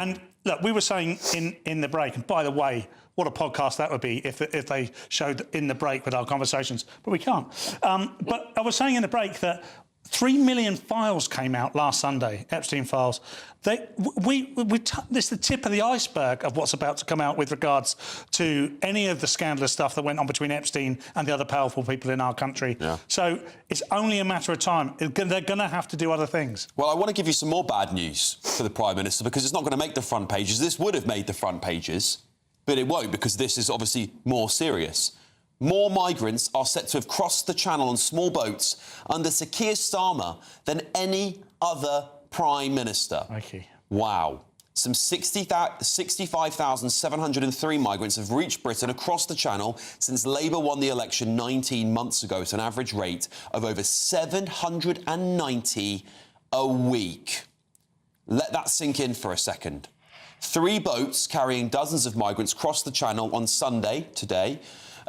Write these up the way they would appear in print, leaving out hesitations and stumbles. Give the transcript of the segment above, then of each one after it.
And look, we were saying in the break, and by the way, what a podcast that would be if they showed in the break with our conversations, but we can't. But I was saying in the break that 3 million files came out last Sunday, Epstein files. This is the tip of the iceberg of what's about to come out with regards to any of the scandalous stuff that went on between Epstein and the other powerful people in our country. Yeah. So it's only a matter of time. They're going to have to do other things. Well, I want to give you some more bad news for the Prime Minister, because it's not going to make the front pages. This would have made the front pages, but it won't, because this is obviously more serious. More migrants are set to have crossed the Channel on small boats under Sir Keir Starmer than any other Prime Minister. Okay. Wow. Some 65,703 migrants have reached Britain across the Channel since Labour won the election 19 months ago at an average rate of over 790 a week. Let that sink in for a second. 3 boats carrying dozens of migrants crossed the Channel on Sunday, today,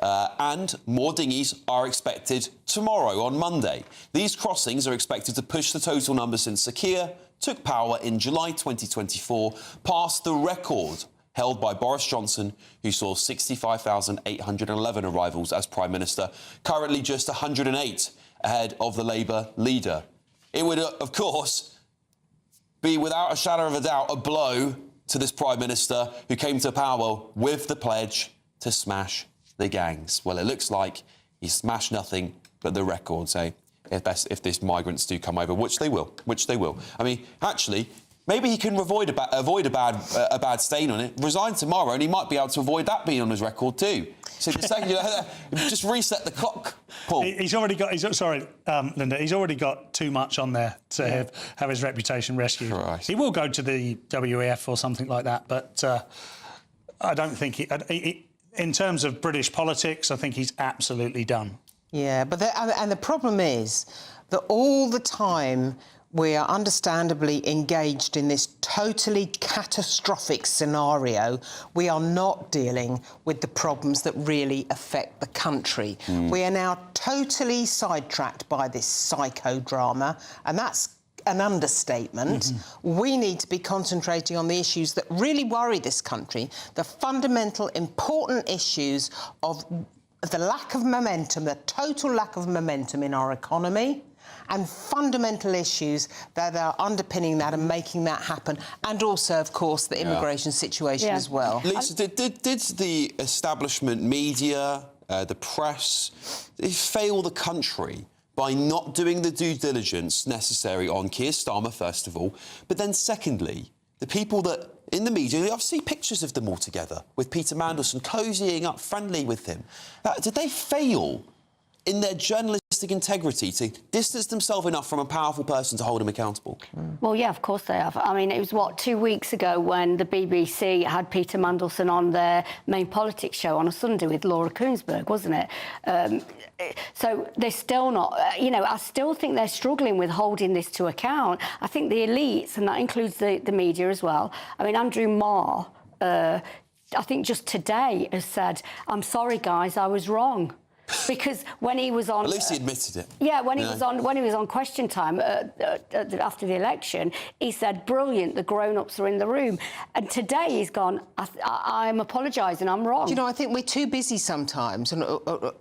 and more dinghies are expected tomorrow, on Monday. These crossings are expected to push the total number since Sir Keir took power in July 2024 past the record held by Boris Johnson, who saw 65,811 arrivals as Prime Minister, currently just 108 ahead of the Labour leader. It would, of course, be without a shadow of a doubt a blow to this Prime Minister who came to power with the pledge to smash the gangs. Well, it looks like he smashed nothing but the records, eh? If these migrants do come over, which they will. I mean, actually, maybe he can avoid a bad stain on it, resign tomorrow, and he might be able to avoid that being on his record too. So the second, just reset the clock, Paul. He's already got. Linda. He's already got too much on there to have his reputation rescued. Christ. He will go to the WEF or something like that, but I don't think he. In terms of British politics, I think he's absolutely done. Yeah, but the problem is that all the time we are understandably engaged in this totally catastrophic scenario. We are not dealing with the problems that really affect the country. We are now totally sidetracked by this psychodrama, and that's an understatement. We need to be concentrating on the issues that really worry this country, the fundamental, important issues of the lack of momentum, the total lack of momentum in our economy, and fundamental issues that are underpinning that and making that happen, and also, of course, the immigration situation as well. Lisa, did the establishment media, the press, they fail the country by not doing the due diligence necessary on Keir Starmer, first of all, but then secondly, the people that in the media, I've seen pictures of them all together with Peter Mandelson, cozying up, friendly with him. Did they fail in their journalistic integrity to distance themselves enough from a powerful person to hold him accountable? Well, yeah, of course they have. I mean, it was, 2 weeks ago when the BBC had Peter Mandelson on their main politics show on a Sunday with Laura Koonsberg, wasn't it? So they're still not, I still think they're struggling with holding this to account. I think the elites, and that includes the media as well. I mean, Andrew Marr, I think just today has said, I'm sorry, guys, I was wrong. Because when he was on... At least he admitted it. Yeah, when he was on Question Time after the election, he said, brilliant, the grown-ups are in the room. And today he's gone, I'm apologising, I'm wrong. Do you know, I think we're too busy sometimes, and,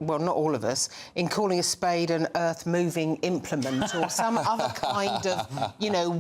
well, not all of us, in calling a spade an earth-moving implement or some other kind of,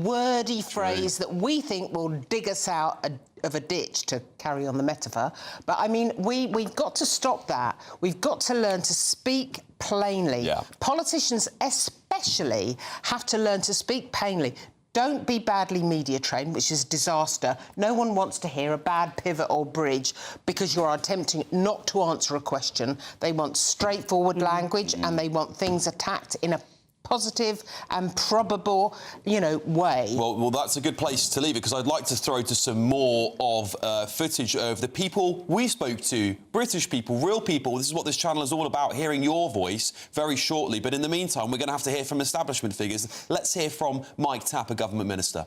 wordy phrase that we think will dig us out of a ditch, to carry on the metaphor. But, I mean, we've got to stop that. We've got to learn to speak plainly. Yeah. Politicians especially have to learn to speak plainly. Don't be badly media trained, which is a disaster. No one wants to hear a bad pivot or bridge because you're attempting not to answer a question. They want straightforward language and they want things attacked in a positive and probable, way. Well, that's a good place to leave it, because I'd like to throw to some more of footage of the people we spoke to, British people, real people. This is what this channel is all about, hearing your voice very shortly. But in the meantime, we're going to have to hear from establishment figures. Let's hear from Mike Tapp, a government minister.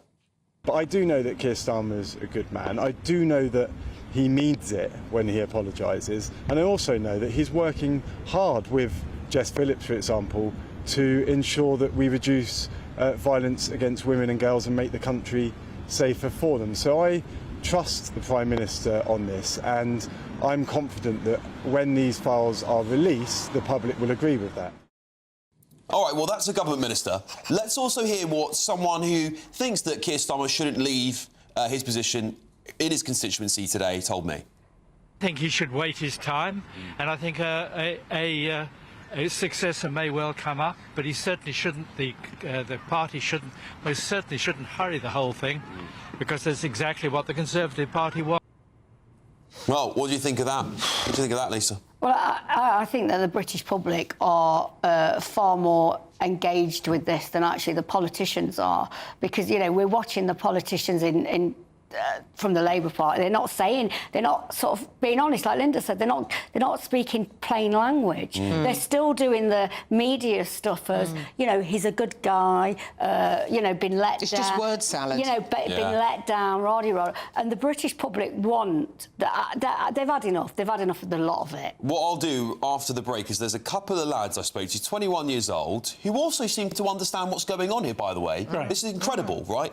But I do know that Keir Starmer's a good man. I do know that he means it when he apologises. And I also know that he's working hard with Jess Phillips, for example, to ensure that we reduce violence against women and girls and make the country safer for them. So I trust the Prime Minister on this, and I'm confident that when these files are released, the public will agree with that. All right, well, that's a government minister. Let's also hear what someone who thinks that Keir Starmer shouldn't leave his position in his constituency today told me. I think he should wait his time, and I think a successor may well come up, but he certainly shouldn't. The party most certainly shouldn't hurry the whole thing, because that's exactly what the Conservative Party wants. Well, what do you think of that? What do you think of that, Lisa? Well, I think that the British public are far more engaged with this than actually the politicians are, because, you know, we're watching the politicians from the Labour Party. They're not sort of being honest, like Linda said. They're not speaking plain language. They're still doing the media stuff as, you know, he's a good guy, you know, been let down. It's just word salad. You know, been let down, rah-de-rah. And the British public want that. They've had enough. They've had enough of a lot of it. What I'll do after the break is there's a couple of lads I spoke to, 21 years old, who also seem to understand what's going on here, by the way. Right. This is incredible, right?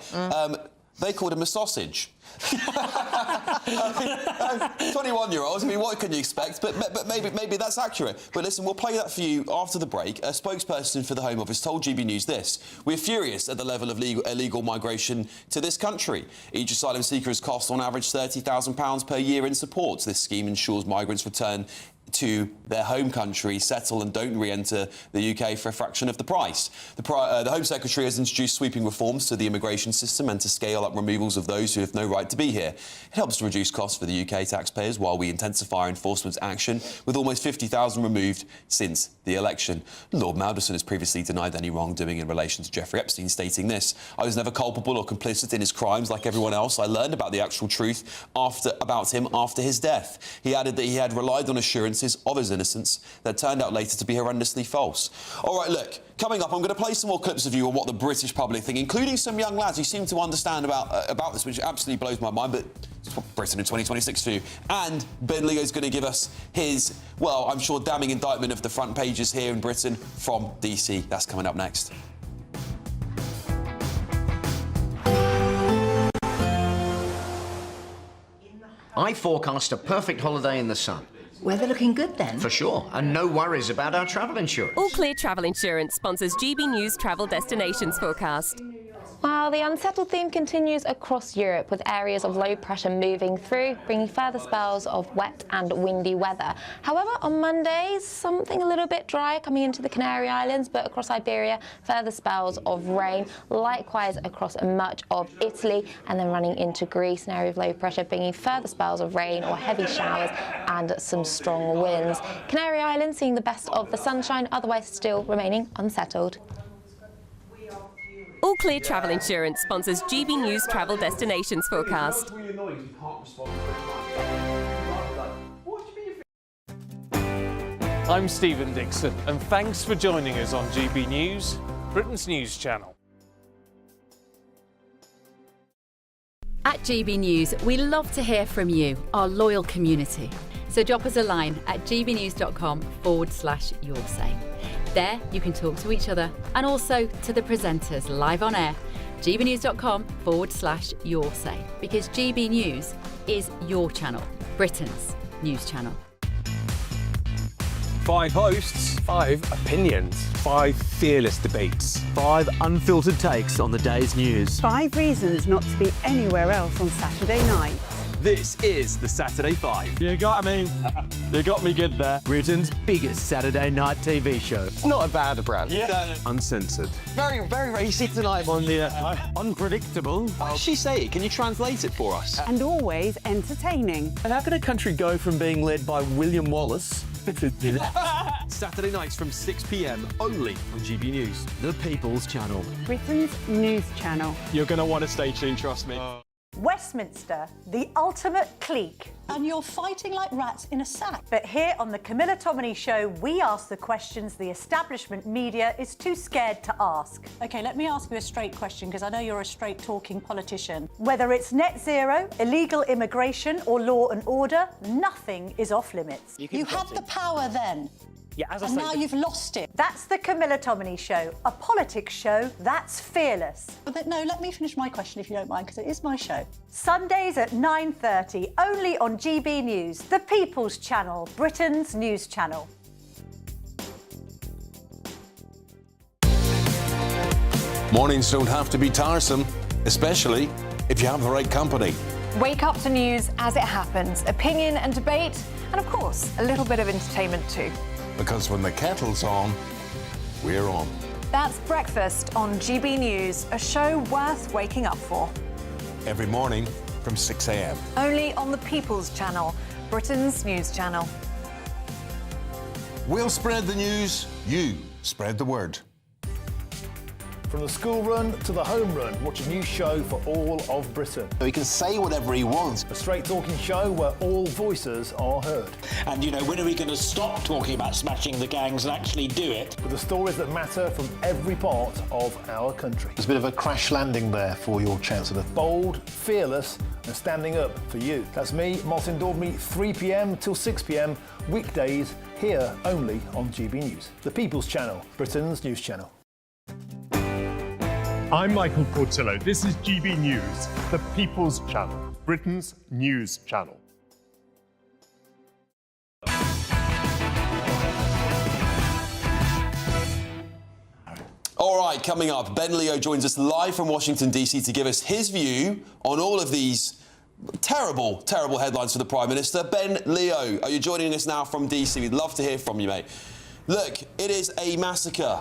They called him a sausage. 21-year-olds, I mean, what can you expect? But maybe that's accurate. But listen, we'll play that for you after the break. A spokesperson for the Home Office told GB News this: "We're furious at the level of illegal migration to this country. Each asylum seeker has cost on average £30,000 per year in support. This scheme ensures migrants return to their home country, settle and don't re-enter the UK for a fraction of the price. The Home Secretary has introduced sweeping reforms to the immigration system and to scale up removals of those who have no right to be here. It helps to reduce costs for the UK taxpayers while we intensify enforcement action, with almost 50,000 removed since the election." Lord Malderson has previously denied any wrongdoing in relation to Jeffrey Epstein, stating this: "I was never culpable or complicit in his crimes like everyone else. I learned about the actual truth about him after his death." He added that he had relied on assurances of his innocence that turned out later to be horrendously false. All right, look, coming up, I'm going to play some more clips of you on what the British public think, including some young lads who seem to understand about this, which absolutely blows my mind, but it's Britain in 2026 for you. And Ben Leo's going to give us his, well, I'm sure, damning indictment of the front pages here in Britain from DC. That's coming up next. I forecast a perfect holiday in the sun. Weather looking good then? For sure, and no worries about our travel insurance. All Clear Travel Insurance sponsors GB News Travel Destinations forecast. Well, the unsettled theme continues across Europe, with areas of low pressure moving through, bringing further spells of wet and windy weather. However, on Monday, something a little bit drier coming into the Canary Islands, but across Iberia, further spells of rain, likewise across much of Italy, and then running into Greece, an area of low pressure, bringing further spells of rain or heavy showers and some strong winds. Canary Islands seeing the best of the sunshine, otherwise still remaining unsettled. All Clear Travel Insurance sponsors GB News Travel Destinations forecast. I'm Stephen Dixon, and thanks for joining us on GB News, Britain's news channel. At GB News, we love to hear from you, our loyal community. So drop us a line at gbnews.com/yoursay. There you can talk to each other and also to the presenters live on air. gbnews.com/yoursay, because GB News is your channel, Britain's news channel. 5 hosts, 5 opinions, 5 fearless debates, 5 unfiltered takes on the day's news. 5 reasons not to be anywhere else on Saturday night. This is the Saturday 5. You got me. You got me good there. Britain's biggest Saturday night TV show. It's not a bad brand. Yeah. Uncensored. Very, very racy tonight. On the unpredictable. What did she say? Can you translate it for us? And always entertaining. And how can a country go from being led by William Wallace to Saturday nights from 6 p.m. only on GB News, the People's Channel. Britain's news channel. You're going to want to stay tuned, trust me. Westminster, the ultimate clique. And you're fighting like rats in a sack. But here on the Camilla Tominey Show, we ask the questions the establishment media is too scared to ask. OK, let me ask you a straight question, because I know you're a straight-talking politician. Whether it's net zero, illegal immigration or law and order, nothing is off limits. You had the power then. Yeah, as I say, now you've lost it. That's the Camilla Tominey Show, a politics show that's fearless. No, let me finish my question if you don't mind, because it is my show. Sundays at 9:30, only on GB News, the People's Channel, Britain's news channel. Mornings don't have to be tiresome, especially if you have the right company. Wake up to news as it happens, opinion and debate, and of course, a little bit of entertainment too. Because when the kettle's on, we're on. That's Breakfast on GB News, a show worth waking up for. Every morning from 6 a.m. Only on the People's Channel, Britain's news channel. We'll spread the news, you spread the word. From the school run to the home run, watch a new show for all of Britain. He can say whatever he wants. A straight-talking show where all voices are heard. And, you know, when are we going to stop talking about smashing the gangs and actually do it? With the stories that matter from every part of our country. There's a bit of a crash landing there for your Chancellor. Bold, fearless and standing up for you. That's me, Martin Daubney, 3 p.m. till 6 p.m, weekdays, here only on GB News. The People's Channel, Britain's news channel. I'm Michael Costello. This is GB News, the People's Channel, Britain's news channel. All right, coming up, Ben Leo joins us live from Washington, D.C. to give us his view on all of these terrible, terrible headlines for the Prime Minister. Ben Leo, are you joining us now from D.C.? We'd love to hear from you, mate. Look, it is a massacre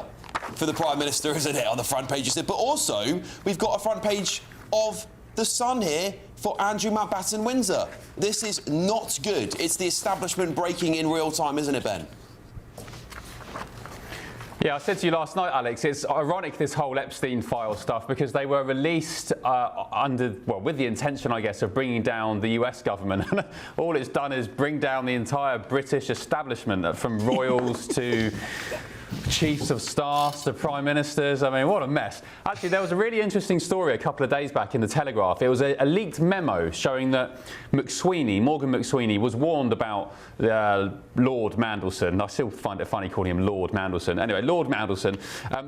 for the Prime Minister, isn't it, on the front page, but also we've got a front page of The Sun here for Andrew Mountbatten-Windsor. This is not good. It's the establishment breaking in real time, isn't it, Ben? Yeah, I said to you last night, Alex, it's ironic, this whole Epstein file stuff, because they were released with the intention, I guess, of bringing down the US government. All it's done is bring down the entire British establishment, from royals to chiefs of staff to prime ministers. I mean, what a mess. Actually, there was a really interesting story a couple of days back in the Telegraph. It was a leaked memo showing that Morgan McSweeney, was warned about Lord Mandelson. I still find it funny calling him Lord Mandelson. Anyway, Lord Mandelson,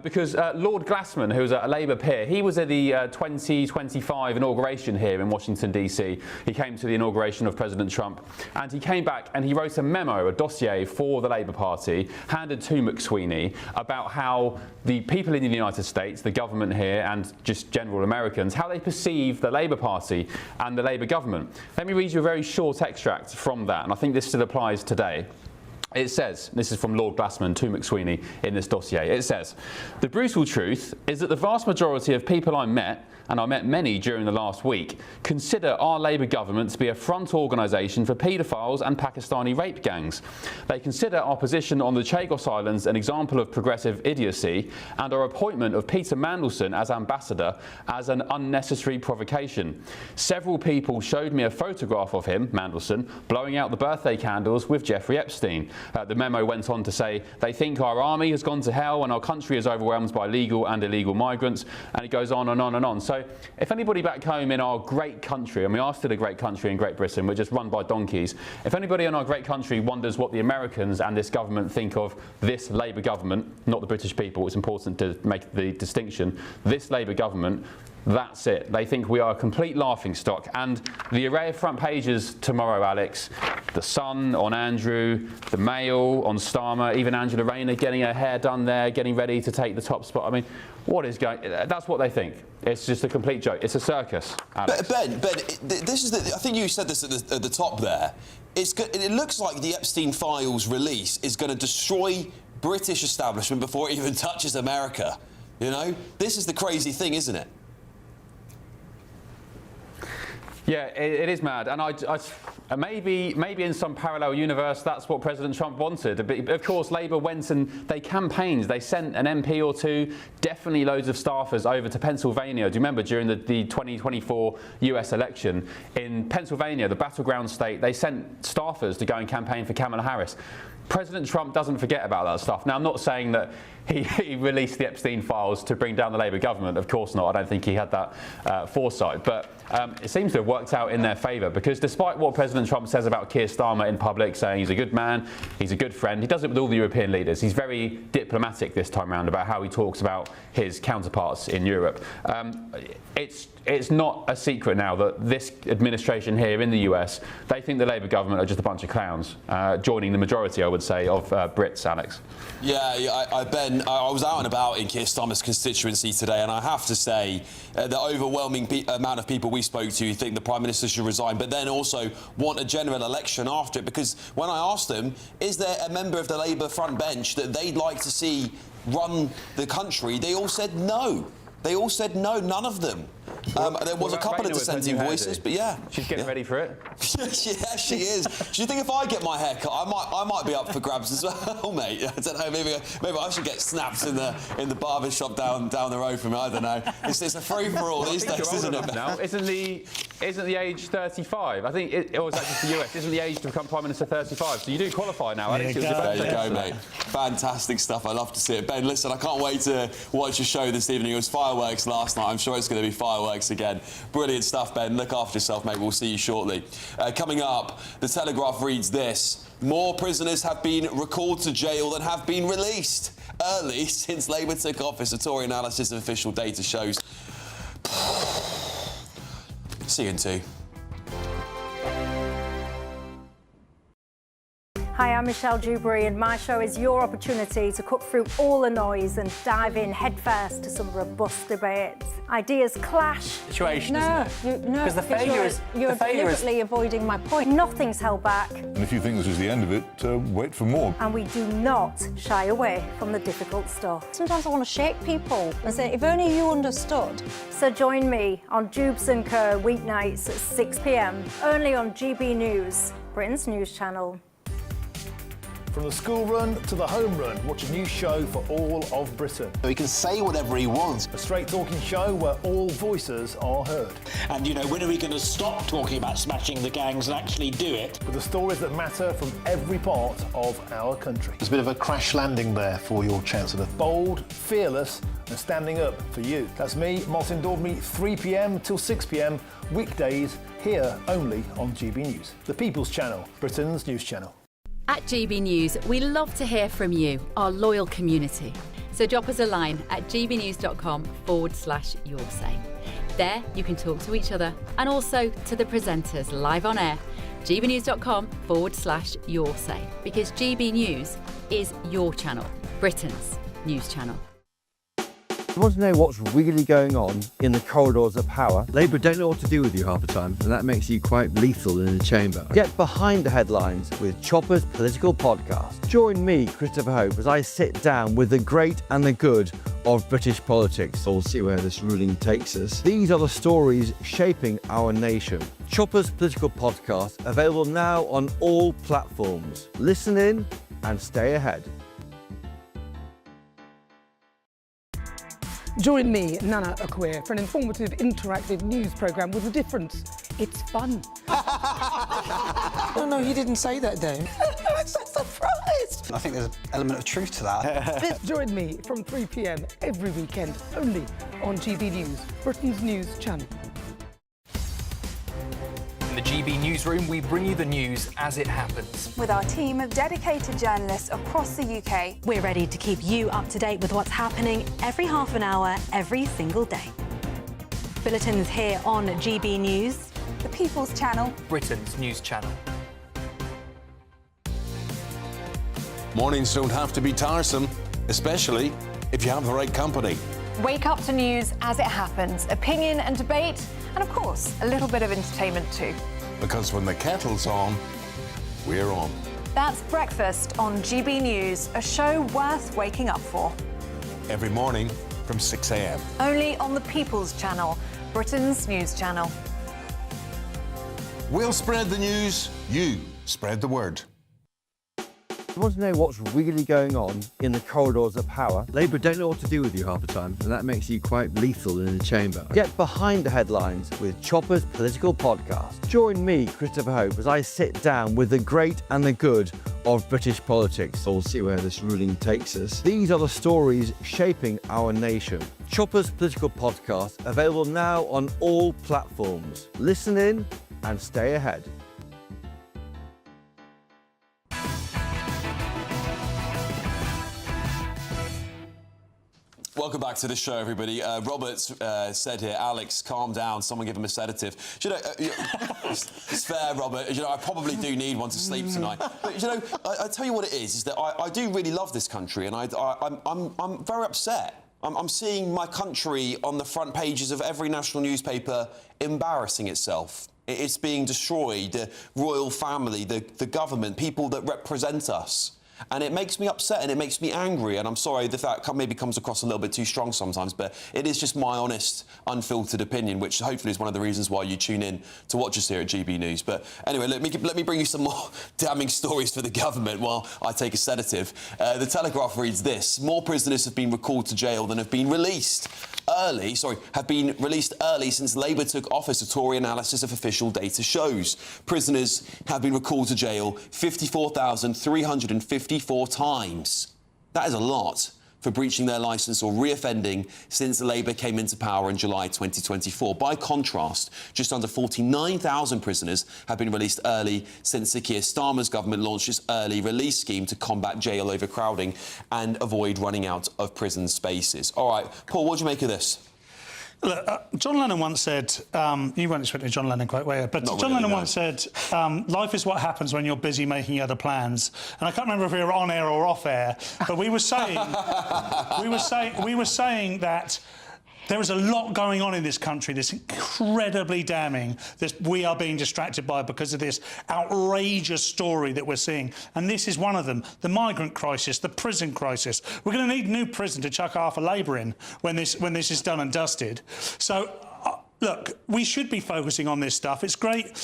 because Lord Glassman, who was a Labour peer, he was at the 2025 inauguration here in Washington, D.C. He came to the inauguration of President Trump, and he came back and he wrote a memo, a dossier for the Labour Party, handed to McSweeney, about how the people in the United States, the government here, and just general Americans, how they perceive the Labour Party and the Labour government. Let me read you a very short extract from that, and I think this still applies today. It says, this is from Lord Glassman to McSweeney in this dossier, it says, "The brutal truth is that the vast majority of people I met, and I met many during the last week, consider our Labour government to be a front organisation for paedophiles and Pakistani rape gangs. They consider our position on the Chagos Islands an example of progressive idiocy, and our appointment of Peter Mandelson as ambassador as an unnecessary provocation. Several people showed me a photograph of him, Mandelson, blowing out the birthday candles with Jeffrey Epstein." The memo went on to say, "They think our army has gone to hell and our country is overwhelmed by legal and illegal migrants," and it goes on and on and on. So if anybody back home in our great country, and we are still a great country in Great Britain, we're just run by donkeys, if anybody in our great country wonders what the Americans and this government think of this Labour government, not the British people, it's important to make the distinction, this Labour government, that's it. They think we are a complete laughingstock. And the array of front pages tomorrow, Alex, The Sun on Andrew, the Mail on Starmer, even Angela Rayner getting her hair done there, getting ready to take the top spot. I mean, what is going... That's what they think. It's just a complete joke. It's a circus, Alex. Ben, this is I think you said this at the top there. It looks like the Epstein files release is going to destroy British establishment before it even touches America. You know? This is the crazy thing, isn't it? Yeah, it is mad, and maybe in some parallel universe that's what President Trump wanted. But of course, Labour went and they campaigned. They sent an MP or two, definitely loads of staffers over to Pennsylvania. Do you remember during the 2024 US election in Pennsylvania, the battleground state? They sent staffers to go and campaign for Kamala Harris. President Trump doesn't forget about that stuff. Now, I'm not saying that he released the Epstein files to bring down the Labour government. Of course not. I don't think he had that foresight. But it seems to have worked out in their favour, because despite what President Trump says about Keir Starmer in public, saying he's a good man, he's a good friend, he does it with all the European leaders. He's very diplomatic this time around about how he talks about his counterparts in Europe. It's not a secret now that this administration here in the US, they think the Labour government are just a bunch of clowns, joining the majority, I would say, of Brits, Alex. Yeah, Ben, I was out and about in Keir Starmer's constituency today, and I have to say the overwhelming amount of people we spoke to think the Prime Minister should resign, but then also want a general election after it, because when I asked them, is there a member of the Labour front bench that they'd like to see run the country, they all said no. They all said no, none of them. There was a couple of dissenting voices, but yeah. She's getting ready for it. Yeah, she is. Do you think if I get my hair cut, I might be up for grabs as well, mate? I don't know. Maybe I should get snaps in the barber shop down the road from me. I don't know. It's a free for all these days, isn't it? Now, isn't the age 35? I think or is that just the US? Isn't the age to become Prime Minister 35? So you do qualify now, Alex. There you go, mate. Fantastic stuff. I love to see it. Ben, listen, I can't wait to watch your show this evening. It was fireworks last night. I'm sure it's going to be fireworks again. Brilliant stuff, Ben. Look after yourself, mate. We'll see you shortly. Coming up, The Telegraph reads this. More prisoners have been recalled to jail than have been released early since Labour took office. A Tory analysis of official data shows. See you in 2. Hi, I'm Michelle Dewberry, and my show is your opportunity to cut through all the noise and dive in headfirst to some robust debates. Ideas clash. Situation, isn't it? No, because the failure is you're deliberately avoiding my point. Nothing's held back. And if you think this is the end of it, wait for more. And we do not shy away from the difficult stuff. Sometimes I want to shake people and say, if only you understood. So join me on Dubes & Co. weeknights at 6 p.m, only on GB News, Britain's news channel. From the school run to the home run, watch a new show for all of Britain. He can say whatever he wants. A straight-talking show where all voices are heard. And, when are we going to stop talking about smashing the gangs and actually do it? With the stories that matter from every part of our country. There's a bit of a crash landing there for your Chancellor. Bold, fearless and standing up for you. That's me, Martin Dordme, 3 p.m. till 6 p.m, weekdays, here only on GB News. The People's Channel, Britain's news channel. At GB News, we love to hear from you, our loyal community. So drop us a line at gbnews.com/yoursay. There you can talk to each other and also to the presenters live on air. gbnews.com/yoursay, because GB News is your channel, Britain's news channel. You want to know what's really going on in the corridors of power? Labour don't know what to do with you half the time, and that makes you quite lethal in the chamber. Get behind the headlines with Chopper's Political Podcast. Join me, Christopher Hope, as I sit down with the great and the good of British politics. We'll see where this ruling takes us. These are the stories shaping our nation. Chopper's Political Podcast, available now on all platforms. Listen in and stay ahead. Join me, Nana Akwe, for an informative, interactive news programme with a difference. It's fun. No, he didn't say that, though. I'm so surprised. I think there's an element of truth to that. Join me from 3 p.m. every weekend, only on GB News, Britain's news channel. In the GB Newsroom, we bring you the news as it happens. With our team of dedicated journalists across the UK, we're ready to keep you up to date with what's happening every half an hour, every single day. Bulletins here on GB News, the People's Channel, Britain's news channel. Mornings don't have to be tiresome, especially if you have the right company. Wake up to news as it happens, opinion and debate, and of course, a little bit of entertainment too. Because when the kettle's on, we're on. That's Breakfast on GB News, a show worth waking up for. Every morning from 6 a.m. Only on the People's Channel, Britain's news channel. We'll spread the news, you spread the word. You you want to know what's really going on in the corridors of power, Labour don't know what to do with you half the time, and that makes you quite lethal in the chamber. Get behind the headlines with Chopper's political podcast. Join me, Christopher Hope, as I sit down with the great and the good of British politics. We'll see where this ruling takes us. These are the stories shaping our nation. Chopper's political podcast, available now on all platforms. Listen in and stay ahead. Welcome back to the show, everybody. Robert's said here, Alex, calm down. Someone give him a sedative. You know, it's fair, Robert. You know, I probably do need one to sleep tonight. But you know, I tell you what it is that I do really love this country, and I'm very upset. I'm seeing my country on the front pages of every national newspaper embarrassing itself. It's being destroyed. The royal family, the government, people that represent us. And it makes me upset and it makes me angry. And I'm sorry that maybe comes across a little bit too strong sometimes, but it is just my honest, unfiltered opinion, which hopefully is one of the reasons why you tune in to watch us here at GB News. But anyway, let me bring you some more damning stories for the government while I take a sedative. The Telegraph reads this: more prisoners have been recalled to jail than have been released early since Labour took office, a Tory analysis of official data shows. Prisoners have been recalled to jail 54,354 times. That is a lot for breaching their licence or reoffending since Labour came into power in July 2024. By contrast, just under 49,000 prisoners have been released early since Sir Keir Starmer's government launched its early release scheme to combat jail overcrowding and avoid running out of prison spaces. All right, Paul, what do you make of this? Look, John Lennon once said, you weren't expecting a John Lennon quote, were you? But John Lennon once said, life is what happens when you're busy making other plans. And I can't remember if we were on air or off air, but we were saying, we were saying that there is a lot going on in this country that's incredibly damning, that we are being distracted by because of this outrageous story that we're seeing. And this is one of them. The migrant crisis, the prison crisis. We're going to need a new prison to chuck half of Labour in when this is done and dusted. So, look, we should be focusing on this stuff. It's great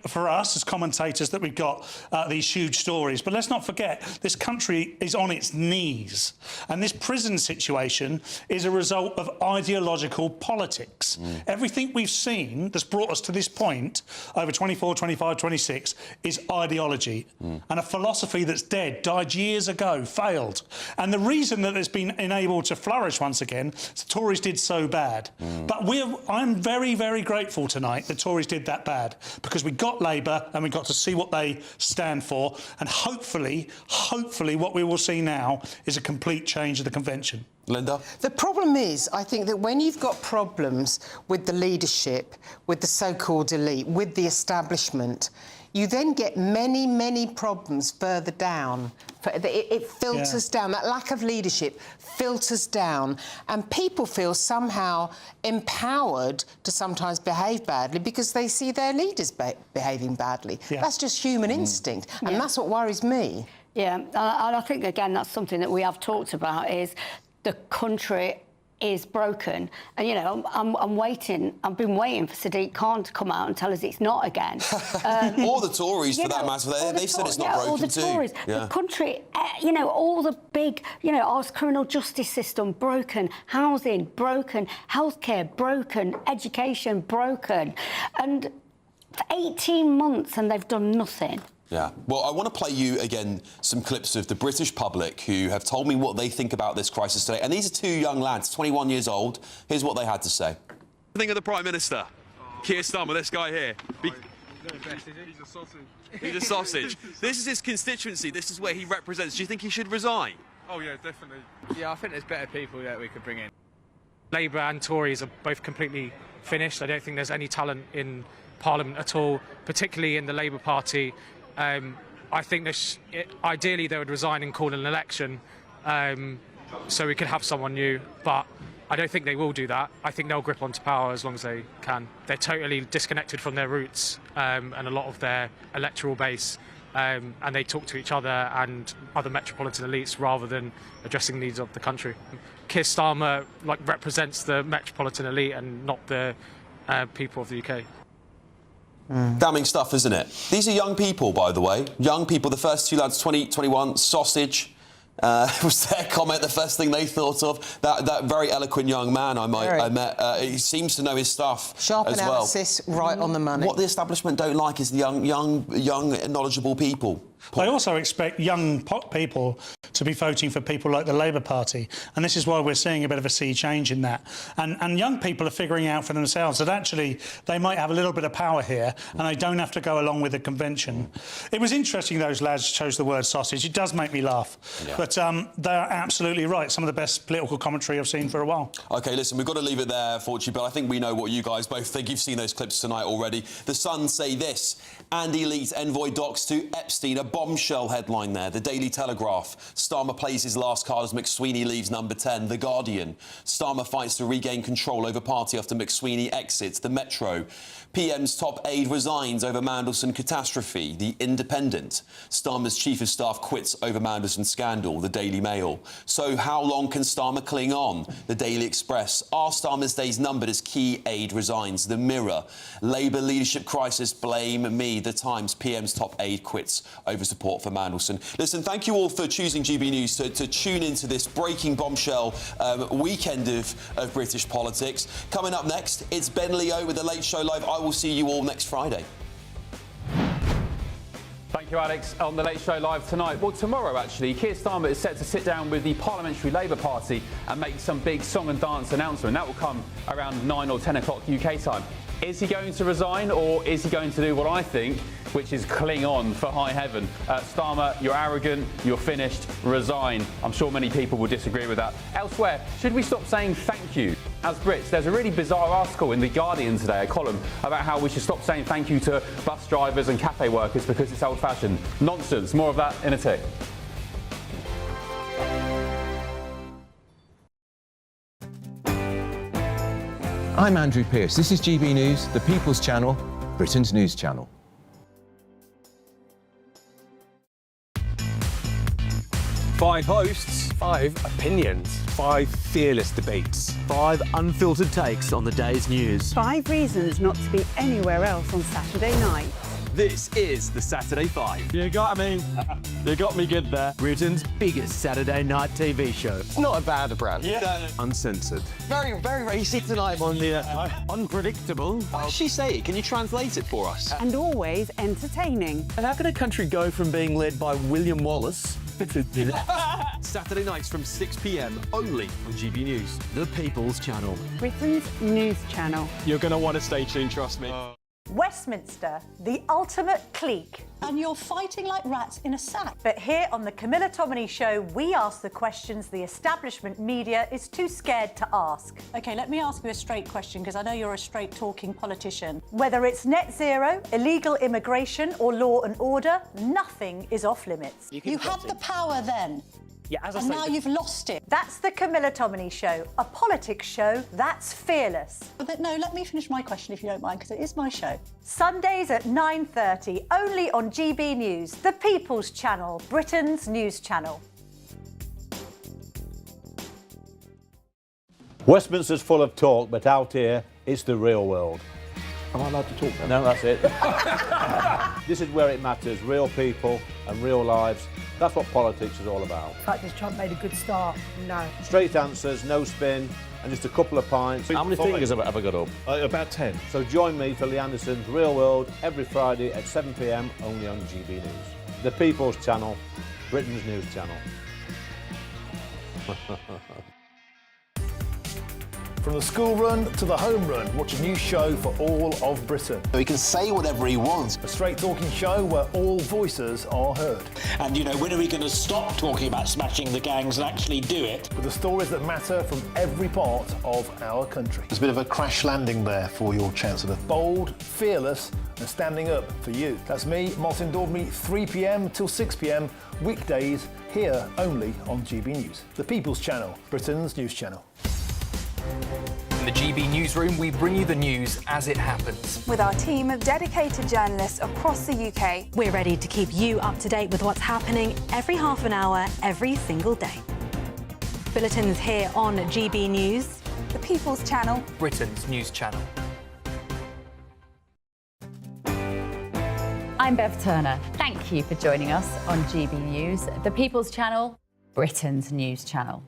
for us as commentators that we've got these huge stories. But let's not forget, this country is on its knees. And this prison situation is a result of ideological politics. Everything we've seen that's brought us to this point over 24, 25, 26 is ideology. And a philosophy that's dead, died years ago, failed. And the reason that it's been enabled to flourish once again, the Tories did so bad. But I'm very, very grateful tonight the Tories did that bad, because we got Labour and we got to see what they stand for, and hopefully what we will see now is a complete change of the convention. Linda? The problem is, I think that when you've got problems with the leadership, with the so-called elite, with the establishment, you then get many, many problems further down. It filters down. That lack of leadership filters down, and people feel somehow empowered to sometimes behave badly because they see their leaders behaving badly. That's just human instinct, and that's what worries me. Yeah, and I think, again, that's something that we have talked about, is the country is broken. And, you know, I'm waiting. I've been waiting for Sadiq Khan to come out and tell us it's not again. Or the Tories, for that matter. They've said it's not broken all the too. Tories. The country, you know, all the big, you know, our criminal justice system broken, housing broken, healthcare broken, education broken. And for 18 months and they've done nothing. Yeah. Well, I want to play you, again, some clips of the British public who have told me what they think about this crisis today. And these are two young lads, 21 years old. Here's what they had to say. Think of the Prime Minister, Keir Starmer, this guy here. He's a sausage. He's a sausage. This is his constituency. This is where he represents. Do you think he should resign? Oh, yeah, definitely. Yeah, I think there's better people that we could bring in. Labour and Tories are both completely finished. I don't think there's any talent in Parliament at all, particularly in the Labour Party. I think ideally they would resign and call an election so we could have someone new, but I don't think they will do that. I think they'll grip onto power as long as they can. They're totally disconnected from their roots and a lot of their electoral base, and they talk to each other and other metropolitan elites rather than addressing the needs of the country. Keir Starmer represents the metropolitan elite and not the people of the UK. Damning stuff, isn't it? These are young people, by the way. Young people. The first two lads, 20, 21, sausage. Was their comment the first thing they thought of? That very eloquent young man I met, he seems to know his stuff Sharp as analysis, well. right on the money. What the establishment don't like is the young, knowledgeable people. They also expect young people to be voting for people like the Labour Party, and this is why we're seeing a bit of a sea change in that. And young people are figuring out for themselves that actually they might have a little bit of power here, and they don't have to go along with the convention. It was interesting those lads chose the word sausage. It does make me laugh, but they're absolutely right. Some of the best political commentary I've seen for a while. OK, listen, we've got to leave it there, Fortune, but I think we know what you guys both think. You've seen those clips tonight already. The Sun say this: Andy leaks envoy docs to Epstein. A bombshell headline there. The Daily Telegraph. Starmer plays his last card as McSweeney leaves number 10. The Guardian. Starmer fights to regain control over party after McSweeney exits. The Metro. PM's top aide resigns over Mandelson catastrophe. The Independent. Starmer's chief of staff quits over Mandelson scandal. The Daily Mail. So how long can Starmer cling on? The Daily Express. Are Starmer's days numbered as key aide resigns? The Mirror. Labour leadership crisis, blame me. The Times. PM's top aide quits over support for Mandelson. Listen, thank you all for choosing GB News to tune into this breaking bombshell weekend of British politics. Coming up next, it's Ben Leo with The Late Show Live. I will see you all next Friday. Thank you, Alex. On The Late Show Live tonight, well, tomorrow, actually, Keir Starmer is set to sit down with the Parliamentary Labour Party and make some big song and dance announcement. That will come around 9 or 10 o'clock UK time. Is he going to resign, or is he going to do what I think, which is cling on for high heaven? Starmer, you're arrogant, you're finished, resign. I'm sure many people will disagree with that. Elsewhere, should we stop saying thank you as Brits? There's a really bizarre article in The Guardian today, a column, about how we should stop saying thank you to bus drivers and cafe workers because it's old-fashioned. Nonsense. More of that in a tick. I'm Andrew Pearce. This is GB News, the People's Channel, Britain's news channel. 5 hosts, 5 opinions, 5 fearless debates, 5 unfiltered takes on the day's news. 5 reasons not to be anywhere else on Saturday night. This is the Saturday 5. You got me. You got me good there. Britain's biggest Saturday night TV show. It's not a bad brand. Yeah. Uncensored. Very, very racy tonight. On the unpredictable. What does she say? Can you translate it for us? And always entertaining. And how can a country go from being led by William Wallace Saturday nights from 6 p.m. only on GB News. The People's Channel. Britain's news channel. You're going to want to stay tuned, trust me. Westminster, the ultimate clique. And you're fighting like rats in a sack. But here on the Camilla Tominey Show, we ask the questions the establishment media is too scared to ask. OK, let me ask you a straight question, because I know you're a straight-talking politician. Whether it's net zero, illegal immigration or law and order, nothing is off limits. You had the power then. Yeah, as I and say, now you've lost it. That's the Camilla Tominey Show, a politics show that's fearless. But no, let me finish my question if you don't mind, because it is my show. Sundays at 9:30, only on GB News, the People's Channel, Britain's news channel. Westminster's full of talk, but out here, it's the real world. Am I allowed to talk then? No, that's it. This is where it matters, real people and real lives. That's what politics is all about. In fact, has Trump made a good start? No. Straight answers, no spin, and just a couple of pints. How many fingers have I got up? About 10. So join me for Lee Anderson's Real World every Friday at 7 p.m. only on GB News. The People's Channel, Britain's news channel. From the school run to the home run, watch a new show for all of Britain. So he can say whatever he wants. A straight-talking show where all voices are heard. And, you know, when are we going to stop talking about smashing the gangs and actually do it? With the stories that matter from every part of our country. There's a bit of a crash landing there for your Chancellor. Bold, fearless and standing up for you. That's me, Martin Dordme, 3 p.m. till 6 p.m. weekdays here only on GB News. The People's Channel, Britain's news channel. In the GB newsroom, we bring you the news as it happens. With our team of dedicated journalists across the UK. We're ready to keep you up to date with what's happening every half an hour, every single day. Bulletins here on GB News. The People's Channel. Britain's news channel. I'm Bev Turner. Thank you for joining us on GB News, the People's Channel, Britain's news channel.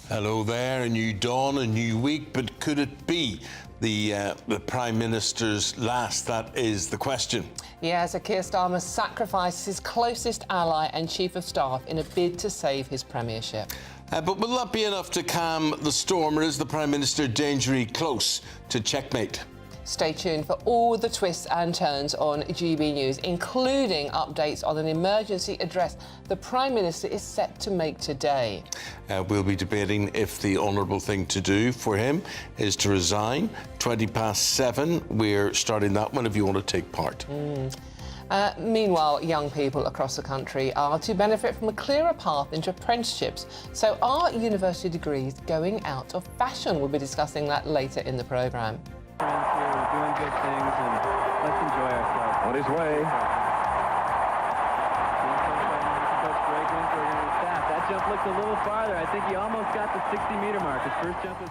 Hello there, a new dawn, a new week, but could it be the Prime Minister's last? That is the question. Yeah, so Keir Starmer sacrificed his closest ally and Chief of Staff in a bid to save his premiership. But will that be enough to calm the storm, or is the Prime Minister dangerously close to checkmate? Stay tuned for all the twists and turns on GB News, including updates on an emergency address the Prime Minister is set to make today. We'll be debating if the honourable thing to do for him is to resign. 7:20, we're starting that one if you want to take part. Meanwhile, young people across the country are to benefit from a clearer path into apprenticeships. So are university degrees going out of fashion? We'll be discussing that later in the programme. Friends here, we're doing good things, and let's enjoy ourselves. On his way. That jump looked a little farther. I think he almost got the 60-metre mark. His first jump was...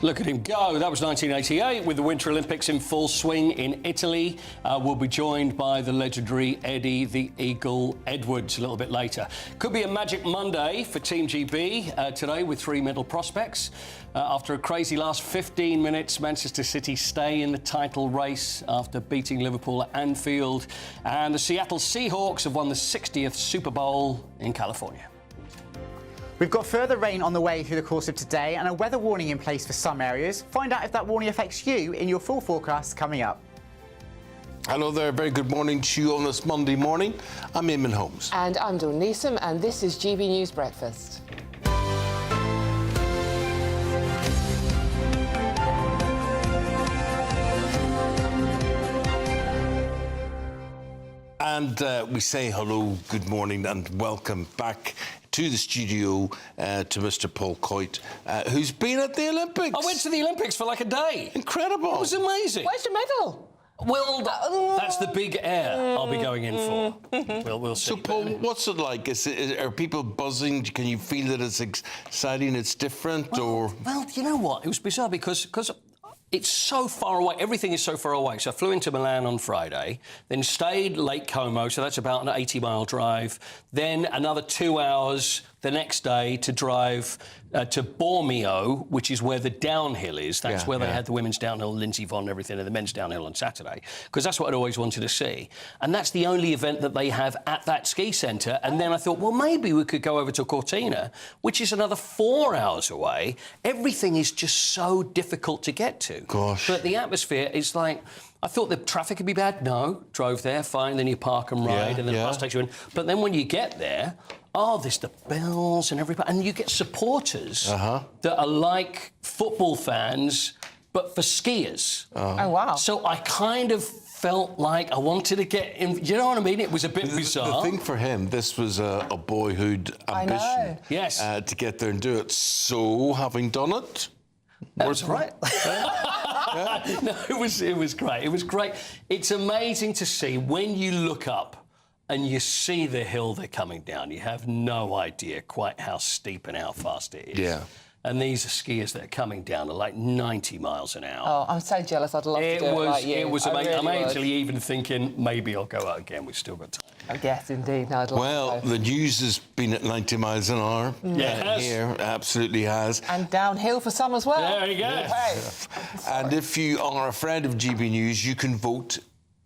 Look at him go. That was 1988 with the Winter Olympics in full swing in Italy. We'll be joined by the legendary Eddie the Eagle Edwards a little bit later. Could be a magic Monday for Team GB today with 3 medal prospects. After a crazy last 15 minutes, Manchester City stay in the title race after beating Liverpool at Anfield. And the Seattle Seahawks have won the 60th Super Bowl in California. We've got further rain on the way through the course of today and a weather warning in place for some areas. Find out if that warning affects you in your full forecast coming up. Hello there, very good morning to you on this Monday morning. I'm Eamonn Holmes. And I'm Dawn Neeson, and this is GB News Breakfast. And we say hello, good morning, and welcome back to the studio to Mr. Paul Coyte, who's been at the Olympics. I went to the Olympics for like a day. Incredible. It was amazing. Where's your medal? Well, that's the big air I'll be going in for. We'll see. So, Paul, what's it like? Are people buzzing? Can you feel that it's exciting, it's different, or...? Well, you know what? It was bizarre because it's so far away. Everything is so far away. So I flew into Milan on Friday, then stayed Lake Como, so that's about an 80-mile drive. Then another 2 hours the next day to drive to Bormio, which is where the downhill is. That's where they had the women's downhill, Lindsey Vonn and everything, and the men's downhill on Saturday, because that's what I'd always wanted to see. And that's the only event that they have at that ski centre. And then I thought, well, maybe we could go over to Cortina, which is another 4 hours away. Everything is just so difficult to get to. Gosh. But the atmosphere is like... I thought the traffic would be bad. No, drove there, fine. Then you park and ride, and then the bus takes you in. But then when you get there, there's the bells and everybody, and you get supporters that are like football fans, but for skiers. Oh wow! So I kind of felt like I wanted to get in. You know what I mean? It was a bit bizarre. The thing for him, this was a boyhood ambition. Yes. To get there and do it. So, having done it, that's right. No, it was great. It was great. It's amazing to see when you look up and you see the hill they're coming down. You have no idea quite how steep and how fast it is. Yeah. And these are skiers that are coming down at like 90 miles an hour. Oh, I'm so jealous. I'd love to do it like you. It was I amazing. really I'm would. actually even thinking maybe I'll go out again. We've still got time. Yes, indeed. No, I'd love Well, to go. the news has been at 90 miles an hour. Yeah, it has. Here, absolutely has. And downhill for some as well. There you go. Hey. And if you are a friend of GB News, you can vote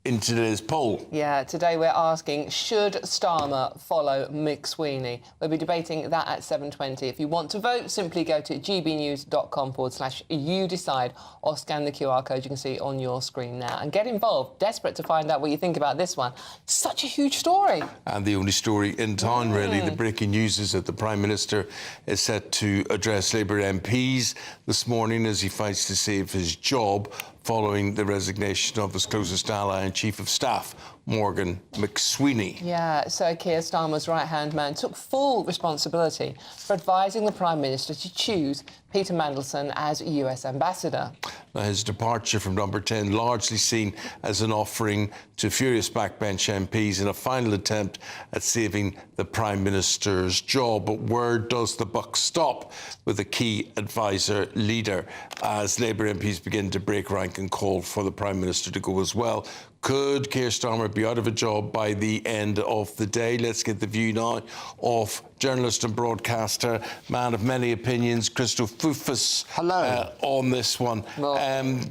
in today's poll. Yeah, today we're asking, should Starmer follow Mick Sweeney? We'll be debating that at 7:20. If you want to vote, simply go to gbnews.com/you-decide or scan the QR code you can see on your screen now. And get involved. Desperate to find out what you think about this one. Such a huge story. And the only story in town, really. The breaking news is that the Prime Minister is set to address Labour MPs this morning as he fights to save his job following the resignation of his closest ally and Chief of Staff, Morgan McSweeney. Yeah, Sir Keir Starmer's right-hand man took full responsibility for advising the Prime Minister to choose Peter Mandelson as US Ambassador. Now, his departure from number 10 largely seen as an offering to furious backbench MPs in a final attempt at saving the Prime Minister's job. But where does the buck stop with a key advisor leader as Labour MPs begin to break rank and call for the Prime Minister to go as well? Could Keir Starmer be out of a job by the end of the day? Let's get the view now of journalist and broadcaster, man of many opinions, Christo Foufas. Hello. On this one.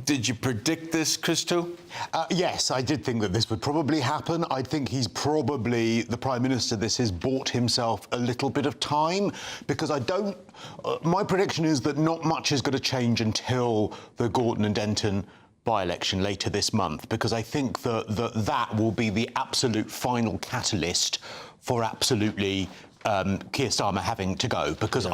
Did you predict this, Christo? Yes, I did think that this would probably happen. I think he's probably, the Prime Minister, this has bought himself a little bit of time, because I don't... my prediction is that not much is going to change until the Gorton and Denton by-election later this month, because I think that will be the absolute final catalyst for absolutely Keir Starmer having to go, because we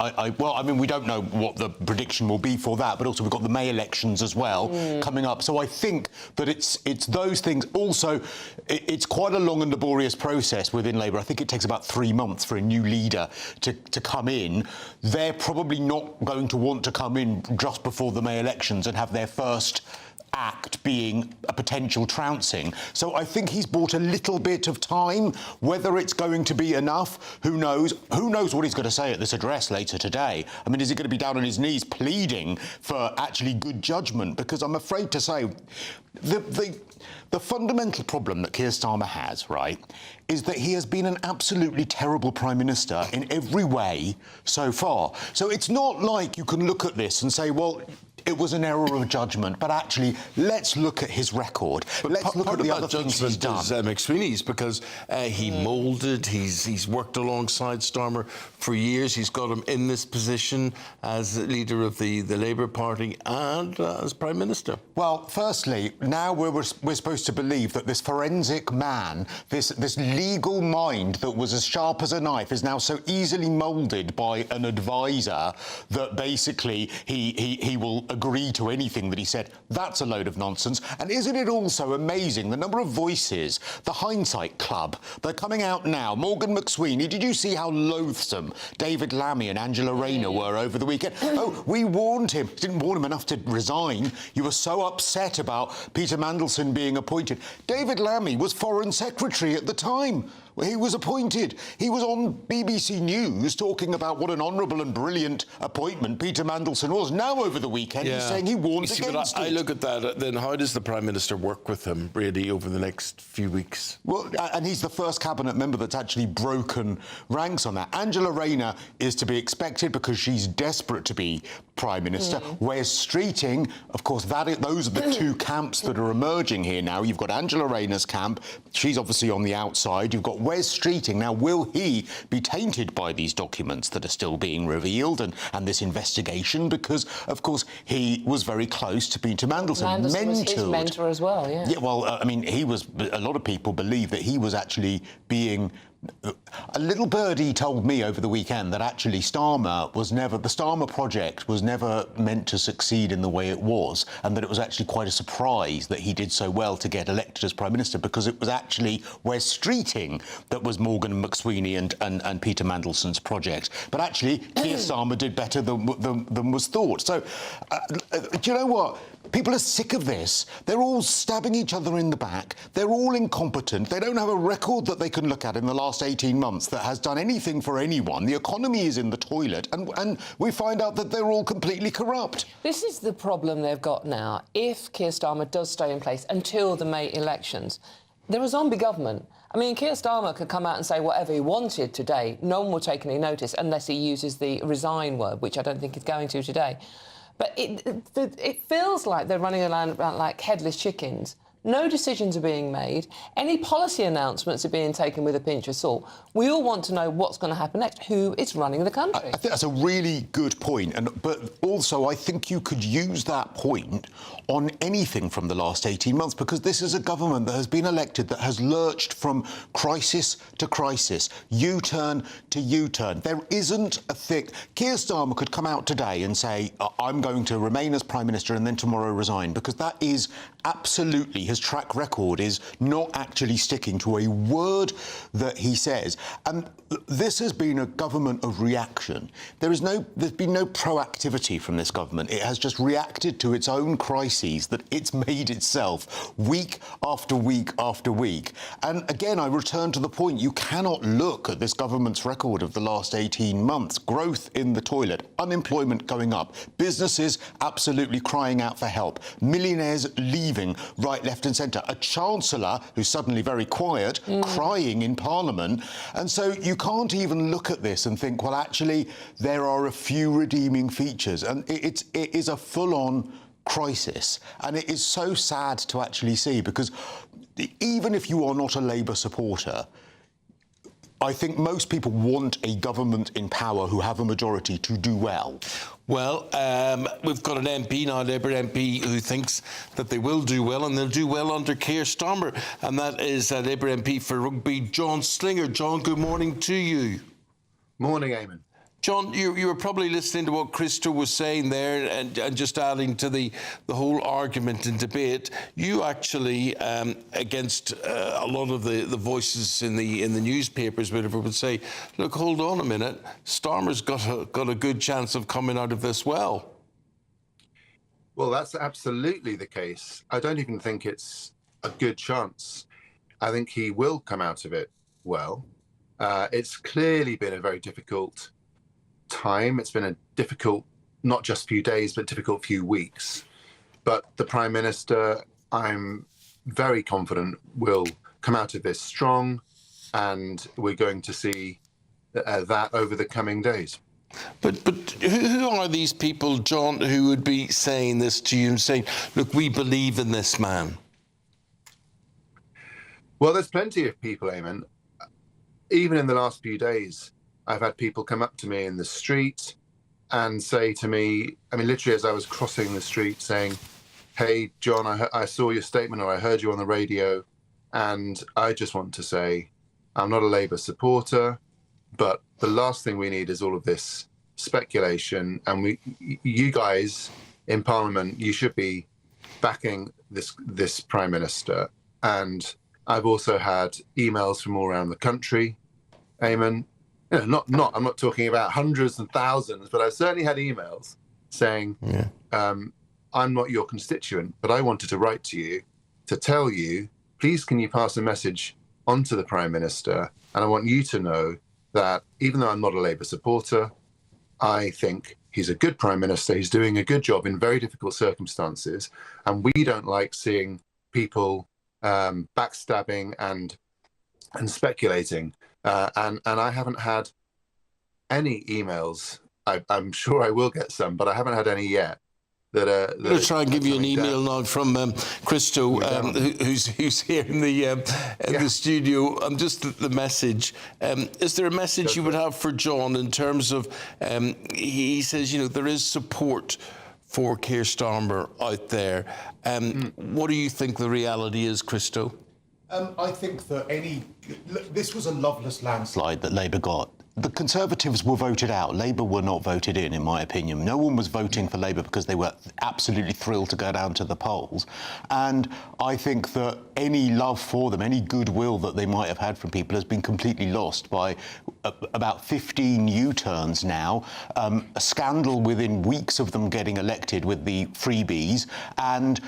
don't know what the prediction will be for that, but also we've got the May elections as well coming up. So I think that it's those things. Also, it's quite a long and laborious process within Labour. I think it takes about 3 months for a new leader to come in. They're probably not going to want to come in just before the May elections and have their first act being a potential trouncing. So I think he's bought a little bit of time. Whether it's going to be enough, who knows? Who knows what he's going to say at this address later today? I mean, is he going to be down on his knees pleading for actually good judgment? Because I'm afraid to say the fundamental problem that Keir Starmer has, right, is that he has been an absolutely terrible Prime Minister in every way so far. So it's not like you can look at this and say, well, it was an error of judgment, but actually, let's look at his record. Let's look at the other things he's done. McSweeney's because he moulded, he's worked alongside Starmer for years. He's got him in this position as leader of the Labour Party and as Prime Minister. Well, firstly, now we're supposed to believe that this forensic man, this legal mind that was as sharp as a knife, is now so easily moulded by an advisor that basically he will agree to anything that he said. That's a load of nonsense. And isn't it also amazing the number of voices, the hindsight club, they're coming out now. Morgan McSweeney, did you see how loathsome David Lammy and Angela Rayner were over the weekend? Oh, we warned him. Didn't warn him enough to resign. You were so upset about Peter Mandelson being appointed. David Lammy was Foreign Secretary at the time. He was appointed. He was on BBC News talking about what an honourable and brilliant appointment Peter Mandelson was. Now, over the weekend, he's saying he warns against it. I look at that, then how does the Prime Minister work with him, really, over the next few weeks? Well, and he's the first cabinet member that's actually broken ranks on that. Angela Rayner is to be expected because she's desperate to be Prime Minister. Wes Streeting, of course, those are the two camps that are emerging here now. You've got Angela Rayner's camp. She's obviously on the outside. You've got Wes Streeting. Now, will he be tainted by these documents that are still being revealed and this investigation? Because, of course, he was very close to Peter Mandelson. Mandelson was his mentor as well, yeah. Yeah, well, I mean, a lot of people believe that he was actually being... A little birdie told me over the weekend that actually the Starmer project was never meant to succeed in the way it was, and that it was actually quite a surprise that he did so well to get elected as Prime Minister, because it was actually Wes Streeting that was Morgan McSweeney and Peter Mandelson's project. But actually, Keir Starmer did better than was thought. So, do you know what? People are sick of this. They're all stabbing each other in the back. They're all incompetent. They don't have a record that they can look at in the last 18 months that has done anything for anyone. The economy is in the toilet, and we find out that they're all completely corrupt. This is the problem they've got now. If Keir Starmer does stay in place until the May elections, they're a zombie government. I mean, Keir Starmer could come out and say whatever he wanted today. No one will take any notice unless he uses the resign word, which I don't think he's going to today. But it feels like they're running around like headless chickens. No decisions are being made. Any policy announcements are being taken with a pinch of salt. We all want to know what's going to happen next. Who is running the country? I think that's a really good point. But also, I think you could use that point on anything from the last 18 months, because this is a government that has been elected that has lurched from crisis to crisis, U-turn to U-turn. There isn't a thing. Keir Starmer could come out today and say, I'm going to remain as Prime Minister and then tomorrow resign, because that is absolutely, his track record is not actually sticking to a word that he says. And this has been a government of reaction. There's been no proactivity from this government. It has just reacted to its own crises that it's made itself week after week after week. And again, I return to the point, you cannot look at this government's record of the last 18 months. Growth in the toilet, unemployment going up, businesses absolutely crying out for help, millionaires leaving right, left and centre, a chancellor who's suddenly very quiet, crying in Parliament. And so you can't even look at this and think, well, actually, there are a few redeeming features. And it is a full-on crisis. And it is so sad to actually see, because even if you are not a Labour supporter, I think most people want a government in power who have a majority to do well. Well, we've got an MP now, a Labour MP, who thinks that they will do well, and they'll do well under Keir Starmer, and that is Labour MP for Rugby, John Slinger. John, good morning to you. Morning, Eamonn. John, you were probably listening to what Christo was saying there, and just adding to the whole argument and debate. You actually, against a lot of the voices in the newspapers, whatever, would say, look, hold on a minute, Starmer's got a good chance of coming out of this well. Well, that's absolutely the case. I don't even think it's a good chance. I think he will come out of it well. It's clearly been a very difficult time. It's been a difficult, not just few days, but difficult few weeks. But the Prime Minister, I'm very confident, will come out of this strong, and we're going to see that over the coming days. But who are these people, John, who would be saying this to you and saying, look, we believe in this man? Well, there's plenty of people, Eamonn. Even in the last few days, I've had people come up to me in the street and say to me, I mean, literally as I was crossing the street, saying, hey, John, I saw your statement, or I heard you on the radio, and I just want to say I'm not a Labour supporter, but the last thing we need is all of this speculation. And you guys in Parliament, you should be backing this Prime Minister. And I've also had emails from all around the country, Eamonn. I'm not talking about hundreds and thousands, but I've certainly had emails saying, I'm not your constituent, but I wanted to write to you to tell you, please can you pass a message on to the Prime Minister? And I want you to know that even though I'm not a Labour supporter, I think he's a good Prime Minister. He's doing a good job in very difficult circumstances. And we don't like seeing people backstabbing and speculating. And I haven't had any emails. I'm sure I will get some, but I haven't had any yet. I'm going to try and give you an email now from Christo, who's here in the studio. Just the message. Is there a message you would have for John in terms of, he says, there is support for Keir Starmer out there. What do you think the reality is, Christo? I think that this was a loveless landslide that Labour got. the Conservatives were voted out. Labour were not voted in my opinion. No one was voting for Labour because they were absolutely thrilled to go down to the polls. And I think that any love for them, any goodwill that they might have had from people has been completely lost by about 15 U-turns now, a scandal within weeks of them getting elected with the freebies, and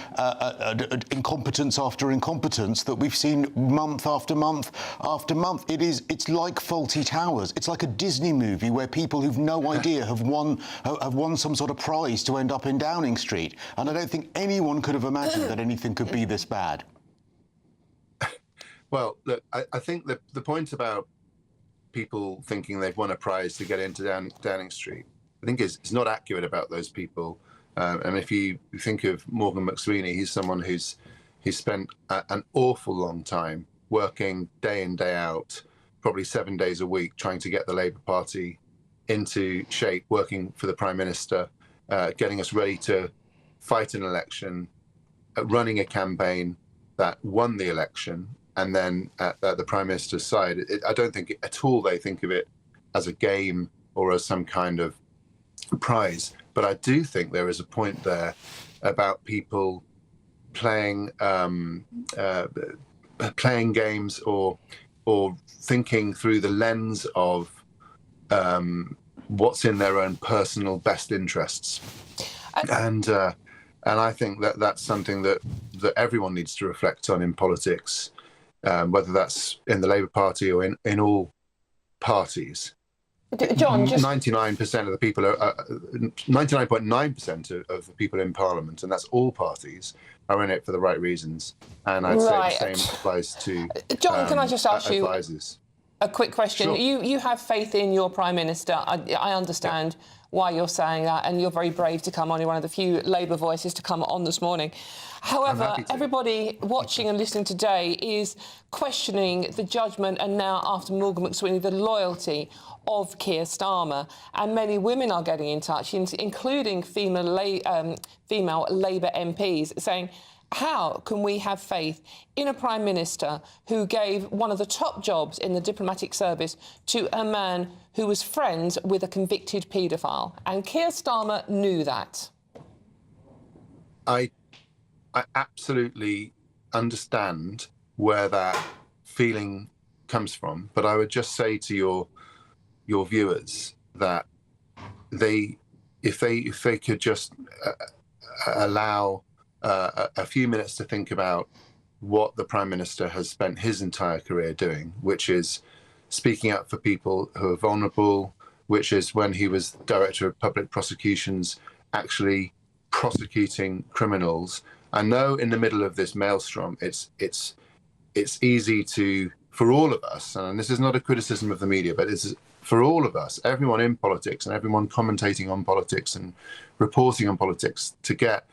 incompetence after incompetence that we've seen month after month after month. It's like Fawlty Towers. It's like a Disney movie where people who've no idea have won some sort of prize to end up in Downing Street. And I don't think anyone could have imagined that anything could be this bad. Well, look, I think the point about people thinking they've won a prize to get into Downing Street, I think is not accurate about those people. And if you think of Morgan McSweeney, he's someone who's spent an awful long time working day in, day out, probably 7 days a week, trying to get the Labour Party into shape, working for the Prime Minister, getting us ready to fight an election, running a campaign that won the election, and then at the Prime Minister's side. I don't think at all they think of it as a game or as some kind of prize. But I do think there is a point there about people playing games or thinking through the lens of what's in their own personal best interests. And I think that's something that everyone needs to reflect on in politics, whether that's in the Labour Party or in all parties. John, just 99% of the people 99.9% of the people in Parliament, and that's all parties, are in it for the right reasons. And I'd say the same applies to John, can I just ask advisors. You a quick question? Sure. You have faith in your Prime Minister. I understand why you're saying that, and you're very brave to come on. You're one of the few Labour voices to come on this morning. However, everybody watching and listening today is questioning the judgment, and now, after Morgan McSweeney, the loyalty of Keir Starmer. And many women are getting in touch, including female Labour MPs, saying, how can we have faith in a Prime Minister who gave one of the top jobs in the diplomatic service to a man who was friends with a convicted paedophile? And Keir Starmer knew that. I absolutely understand where that feeling comes from, but I would just say to your viewers that if they could just allow a few minutes to think about what the Prime Minister has spent his entire career doing, which is speaking up for people who are vulnerable, which is when he was Director of Public Prosecutions, actually prosecuting criminals. I know in the middle of this maelstrom, it's easy for all of us, and this is not a criticism of the media, but it's for all of us, everyone in politics and everyone commentating on politics and reporting on politics, to get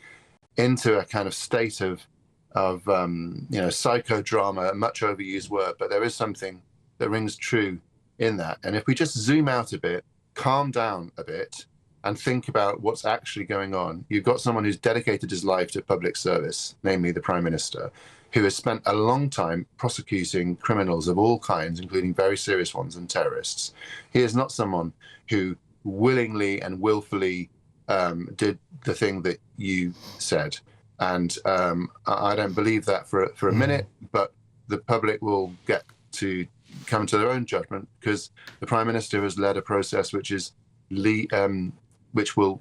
into a kind of state of psychodrama, a much overused word, but there is something that rings true in that. And if we just zoom out a bit, calm down a bit, and think about what's actually going on, you've got someone who's dedicated his life to public service, namely the Prime Minister, who has spent a long time prosecuting criminals of all kinds, including very serious ones and terrorists. He is not someone who willingly and willfully did the thing that you said. And I don't believe that for a minute, but the public will get to come to their own judgment, because the Prime Minister has led a process which will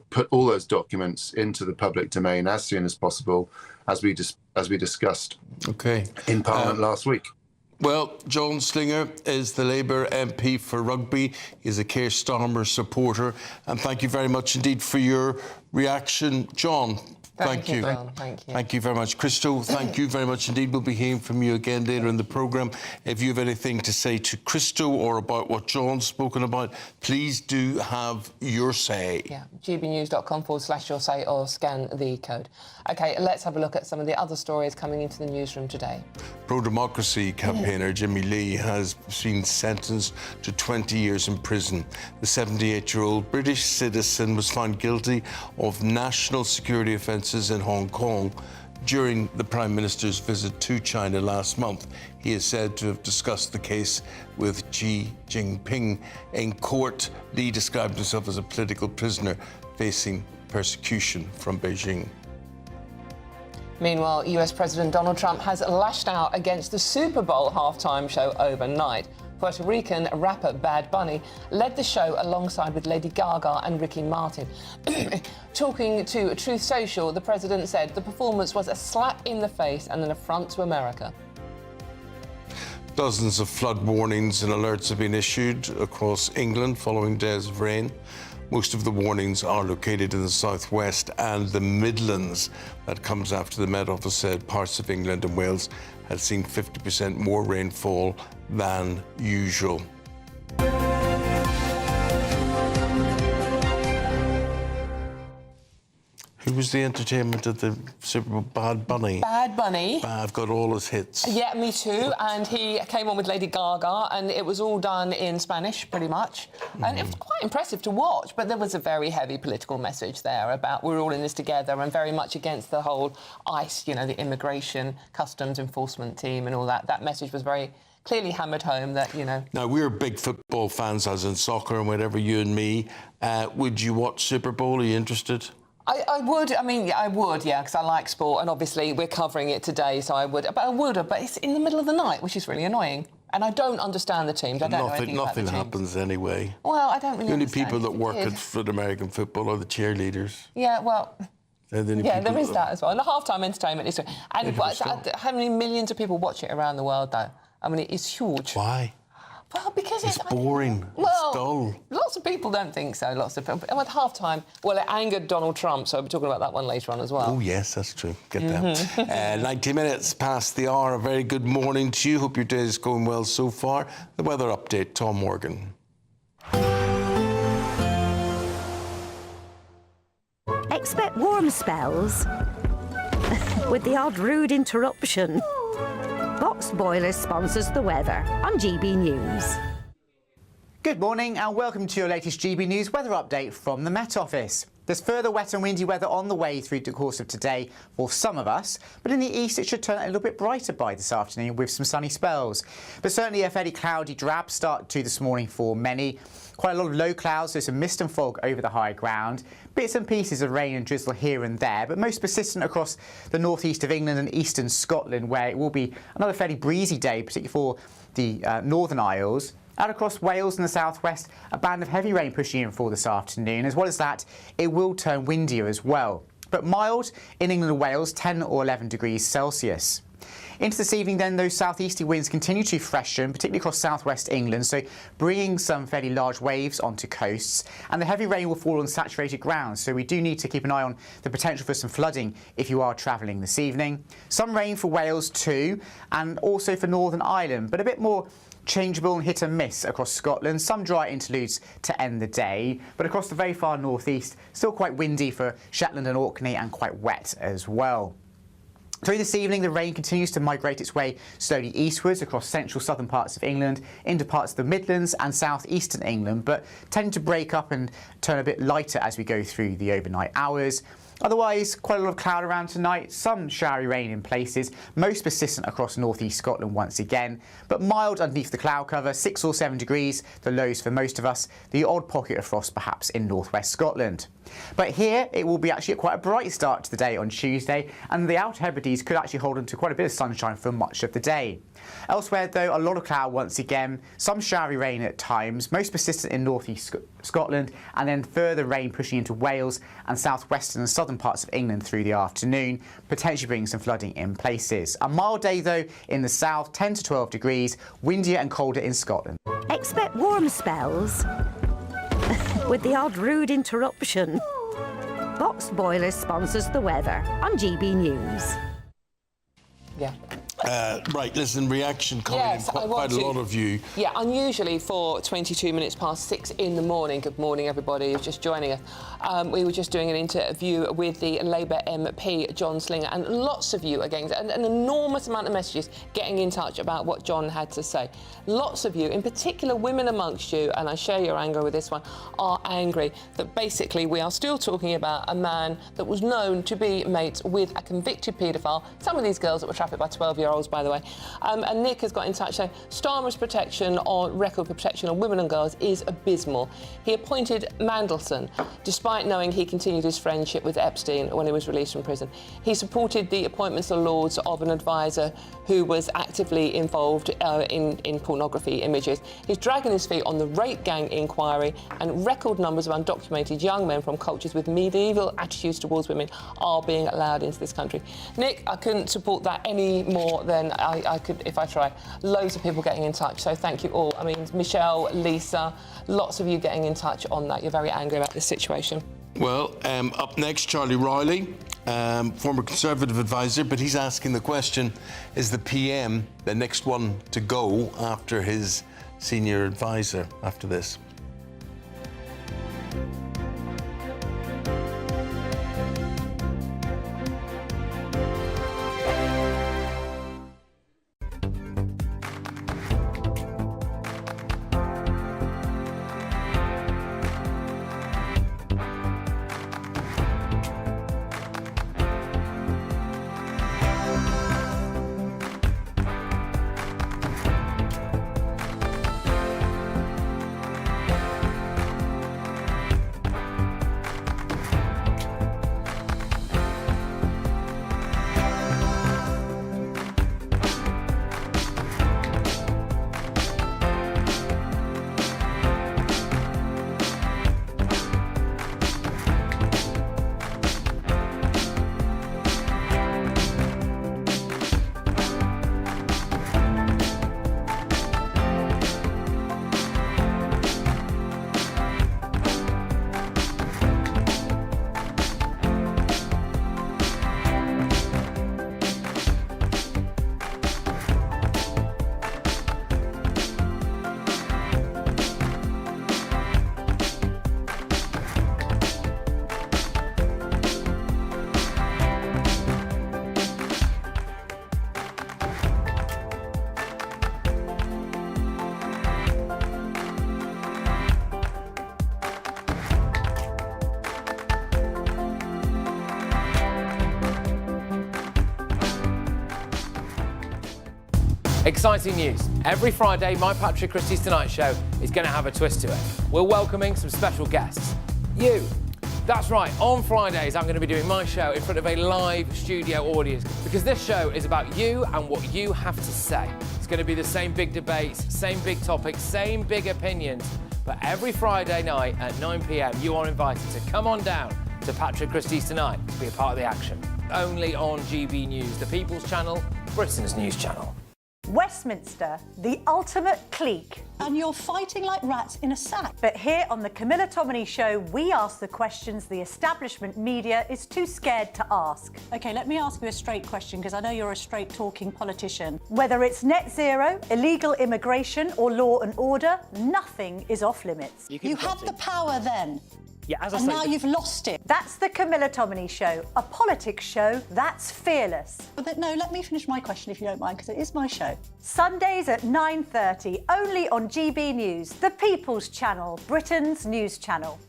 put all those documents into the public domain as soon as possible, as we discussed in Parliament last week. Well, John Slinger is the Labour MP for Rugby. He's a Keir Starmer supporter. And thank you very much indeed for your reaction, John. Thank you. John. Thank you. Thank you very much. Crystal, thank you very much indeed. We'll be hearing from you again later in the programme. If you have anything to say to Crystal or about what John's spoken about, please do have your say. Yeah, gbnews.com/your say, or scan the code. OK, let's have a look at some of the other stories coming into the newsroom today. Pro-democracy campaigner Jimmy Lee has been sentenced to 20 years in prison. The 78-year-old British citizen was found guilty of national security offences in Hong Kong During the Prime Minister's visit to China last month, he is said to have discussed the case with Xi Jinping in court. Li described himself as a political prisoner facing persecution from Beijing. Meanwhile, US President Donald Trump has lashed out against the Super Bowl halftime show overnight. Puerto Rican rapper Bad Bunny led the show alongside with Lady Gaga and Ricky Martin. Talking to Truth Social, the president said the performance was a slap in the face and an affront to America. Dozens of flood warnings and alerts have been issued across England following days of rain. Most of the warnings are located in the southwest and the Midlands. That comes after the Met Office said parts of England and Wales had seen 50% more rainfall than usual. Who was the entertainment at the Super Bowl? Bad Bunny. Bad Bunny. I've got all his hits. Yeah, me too. And he came on with Lady Gaga, and it was all done in Spanish, pretty much. And it was quite impressive to watch, but there was a very heavy political message there about we're all in this together and very much against the whole ICE, you know, the Immigration Customs Enforcement Team and all that. That message was very clearly hammered home that, you know... Now, we're big football fans, as in soccer and whatever, you and me. Would you watch Super Bowl? Are you interested? I would, yeah, because I like sport, and obviously we're covering it today, so I would. But it's in the middle of the night, which is really annoying. And I don't understand the teams. I don't know anything about the teams. Nothing happens anyway. Well, I don't really understand. The only people that work for American football are the cheerleaders. Yeah, well... Yeah, there is that as well. And the halftime entertainment is... And how many millions of people watch it around the world, though? I mean, it's huge. Why? Well, because it's boring. Well, it's dull. Lots of people don't think so. Lots of people. And at halftime, well, it angered Donald Trump, so we'll be talking about that one later on as well. Oh, yes, that's true. Get that. 90 minutes past the hour. A very good morning to you. Hope your day is going well so far. The weather update, Tom Morgan. Expect warm spells with the odd rude interruption. Boxed Boilers sponsors the weather on GB News. Good morning and welcome to your latest GB News weather update from the Met Office. There's further wet and windy weather on the way through the course of today for some of us, but in the east it should turn a little bit brighter by this afternoon with some sunny spells. But certainly a fairly cloudy, drab start to this morning for many. Quite a lot of low clouds, so some mist and fog over the high ground. Bits and pieces of rain and drizzle here and there, but most persistent across the northeast of England and eastern Scotland, where it will be another fairly breezy day, particularly for the Northern Isles. Out across Wales and the southwest, a band of heavy rain pushing in for this afternoon. As well as that, it will turn windier as well. But mild in England and Wales, 10 or 11 degrees Celsius. Into this evening then, those southeasterly winds continue to freshen, particularly across southwest England, so bringing some fairly large waves onto coasts. And the heavy rain will fall on saturated ground, so we do need to keep an eye on the potential for some flooding if you are travelling this evening. Some rain for Wales too, and also for Northern Ireland, but a bit more changeable and hit and miss across Scotland. Some dry interludes to end the day, but across the very far northeast, still quite windy for Shetland and Orkney and quite wet as well. Through this evening, the rain continues to migrate its way slowly eastwards across central southern parts of England, into parts of the Midlands and southeastern England, but tend to break up and turn a bit lighter as we go through the overnight hours. Otherwise, quite a lot of cloud around tonight, some showery rain in places, most persistent across northeast Scotland once again, but mild underneath the cloud cover, 6 or 7 degrees, the lows for most of us, the odd pocket of frost perhaps in northwest Scotland. But here, it will be actually quite a bright start to the day on Tuesday, and the Outer Hebrides could actually hold on to quite a bit of sunshine for much of the day. Elsewhere, though, a lot of cloud once again, some showery rain at times, most persistent in northeast Scotland, and then further rain pushing into Wales and southwestern and southern parts of England through the afternoon, potentially bringing some flooding in places. A mild day, though, in the south, 10 to 12 degrees, windier and colder in Scotland. Expect warm spells with the odd rude interruption. Boxed Boilers sponsors the weather on GB News. Yeah. Right, listen, reaction coming in quite a lot of you. Yeah, unusually for 22 minutes past 6 in the morning. Good morning, everybody who's just joining us. We were just doing an interview with the Labour MP, John Slinger, and lots of you are getting an enormous amount of messages getting in touch about what John had to say. Lots of you, in particular women amongst you, and I share your anger with this one, are angry that basically we are still talking about a man that was known to be mates with a convicted paedophile. Some of these girls that were trafficked by 12-year-olds, by the way. And Nick has got in touch saying Starmer's protection or record for protection on women and girls is abysmal. He appointed Mandelson, despite knowing he continued his friendship with Epstein when he was released from prison. He supported the appointments of Lords of an advisor who was actively involved in pornography images. He's dragging his feet on the rape gang inquiry, and record numbers of undocumented young men from cultures with medieval attitudes towards women are being allowed into this country. Nick, I couldn't support that any more than I could if I try. Loads of people getting in touch, so thank you all. I mean, Michelle, Lisa, lots of you getting in touch on that. You're very angry about this situation. Well, up next, Charlie Riley, former Conservative advisor, but he's asking the question, is the PM the next one to go after his senior advisor after this? Exciting news. Every Friday, my Patrick Christie's Tonight Show is going to have a twist to it. We're welcoming some special guests. You. That's right, on Fridays I'm going to be doing my show in front of a live studio audience because this show is about you and what you have to say. It's going to be the same big debates, same big topics, same big opinions, but every Friday night at 9 p.m. you are invited to come on down to Patrick Christie's Tonight to be a part of the action. Only on GB News, the People's Channel, Britain's news channel. Westminster, the ultimate clique. And you're fighting like rats in a sack. But here on the Camilla Tominey Show, we ask the questions the establishment media is too scared to ask. OK, let me ask you a straight question, because I know you're a straight-talking politician. Whether it's net zero, illegal immigration or law and order, nothing is off-limits. You had the power then. Yeah, as I and say, now you've lost it. That's the Camilla Tominey Show, a politics show that's fearless. But no, let me finish my question if you don't mind, because it is my show. Sundays at 9:30, only on GB News, the People's Channel, Britain's news channel.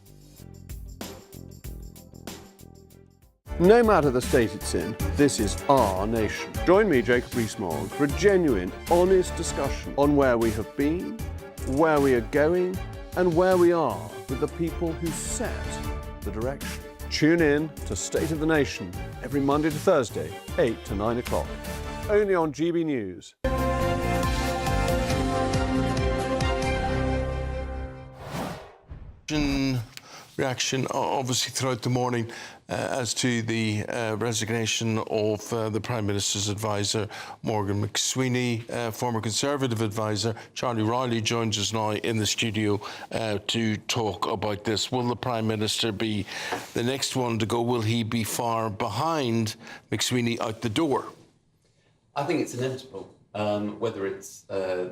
No matter the state it's in, this is our nation. Join me, Jacob Rees-Mogg, for a genuine, honest discussion on where we have been, where we are going, and where we are with the people who set the direction. Tune in to State of the Nation every Monday to Thursday, 8 to 9 o'clock. Only on GB News. Reaction, obviously, throughout the morning as to the resignation of the Prime Minister's advisor, Morgan McSweeney, former Conservative advisor. Charlie Riley joins us now in the studio to talk about this. Will the Prime Minister be the next one to go? Will he be far behind McSweeney out the door? I think it's inevitable. Whether it's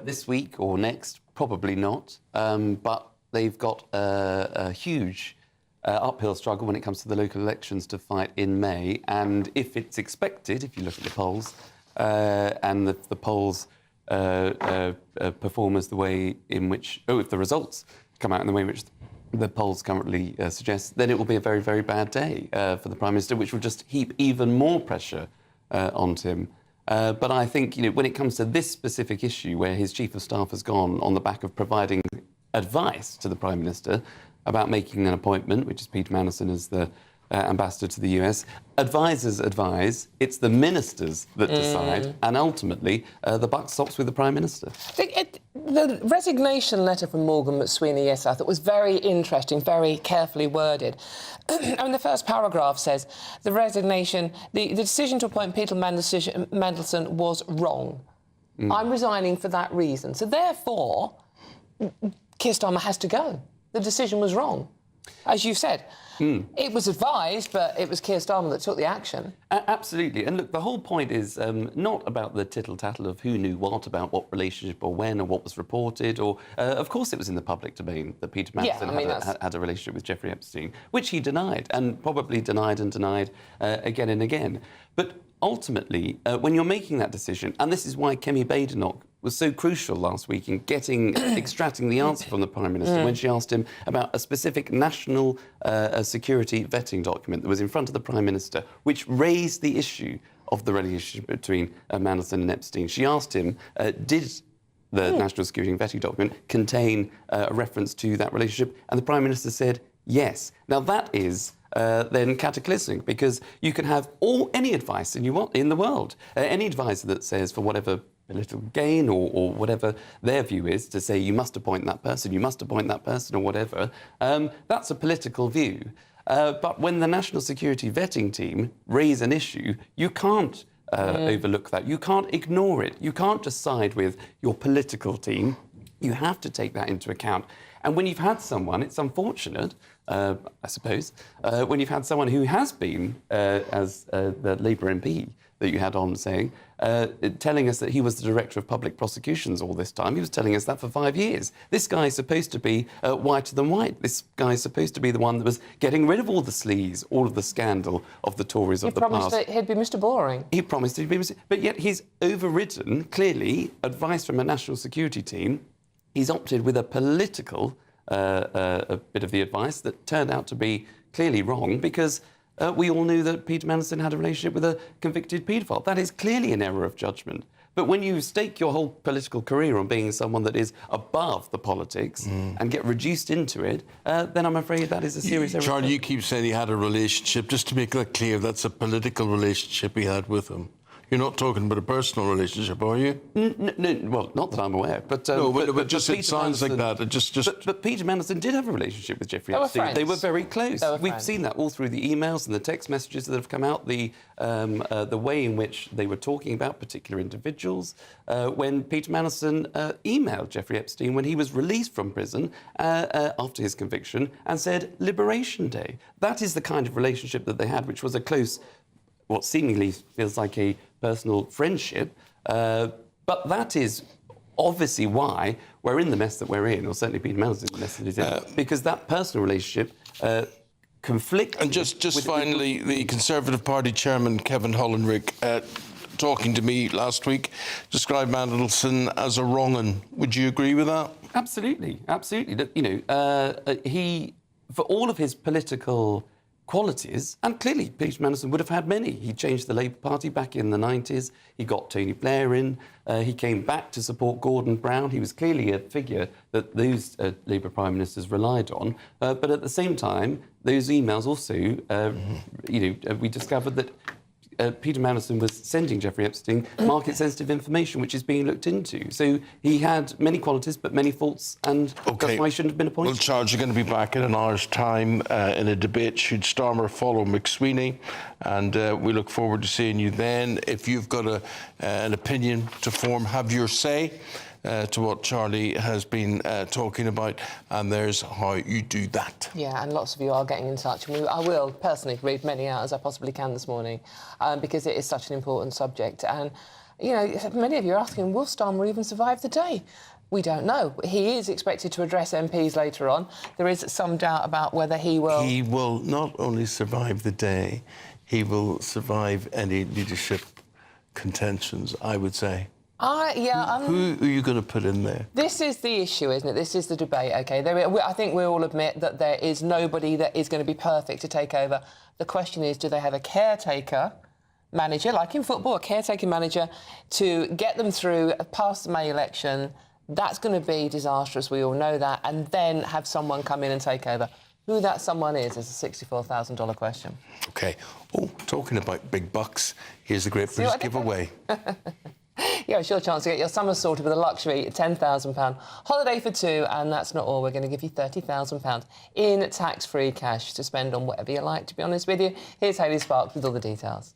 this week or next, probably not. But they've got a huge uphill struggle when it comes to the local elections to fight in May. And if it's expected, if you look at the polls, and the polls perform as the way in which... if the results come out in the way in which the polls currently suggest, then it will be a very, very bad day for the Prime Minister, which will just heap even more pressure onto him. But I think, when it comes to this specific issue, where his Chief of Staff has gone on the back of providing advice to the Prime Minister about making an appointment, which is Peter Mandelson as the ambassador to the US, advisors advise, it's the ministers that decide, and ultimately the buck stops with the Prime Minister. The resignation letter from Morgan McSweeney, yes, I thought was very interesting, very carefully worded. And the first paragraph says, the resignation, the decision to appoint Peter Mandelson was wrong. I'm resigning for that reason. So therefore, Keir Starmer has to go. The decision was wrong. As you said, it was advised, but it was Keir Starmer that took the action. Absolutely. And look, the whole point is not about the tittle-tattle of who knew what about what relationship or when or what was reported. Or, of course, it was in the public domain that Peter Mandelson had a relationship with Jeffrey Epstein, which he denied, and probably denied and denied again and again. But ultimately, when you're making that decision, and this is why Kemi Badenoch was so crucial last week in extracting the answer from the Prime Minister when she asked him about a specific national security vetting document that was in front of the Prime Minister, which raised the issue of the relationship between Mandelson and Epstein. She asked him, did the national security vetting document contain a reference to that relationship? And the Prime Minister said yes. Now, that is... then cataclysmic, because you can have any advice that you want in the world. Any advisor that says, for whatever political gain or whatever their view is, to say you must appoint that person, you must appoint that person or whatever, that's a political view. But when the National Security Vetting Team raise an issue, you can't overlook that. You can't ignore it. You can't just side with your political team. You have to take that into account. And when you've had someone, it's unfortunate, I suppose, when you've had someone who has been, as the Labour MP that you had on saying, telling us that he was the Director of Public Prosecutions all this time. He was telling us that for 5 years. This guy is supposed to be whiter than white. This guy is supposed to be the one that was getting rid of all the sleaze, all of the scandal of the Tories of the past. He promised that he'd be Mr Boring. He promised he'd be Mr... But yet he's overridden, clearly, advice from a national security team. He's opted with a political a bit of the advice that turned out to be clearly wrong, because we all knew that Peter Mandelson had a relationship with a convicted paedophile. That is clearly an error of judgment. But when you stake your whole political career on being someone that is above the politics and get reduced into it, then I'm afraid that is a serious error. Charlie, you keep saying he had a relationship. Just to make that clear, that's a political relationship he had with him. You're not talking about a personal relationship, are you? No, well, not that I'm aware. But but just it sounds like that. But Peter Mandelson did have a relationship with Jeffrey Epstein. They were very close. We've seen that all through the emails and the text messages that have come out. The way in which they were talking about particular individuals. When Peter Mandelson emailed Jeffrey Epstein when he was released from prison after his conviction and said Liberation Day. That is the kind of relationship that they had, which was a close, what seemingly feels like a personal friendship, but that is obviously why we're in the mess that we're in, or certainly Peter Mandelson in the mess that he's in, because that personal relationship conflicts. And just finally, the Conservative Party chairman, Kevin Hollenrick, talking to me last week, described Mandelson as a wrong-un. Would you agree with that? Absolutely, absolutely. You know, he, for all of his political qualities, and clearly Peter Mandelson would have had many. He changed the Labour Party back in the 90s. He got Tony Blair in. He came back to support Gordon Brown. He was clearly a figure that those Labour Prime Ministers relied on. But at the same time, those emails also, we discovered that Peter Mandelson was sending Jeffrey Epstein market-sensitive information, which is being looked into. So he had many qualities, but many faults, and that's why he shouldn't have been appointed. Well, Charles, you're going to be back in an hour's time in a debate. Should Starmer follow McSweeney? And we look forward to seeing you then. If you've got an opinion to form, have your say to what Charlie has been talking about, and there's how you do that. Yeah, and lots of you are getting in touch. I will personally read many out as I possibly can this morning, because it is such an important subject. And You know, many of you are asking, will Starmer even survive the day? We don't know. He is expected to address MPs later on. There is some doubt about whether he will... He will not only survive the day, he will survive any leadership contentions, I would say. Who are you going to put in there? This is the issue, isn't it? This is the debate, OK? I think we all admit that there is nobody that is going to be perfect to take over. The question is, do they have a caretaker manager, like in football, a caretaker manager, to get them through past the May election? That's going to be disastrous, we all know that, and then have someone come in and take over. Who that someone is a $64,000 question. OK. Oh, talking about big bucks, here's the Great British giveaway. Yeah, it's your chance to get your summer sorted with a luxury £10,000 holiday for two, and that's not all. We're going to give you £30,000 in tax-free cash to spend on whatever you like, to be honest with you. Here's Hayley Sparks with all the details.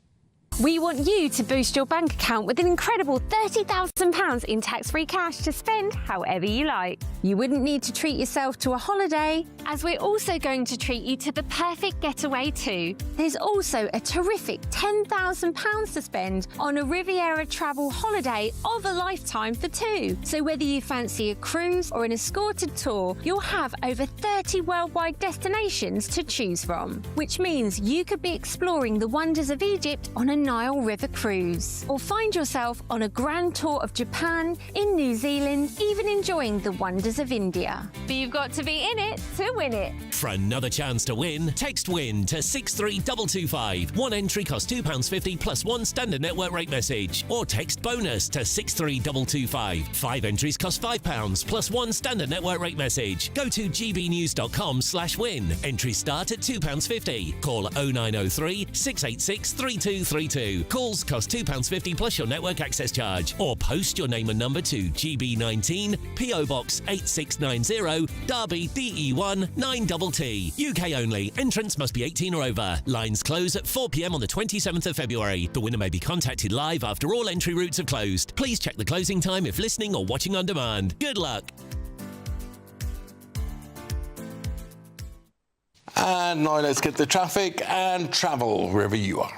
We want you to boost your bank account with an incredible £30,000 in tax-free cash to spend however you like. You wouldn't need to treat yourself to a holiday, as we're also going to treat you to the perfect getaway too. There's also a terrific £10,000 to spend on a Riviera travel holiday of a lifetime for two. So whether you fancy a cruise or an escorted tour, you'll have over 30 worldwide destinations to choose from, which means you could be exploring the wonders of Egypt on a Nile River cruise, or find yourself on a grand tour of Japan, in New Zealand, even enjoying the wonders of India. But you've got to be in it to win it. For another chance to win, text WIN to 63225. One entry costs £2.50 plus one standard network rate message, or text BONUS to 63225. 5 entries cost £5 plus one standard network rate message. Go to gbnews.com/win. Entries start at £2.50. Call 0903 686 3232. Calls cost £2.50 plus your network access charge, or post your name and number to GB19 PO Box 8690 Derby DE1 9TT. UK only. Entrants must be 18 or over. Lines close at 4 p.m. on the 27th of February. The winner may be contacted live after all entry routes have closed. Please check the closing time if listening or watching on demand. Good luck. And now let's get the traffic and travel wherever you are.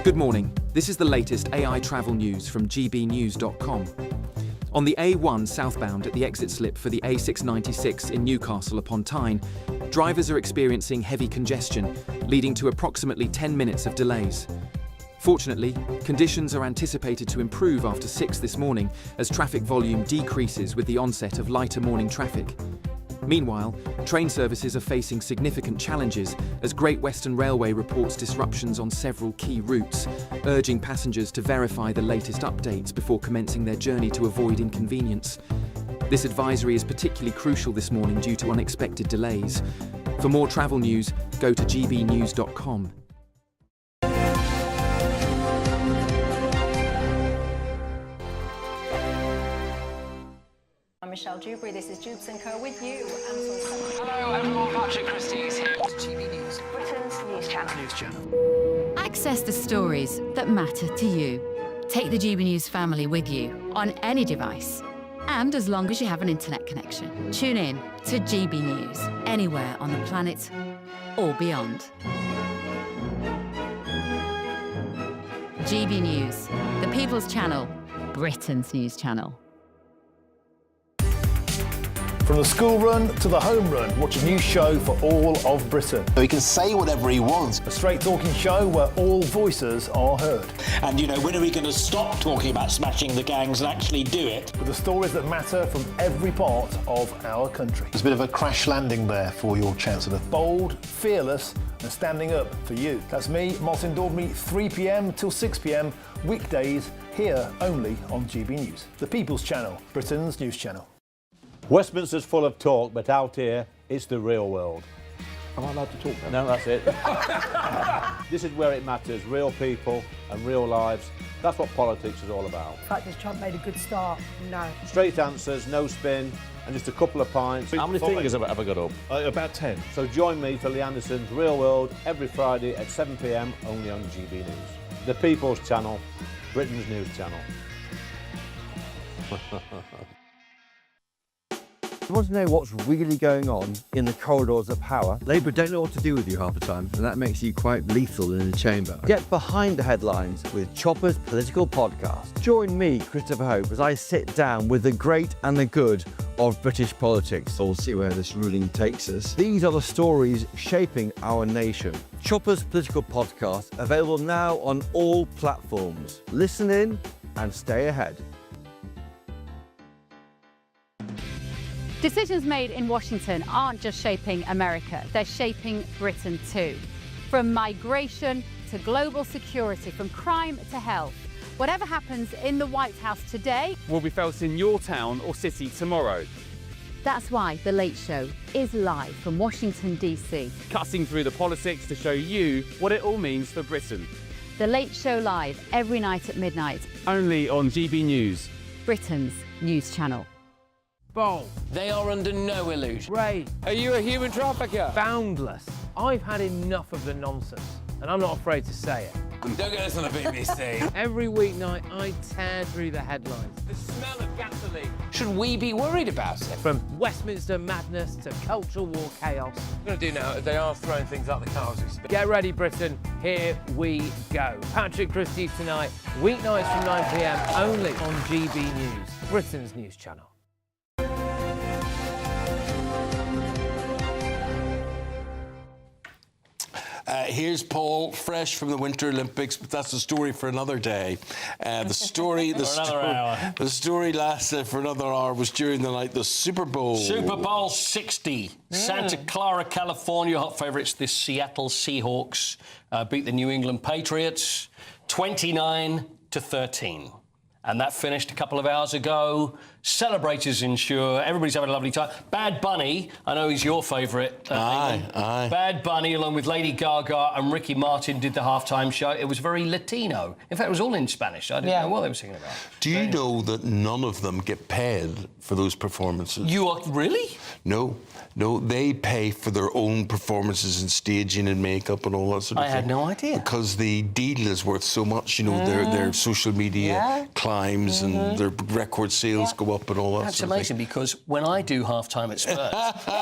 Good morning. This is the latest AI travel news from gbnews.com. On the A1 southbound at the exit slip for the A696 in Newcastle upon Tyne, drivers are experiencing heavy congestion, leading to approximately 10 minutes of delays. Fortunately, conditions are anticipated to improve after 6 this morning as traffic volume decreases with the onset of lighter morning traffic. Meanwhile, train services are facing significant challenges as Great Western Railway reports disruptions on several key routes, urging passengers to verify the latest updates before commencing their journey to avoid inconvenience. This advisory is particularly crucial this morning due to unexpected delays. For more travel news, go to gbnews.com. I'm Michelle Dewberry, this is Jubes & Co with you. Hello everyone, Patrick Christie is here to GB News, Britain's news channel. Access the stories that matter to you. Take the GB News family with you on any device. And as long as you have an internet connection, tune in to GB News anywhere on the planet or beyond. GB News, the People's Channel, Britain's news channel. From the school run to the home run, watch a new show for all of Britain. So he can say whatever he wants. A straight-talking show where all voices are heard. And, you know, when are we going to stop talking about smashing the gangs and actually do it? With the stories that matter from every part of our country. There's a bit of a crash landing there for your Chancellor. Bold, fearless and standing up for you. That's me, Martin Dordme, 3 p.m. till 6 p.m, weekdays, here only on GB News. The People's Channel, Britain's news channel. Westminster's full of talk, but out here, it's the real world. Am I allowed to talk now? No, that's it. This is where it matters. Real people and real lives. That's what politics is all about. The fact is Trump made a good start. No. Straight answers, no spin, and just a couple of pints. How many fingers have I got up? About 10. So join me for Lee Anderson's Real World every Friday at 7 p.m, only on GB News. The People's Channel, Britain's news channel. You want to know what's really going on in the corridors of power? Labour don't know what to do with you half the time, and that makes you quite lethal in the chamber. Get behind the headlines with Chopper's Political Podcast. Join me, Christopher Hope, as I sit down with the great and the good of British politics. We'll see where this ruling takes us. These are the stories shaping our nation. Chopper's Political Podcast, available now on all platforms. Listen in and stay ahead. Decisions made in Washington aren't just shaping America, they're shaping Britain too. From migration to global security, from crime to health. Whatever happens in the White House today will be felt in your town or city tomorrow. That's why The Late Show is live from Washington, DC. Cutting through the politics to show you what it all means for Britain. The Late Show live every night at midnight. Only on GB News, Britain's news channel. Bold. They are under no illusion. Ray. Are you a human trafficker? Boundless. I've had enough of the nonsense, and I'm not afraid to say it. Don't get this on the BBC. Every weeknight, I tear through the headlines. The smell of gasoline. Should we be worried about it? From Westminster madness to cultural war chaos. What I'm going to do now is they are throwing things out the car as we speak. Get ready, Britain. Here we go. Patrick Christie's tonight, weeknights from 9 p.m, only on GB News, Britain's news channel. Here's Paul, fresh from the Winter Olympics, but that's a story for another day. The story lasted for another hour was during the night, the Super Bowl. Super Bowl 60. Santa Clara, California. Hot favourites, the Seattle Seahawks beat the New England Patriots 29-13. And that finished a couple of hours ago. Celebrators ensure. Everybody's having a lovely time. Bad Bunny, I know he's your favourite. Aye. Bad Bunny, along with Lady Gaga and Ricky Martin, did the halftime show. It was very Latino. In fact, it was all in Spanish. I didn't know what they were singing about. Do you know that none of them get paid for those performances? You are really? No, they pay for their own performances and staging and makeup and all that sort of thing. I had no idea. Because the deal is worth so much, you know, their social media climbs and their record sales go up and all that That's sort of thing. amazing, because when I do half-time at Spurs,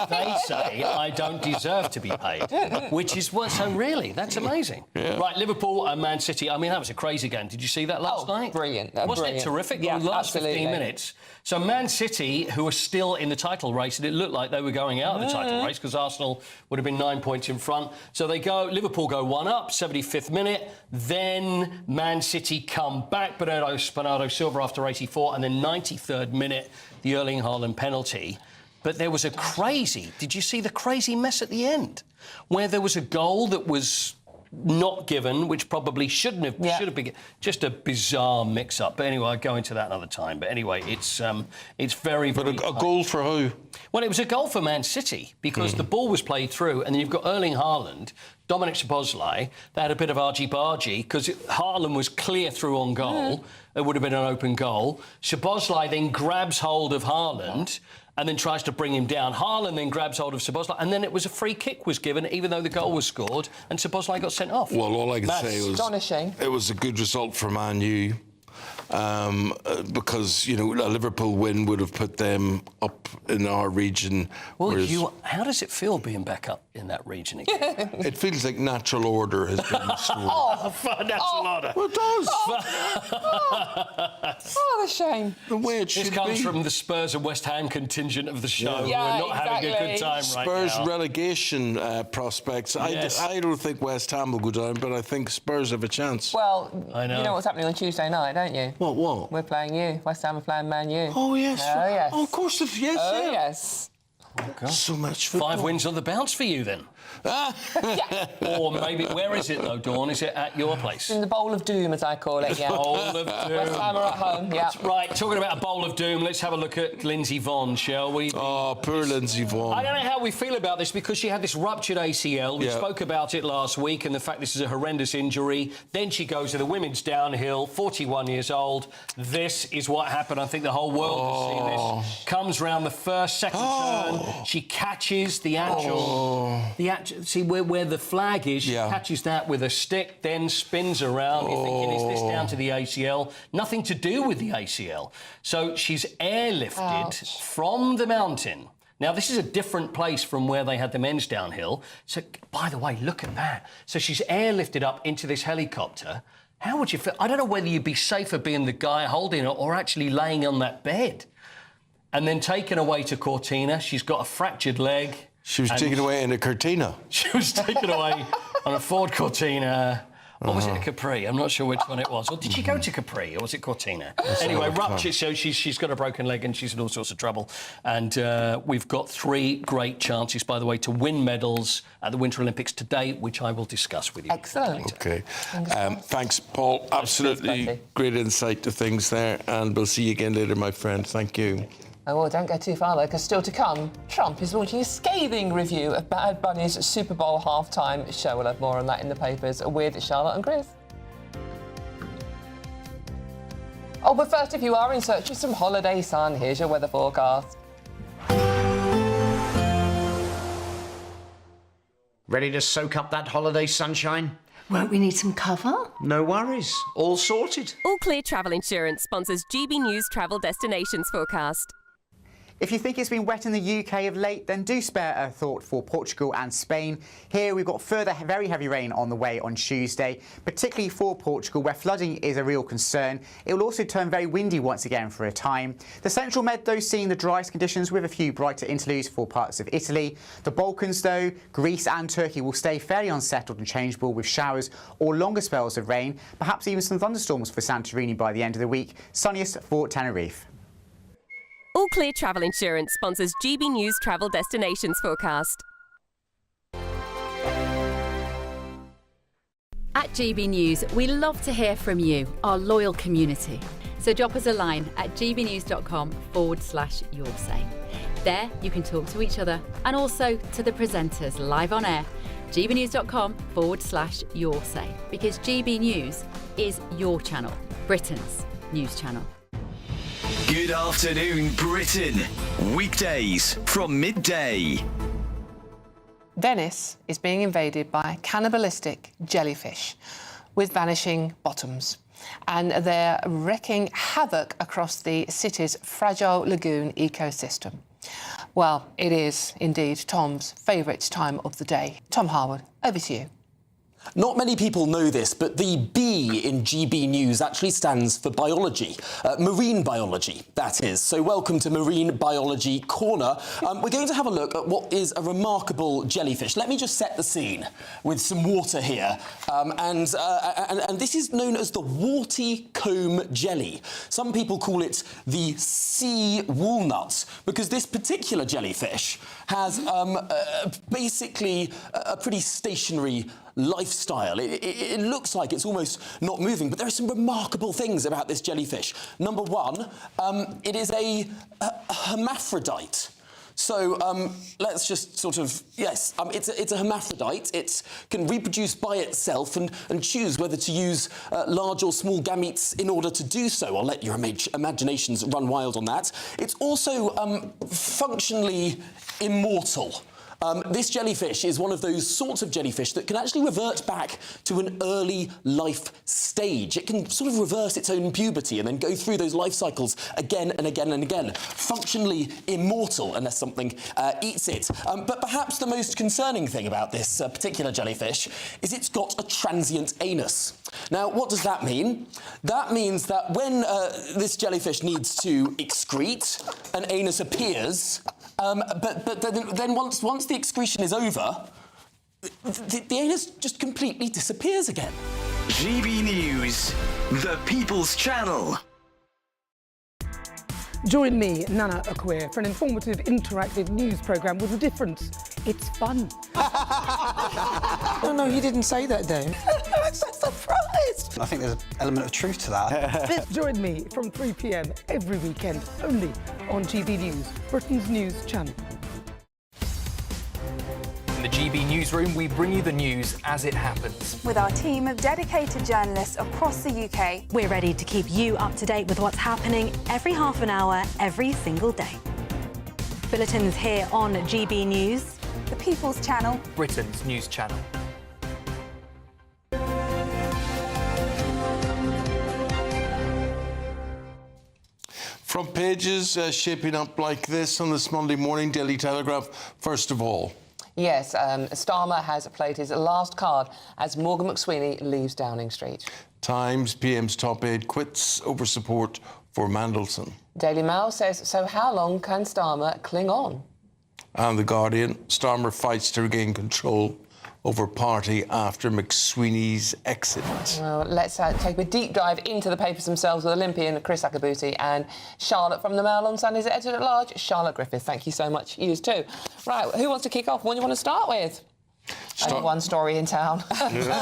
they say I don't deserve to be paid, which is what, so really, that's amazing. Yeah. Right, Liverpool and Man City, I mean, that was a crazy game. Did you see that last night? Brilliant. Wasn't it terrific? Yeah, the last absolutely. 15 minutes. So Man City, who are still in the title race, and it looked like they were going out of the title race because Arsenal would have been 9 points in front. So Liverpool go 1-up, 75th minute. Then Man City come back, Bernardo Silva after 84, and then 93rd minute, the Erling Haaland penalty. But there was did you see the crazy mess at the end? Where there was a goal that was not given, which probably should have been. Just a bizarre mix-up. But anyway, I'll go into that another time. But anyway, it's very, very... But a goal for who? Well, it was a goal for Man City because the ball was played through, and then you've got Erling Haaland, Dominic Szoboszlai. They had a bit of argy-bargy because Haaland was clear through on goal. It would have been an open goal. Szoboszlai then grabs hold of Haaland and then tries to bring him down. Haaland then grabs hold of Szoboszlai, and then it was a free kick was given, even though the goal was scored, and Szoboszlai got sent off. Well, all I can say was astonishing. It was a good result for Man U. Because, you know, a Liverpool win would have put them up in our region. Well, whereas how does it feel being back up in that region again? it feels like natural order has been restored. Natural order. Well, it does. Oh, the shame. The way it should This comes be. from the Spurs and West Ham contingent of the show. Yeah, We're not having a good time right now. Spurs relegation prospects. Yes. I don't think West Ham will go down, but I think Spurs have a chance. Well, I know. you know what's happening on Tuesday night, don't you? What? We're playing you. West Ham are playing Man U. Oh, yes. Oh, yes. Oh, of course. Yes. Oh, yeah. yes. Oh, God. So much football. 5 wins on the bounce for you, then. Or maybe, where is it, though, Dawn? Is it at your place? In the Bowl of Doom, as I call it, yeah. Bowl of Doom. West Ham are at home, yeah. Right, talking about a Bowl of Doom, let's have a look at Lindsay Vonn, shall we? Oh, poor Lindsay Vonn. I don't know how we feel about this because she had this ruptured ACL. We spoke about it last week and the fact this is a horrendous injury. Then she goes to the women's downhill, 41 years old. This is what happened. I think the whole world has seen this. Comes round the second turn. She catches the actual... See where the flag is, she catches that with a stick, then spins around. You're thinking, is this down to the ACL? Nothing to do with the ACL. So she's airlifted from the mountain Now, this is a different place from where they had the men's downhill. So, by the way, look at that. So she's airlifted up into this helicopter. How would you feel? I don't know whether you'd be safer being the guy holding it or actually laying on that bed. And then taken away to Cortina. She's got a fractured leg. She was taken away in a Cortina. She was taken away on a Ford Cortina. Or was it a Capri? I'm not sure which one it was. Or did she go to Capri, or was it Cortina? Anyway, ruptured, so she's got a broken leg and she's in all sorts of trouble. And we've got 3 great chances, by the way, to win medals at the Winter Olympics today, which I will discuss with you. Excellent. OK. Thanks, Paul. Absolutely great insight to things there. And we'll see you again later, my friend. Thank you. Oh, well, don't go too far, though, because still to come, Trump is launching a scathing review of Bad Bunny's Super Bowl halftime show. We'll have more on that in the papers with Charlotte and Chris. Oh, but first, if you are in search of some holiday sun, here's your weather forecast. Ready to soak up that holiday sunshine? Won't we need some cover? No worries. All sorted. All Clear Travel Insurance sponsors GB News Travel Destinations Forecast. If you think it's been wet in the UK of late, then do spare a thought for Portugal and Spain. Here we've got further very heavy rain on the way on Tuesday, particularly for Portugal, where flooding is a real concern. It will also turn very windy once again for a time. The Central Med, though, seeing the driest conditions with a few brighter interludes for parts of Italy. The Balkans, though, Greece and Turkey will stay fairly unsettled and changeable with showers or longer spells of rain, perhaps even some thunderstorms for Santorini by the end of the week. Sunniest for Tenerife. All Clear Travel Insurance sponsors GB News Travel Destinations Forecast. At GB News, we love to hear from you, our loyal community. So drop us a line at gbnews.com/yoursay. There you can talk to each other and also to the presenters live on air. gbnews.com/yoursay, because GB News is your channel, Britain's news channel. Good afternoon, Britain. Weekdays from midday. Venice is being invaded by cannibalistic jellyfish with vanishing bottoms. And they're wreaking havoc across the city's fragile lagoon ecosystem. Well, it is indeed Tom's favourite time of the day. Tom Harwood, over to you. Not many people know this, but the B in GB News actually stands for biology. Marine biology, that is. So welcome to Marine Biology Corner. We're going to have a look at what is a remarkable jellyfish. Let me just set the scene with some water here. And this is known as the warty comb jelly. Some people call it the sea walnut, because this particular jellyfish has basically a pretty stationary lifestyle. It looks like it's almost not moving, but there are some remarkable things about this jellyfish. Number one, it is a hermaphrodite. So let's just sort of, yes, it's a hermaphrodite. It can reproduce by itself and choose whether to use large or small gametes in order to do so. I'll let your imaginations run wild on that. It's also functionally immortal. This jellyfish is one of those sorts of jellyfish that can actually revert back to an early life stage. It can sort of reverse its own puberty and then go through those life cycles again and again and again. Functionally immortal unless something eats it. But perhaps the most concerning thing about this particular jellyfish is it's got a transient anus. Now, what does that mean? That means that when this jellyfish needs to excrete, an anus appears. But then once the excretion is over, the anus just completely disappears again. GB News, the People's Channel. Join me, Nana Akwe, for an informative, interactive news programme with a difference. It's fun. No, you didn't say that, Dave. I'm so surprised. I think there's an element of truth to that. Join me from 3 p.m. every weekend, only on GB News, Britain's news channel. In the GB Newsroom, we bring you the news as it happens. With our team of dedicated journalists across the UK, we're ready to keep you up to date with what's happening every half an hour, every single day. Bulletins here on GB News, the People's Channel, Britain's news channel. Front pages shaping up like this on this Monday morning. Daily Telegraph, first of all. Yes, Starmer has played his last card as Morgan McSweeney leaves Downing Street. Times, PM's top aide quits over support for Mandelson. Daily Mail says, so how long can Starmer cling on? And The Guardian, Starmer fights to regain control over party after McSweeney's exit. Well, let's take a deep dive into the papers themselves with Olympian Chris Akabuti and Charlotte from the Mail on Sunday's editor-at-large, Charlotte Griffith. Thank you so much. You too. Right, who wants to kick off? What do you want to start with? Only one story in town. The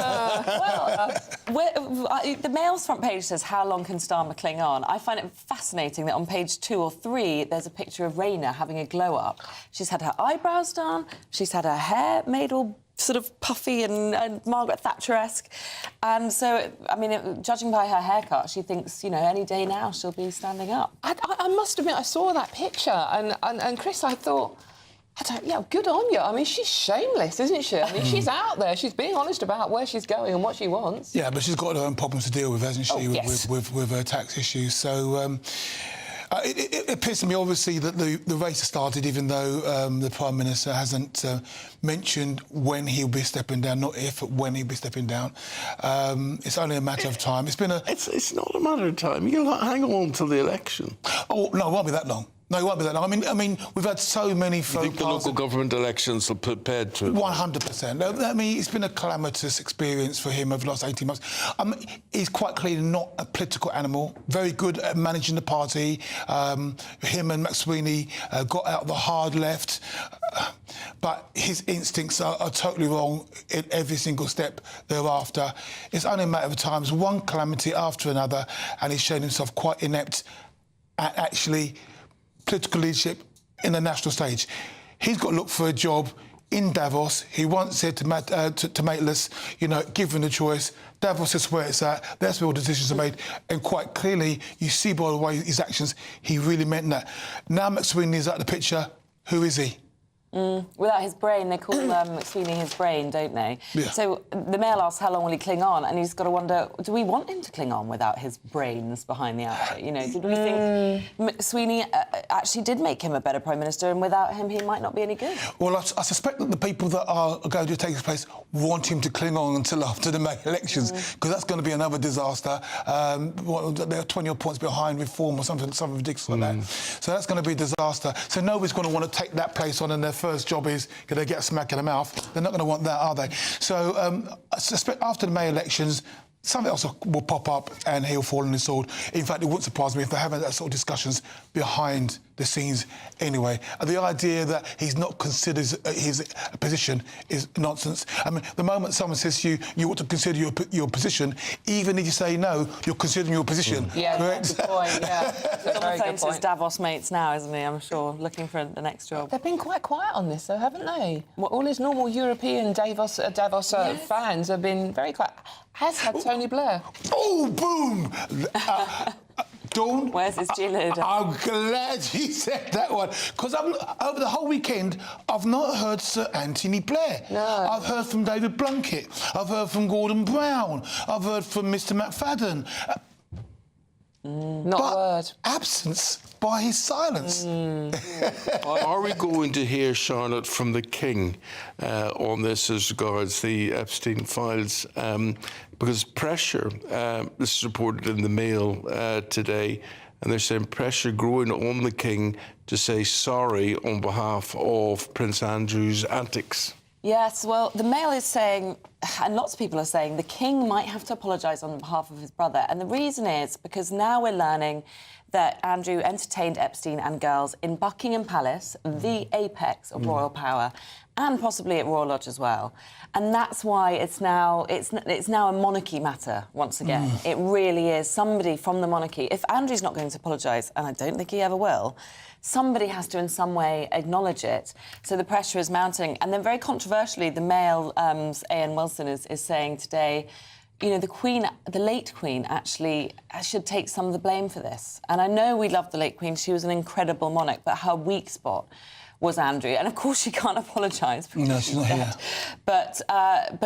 Mail's front page says, how long can Starmer cling on? I find it fascinating that on page 2 or 3, there's a picture of Rayna having a glow-up. She's had her eyebrows done, she's had her hair made all sort of puffy and Margaret Thatcher-esque. And so, I mean, judging by her haircut, she thinks, you know, any day now she'll be standing up. I must admit, I saw that picture, and Chris, I thought, good on you. I mean, she's shameless, isn't she? I mean, she's out there. She's being honest about where she's going and what she wants. Yeah, but she's got her own problems to deal with, hasn't she, with her tax issues. So it appears to me, obviously, that the race has started, even though the Prime Minister hasn't mentioned when he'll be stepping down, not if, but when he'll be stepping down. It's only a matter of time. It's not a matter of time. You'll hang on till the election. Oh, no, it won't be that long. No, it won't be that long. I mean, we've had so many folk. You think the local government elections will put paid to it? 100%. I mean, it's been a calamitous experience for him over the last 18 months. He's quite clearly not a political animal. Very good at managing the party. Him and McSweeney got out the hard left. But his instincts are totally wrong in every single step thereafter. It's only a matter of time. It's one calamity after another, and he's shown himself quite inept at actually political leadership in the national stage. He's got to look for a job in Davos. He once said to Mateless, you know, given the choice, Davos is where it's at, that's where all decisions are made. And quite clearly, you see by the way his actions, he really meant that. Now McSweeney is out of the picture, who is he? Without his brain, they call McSweeney his brain, don't they? Yeah. So the Mail asks how long will he cling on, and he's got to wonder, do we want him to cling on without his brains behind the outfit? You know, did we think McSweeney actually did make him a better Prime Minister, and without him he might not be any good? Well, I suspect that the people that are going to take his place want him to cling on until after the May elections, because that's going to be another disaster. They're 20 points behind Reform or something ridiculous like that. So that's going to be a disaster. So nobody's going to want to take that place on, and their first job is going to get a smack in the mouth. They're not going to want that, are they? So I suspect after the May elections, something else will pop up and he'll fall on his sword. In fact, it wouldn't surprise me if they're having that sort of discussions behind the scenes anyway. The idea that he's not considered his position is nonsense. I mean, the moment someone says to you, you ought to consider your position, even if you say no, you're considering your position. Yeah, correct? good point, yeah. He's on the phone to his Davos mates now, isn't he, I'm sure, looking for the next job. They've been quite quiet on this, though, haven't they? Well, all his normal European Davos fans have been very quiet, as had Tony Blair. Oh, boom! Dawn. Where's his cheerleader? I'm glad you said that one, because over the whole weekend, I've not heard Sir Anthony Blair. No. I've heard from David Blunkett. I've heard from Gordon Brown. I've heard from Mr McFadden. Not a word. Absence by his silence. Are we going to hear, Charlotte, from the King on this as regards the Epstein files? Because pressure, this is reported in the Mail today, and they're saying pressure growing on the King to say sorry on behalf of Prince Andrew's antics. Yes, well, the Mail is saying, and lots of people are saying, the King might have to apologise on behalf of his brother. And the reason is because now we're learning that Andrew entertained Epstein and girls in Buckingham Palace, the apex of royal power, and possibly at Royal Lodge as well. And that's why it's now a monarchy matter once again. It really is. Somebody from the monarchy, if Andrew's not going to apologise, and I don't think he ever will, somebody has to in some way acknowledge it. So the pressure is mounting. And then very controversially, the Mail, A.N. Wilson is saying today, you know, the Queen, the late Queen, actually should take some of the blame for this. And I know we love the late Queen. She was an incredible monarch, but her weak spot was Andrew. And, of course, she can't apologise. No, she's not here. But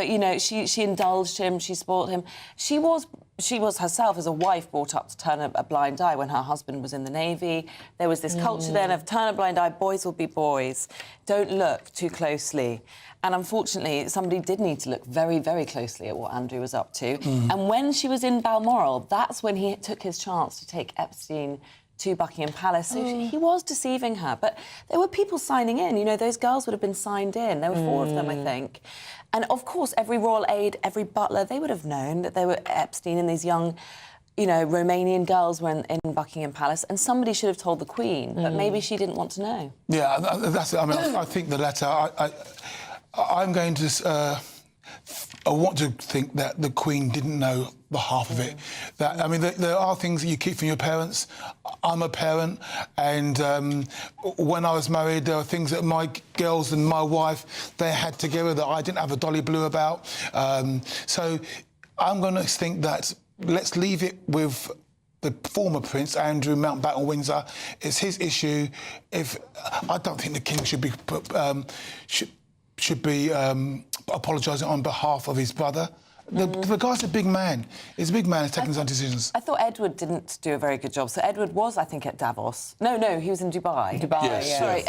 you know, she indulged him, she spoilt him. She was she was herself, as a wife, brought up to turn a blind eye when her husband was in the Navy. There was this culture then of turn a blind eye, boys will be boys. Don't look too closely. And unfortunately, somebody did need to look very, very closely at what Andrew was up to. And when she was in Balmoral, that's when he took his chance to take Epstein to Buckingham Palace. So he was deceiving her. But there were people signing in. You know, those girls would have been signed in. There were 4 of them, I think. And, of course, every royal aide, every butler, they would have known that there were Epstein and these young, you know, Romanian girls were in Buckingham Palace, and somebody should have told the Queen, but maybe she didn't want to know. Yeah, that's it. I mean, I think the letter... I'm going to... I want to think that the Queen didn't know the half of it. That, I mean, there are things that you keep from your parents. I'm a parent, and when I was married, there were things that my girls and my wife, they had together that I didn't have a dolly blue about. So I'm going to think that let's leave it with the former Prince, Andrew Mountbatten-Windsor. It's his issue. I don't think the King should be apologising on behalf of his brother. The guy's a big man. He's a big man. He's taking his own decisions. I thought Edward didn't do a very good job. So Edward was, I think, at Davos. No, he was in Dubai. Yes. Sorry.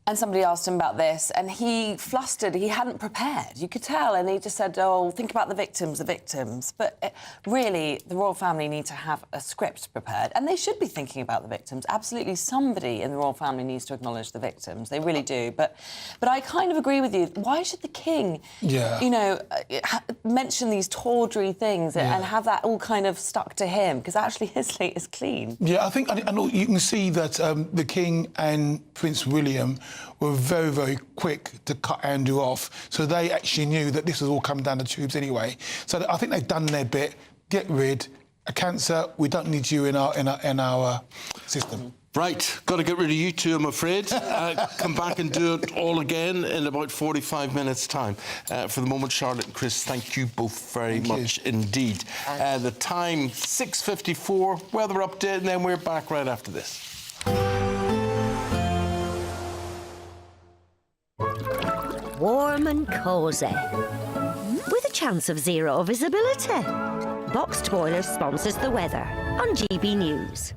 And somebody asked him about this, and he flustered. He hadn't prepared. You could tell, and he just said, "Oh, think about the victims, the victims." But really, the royal family need to have a script prepared, and they should be thinking about the victims. Absolutely, somebody in the royal family needs to acknowledge the victims. They really do. But I kind of agree with you. Why should the King, you know, mention these tawdry things and have that all kind of stuck to him? Because actually, his slate is clean. Yeah, I think, and you can see that the King and Prince William were very, very quick to cut Andrew off. So they actually knew that this was all coming down the tubes anyway. So I think they've done their bit. Get rid. A cancer, we don't need you in our system. Right, got to get rid of you two, I'm afraid. Come back and do it all again in about 45 minutes' time. For the moment, Charlotte and Chris, thank you both very much indeed. The time, 6:54, weather update, and then we're back right after this. Warm and cosy, with a chance of zero visibility. Boxed Boilers sponsors the weather on GB News.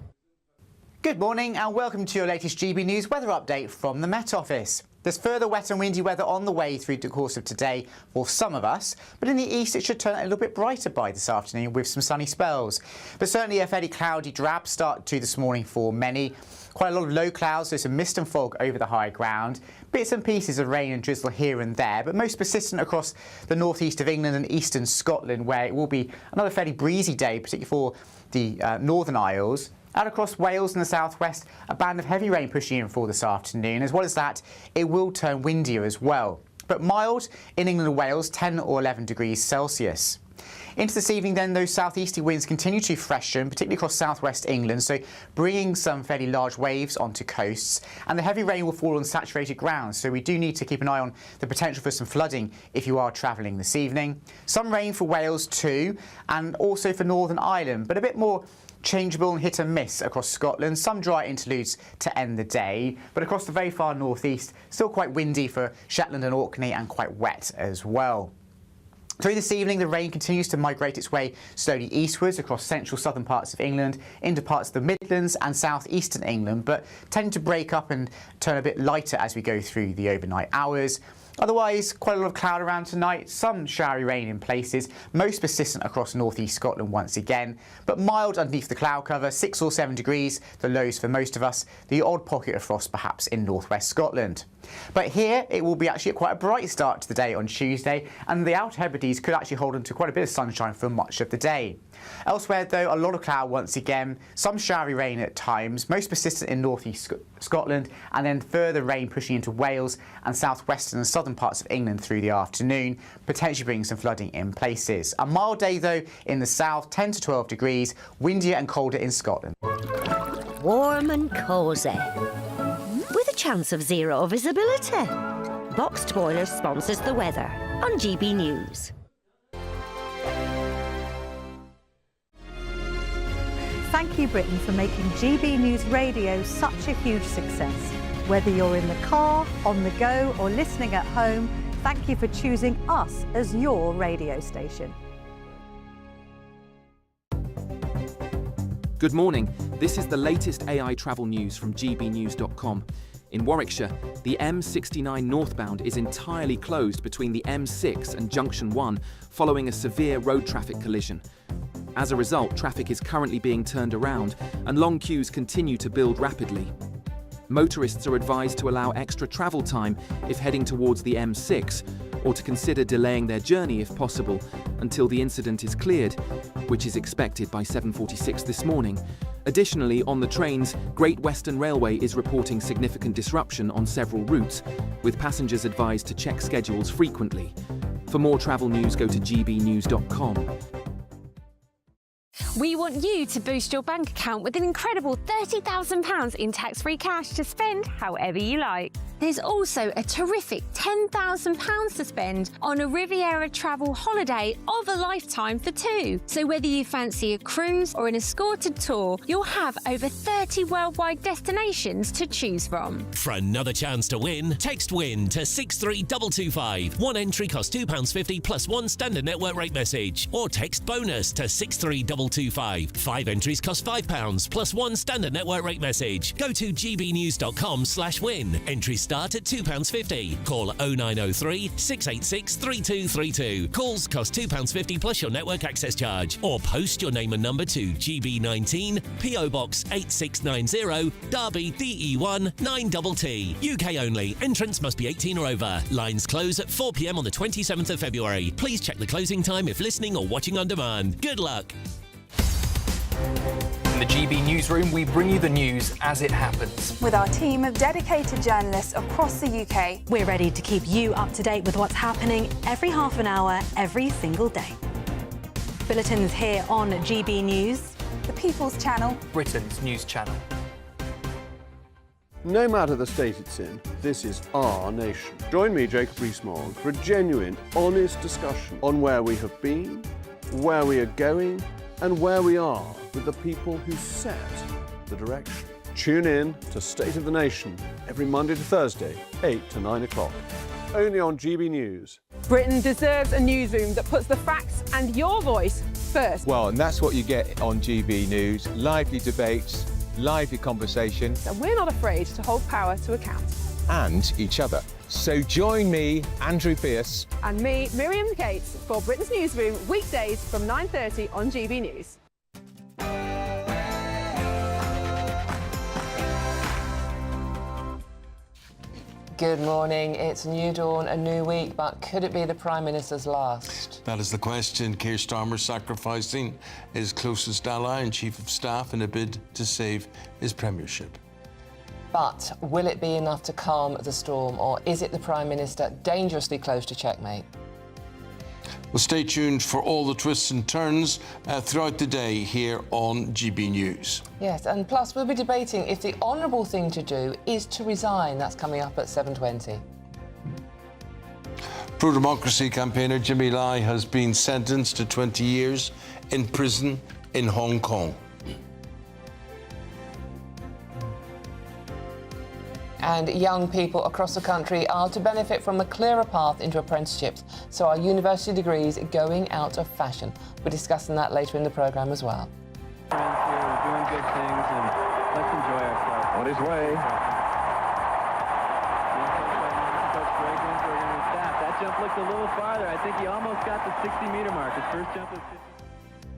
Good morning and welcome to your latest GB News weather update from the Met Office. There's further wet and windy weather on the way through the course of today for some of us, but in the east it should turn a little bit brighter by this afternoon with some sunny spells. But certainly a fairly cloudy, drab start to this morning for many. Quite a lot of low clouds, so some mist and fog over the high ground. Bits and pieces of rain and drizzle here and there, but most persistent across the northeast of England and eastern Scotland, where it will be another fairly breezy day, particularly for the Northern Isles. Out across Wales and the southwest, a band of heavy rain pushing in for this afternoon. As well as that, it will turn windier as well. But mild in England and Wales, 10 or 11 degrees Celsius. Into this evening then, those southeasterly winds continue to freshen, particularly across southwest England, so bringing some fairly large waves onto coasts. And the heavy rain will fall on saturated ground, so we do need to keep an eye on the potential for some flooding if you are travelling this evening. Some rain for Wales too, and also for Northern Ireland, but a bit more changeable and hit and miss across Scotland. Some dry interludes to end the day, but across the very far northeast, still quite windy for Shetland and Orkney and quite wet as well. Through this evening, the rain continues to migrate its way slowly eastwards across central southern parts of England, into parts of the Midlands and southeastern England, but tending to break up and turn a bit lighter as we go through the overnight hours. Otherwise, quite a lot of cloud around tonight, some showery rain in places, most persistent across northeast Scotland once again, but mild underneath the cloud cover, 6 or 7 degrees, the lows for most of us, the odd pocket of frost perhaps in northwest Scotland. But here, it will be actually quite a bright start to the day on Tuesday, and the Outer Hebrides could actually hold on to quite a bit of sunshine for much of the day. Elsewhere, though, a lot of cloud once again, some showery rain at times, most persistent in northeast Scotland, and then further rain pushing into Wales and southwestern and southern parts of England through the afternoon, potentially bringing some flooding in places. A mild day, though, in the south, 10 to 12 degrees, windier and colder in Scotland. Warm and cosy, with a chance of zero visibility. Boxed Boilers sponsors the weather on GB News. Thank you, Britain, for making GB News Radio such a huge success. Whether you're in the car, on the go, or listening at home, thank you for choosing us as your radio station. Good morning. This is the latest AI travel news from gbnews.com. In Warwickshire, the M69 northbound is entirely closed between the M6 and Junction 1 following a severe road traffic collision. As a result, traffic is currently being turned around and long queues continue to build rapidly. Motorists are advised to allow extra travel time if heading towards the M6, or to consider delaying their journey if possible until the incident is cleared, which is expected by 7:46 this morning. Additionally, on the trains, Great Western Railway is reporting significant disruption on several routes, with passengers advised to check schedules frequently. For more travel news, go to gbnews.com. We want you to boost your bank account with an incredible £30,000 in tax-free cash to spend however you like. There's also a terrific £10,000 to spend on a Riviera travel holiday of a lifetime for two. So whether you fancy a cruise or an escorted tour, you'll have over 30 worldwide destinations to choose from. For another chance to win, text WIN to 63225. One entry costs £2.50 plus one standard network rate message. Or text BONUS to 63225. 5 entries cost £5 plus one standard network rate message. Go to gbnews.com/win. Entries start at £2.50. Call 0903 686 3232. Calls cost £2.50 plus your network access charge. Or post your name and number to GB19, PO Box 8690, Derby DE1 9TT. UK only. Entrance must be 18 or over. Lines close at 4 p.m. on the 27th of February. Please check the closing time if listening or watching on demand. Good luck. In the GB newsroom, we bring you the news as it happens. With our team of dedicated journalists across the UK, we're ready to keep you up to date with what's happening every half an hour, every single day. Bulletins here on GB News, the People's Channel, Britain's news channel. No matter the state it's in, this is our nation. Join me, Jacob Rees-Mogg, for a genuine, honest discussion on where we have been, where we are going, and where we are with the people who set the direction. Tune in to State of the Nation every Monday to Thursday, 8 to 9 o'clock. Only on GB News. Britain deserves a newsroom that puts the facts and your voice first. Well, and that's what you get on GB News. Lively debates, lively conversation. And we're not afraid to hold power to account. And each other. So join me, Andrew Pierce. And me, Miriam Cates, for Britain's Newsroom, weekdays from 9:30 on GB News. Good morning. It's a new dawn, a new week, but could it be the Prime Minister's last? That is the question. Keir Starmer sacrificing his closest ally and Chief of Staff in a bid to save his premiership. But will it be enough to calm the storm, or is it the Prime Minister dangerously close to checkmate? Well, stay tuned for all the twists and turns throughout the day here on GB News. Yes, and plus we'll be debating if the honourable thing to do is to resign. That's coming up at 7:20. Pro-democracy campaigner Jimmy Lai has been sentenced to 20 years in prison in Hong Kong. And young people across the country are to benefit from a clearer path into apprenticeships, so our university degrees going out of fashion. We're discussing that later in the programme as well. Friends here, we're doing good things, and let's enjoy ourselves. On his way. That jump looked a little farther. I think he almost got the 60-metre mark. His first jump was 50.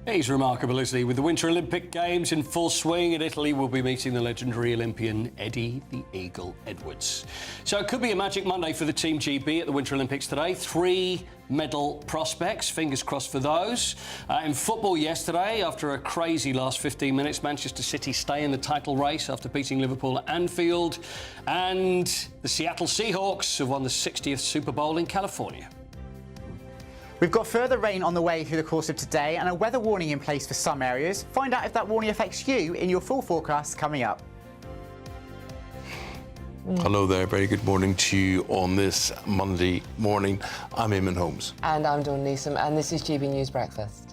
He's remarkable, isn't he? With the Winter Olympic Games in full swing in Italy, we'll be meeting the legendary Olympian Eddie the Eagle Edwards. So it could be a magic Monday for the Team GB at the Winter Olympics today. 3 medal prospects, fingers crossed for those. In football yesterday, after a crazy last 15 minutes, Manchester City stay in the title race after beating Liverpool at Anfield. And the Seattle Seahawks have won the 60th Super Bowl in California. We've got further rain on the way through the course of today and a weather warning in place for some areas. Find out if that warning affects you in your full forecast coming up. Hello there, very good morning to you on this Monday morning. I'm Eamonn Holmes. And I'm Dawn Neeson, and this is GB News Breakfast.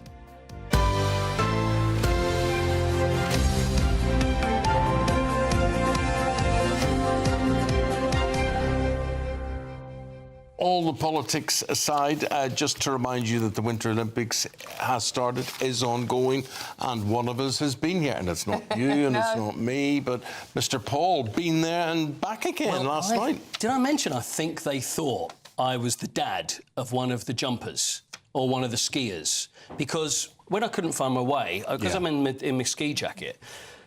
all the politics aside, just to remind you that the Winter Olympics has started, is ongoing, and one of us has been here, and it's not you and it's not me, but Mr. Paul, been there and back again last night. Did I mention I think they thought I was the dad of one of the jumpers or one of the skiers? Because when I couldn't find my way, because I'm in my ski jacket,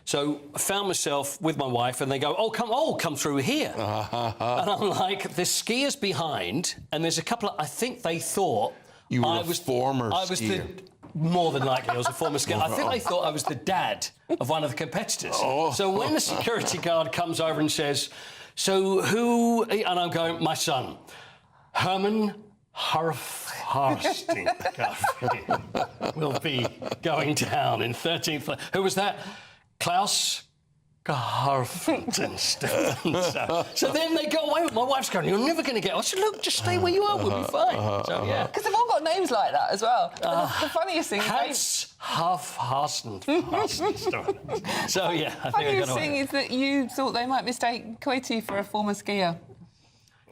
so I found myself with my wife, and they go, come through here. And I'm like, there's skiers behind, and there's a couple of, I think they thought you were former skier. More than likely, I was a former skier. I think they thought I was the dad of one of the competitors. So when the security guard comes over and says, so who, and I'm going, my son, Herman Harfstein will be going down in 13th. Who was that? Klaus Garfunkel. So then they go away with my wife's going, you're never going to get... I said, look, just stay where you are, we'll be fine. So, yeah. Because they've all got names like that as well. The funniest thing is... Half-Harsten. So, yeah, I think I got away. The funniest thing is that you thought they might mistake Coity for a former skier.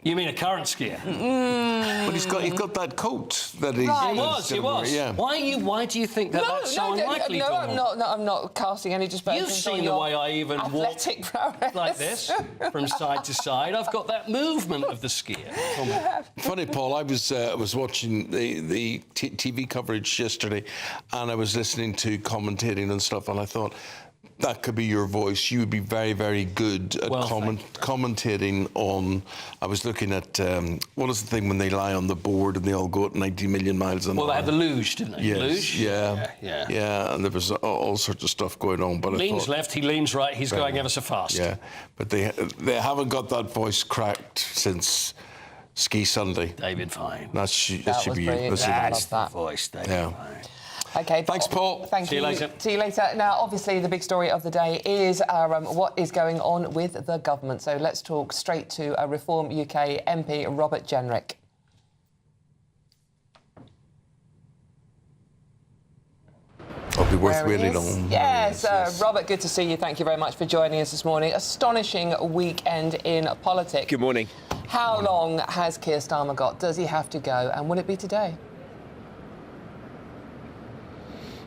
You mean a current skier? But he's got that coat that he... He was. Yeah. Why do you think that's so unlikely? I'm not casting any dispersions. You've seen the way I even walk prowess. Like this, from side to side. I've got that movement of the skier. Funny, Paul, I was watching the TV coverage yesterday, and I was listening to commentating and stuff, and I thought, that could be your voice. You would be very, very good at commentating on... I was looking at... what is the thing when they lie on the board and they all go at 90 million miles an hour? Well, they had the luge, didn't they? Yes, luge? Yeah, and there was all sorts of stuff going on. But leans left, he leans right, he's going ever so fast. Yeah, but they haven't got that voice cracked since Ski Sunday. David Fine. That should be you. That's the voice, David Fine. OK, thanks, Paul. Thank you. See you later. See you later. Now, obviously, the big story of the day is what is going on with the government. So let's talk straight to Reform UK MP Robert Jenrick. I'll be worth waiting on. Yes, Robert, good to see you. Thank you very much for joining us this morning. Astonishing weekend in politics. Good morning. How long has Keir Starmer got? Does he have to go? And will it be today?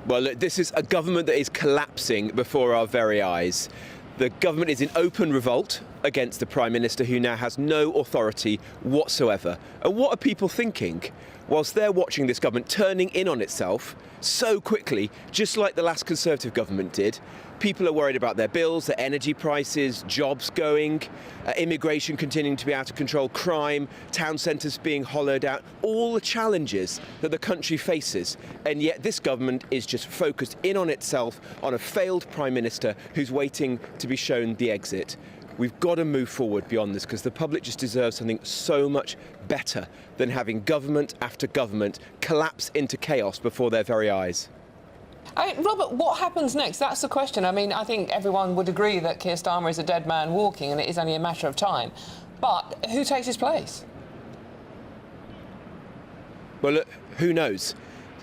Well, look, this is a government that is collapsing before our very eyes. The government is in open revolt against the Prime Minister, who now has no authority whatsoever. And what are people thinking? Whilst they're watching this government turning in on itself so quickly, just like the last Conservative government did, people are worried about their bills, their energy prices, jobs going, immigration continuing to be out of control, crime, town centres being hollowed out, all the challenges that the country faces. And yet this government is just focused in on itself, on a failed Prime Minister who's waiting to be shown the exit. We've got to move forward beyond this, because the public just deserves something so much better than having government after government collapse into chaos before their very eyes. Robert, what happens next? That's the question. I mean, I think everyone would agree that Keir Starmer is a dead man walking, and it is only a matter of time. But who takes his place? Well, look, who knows?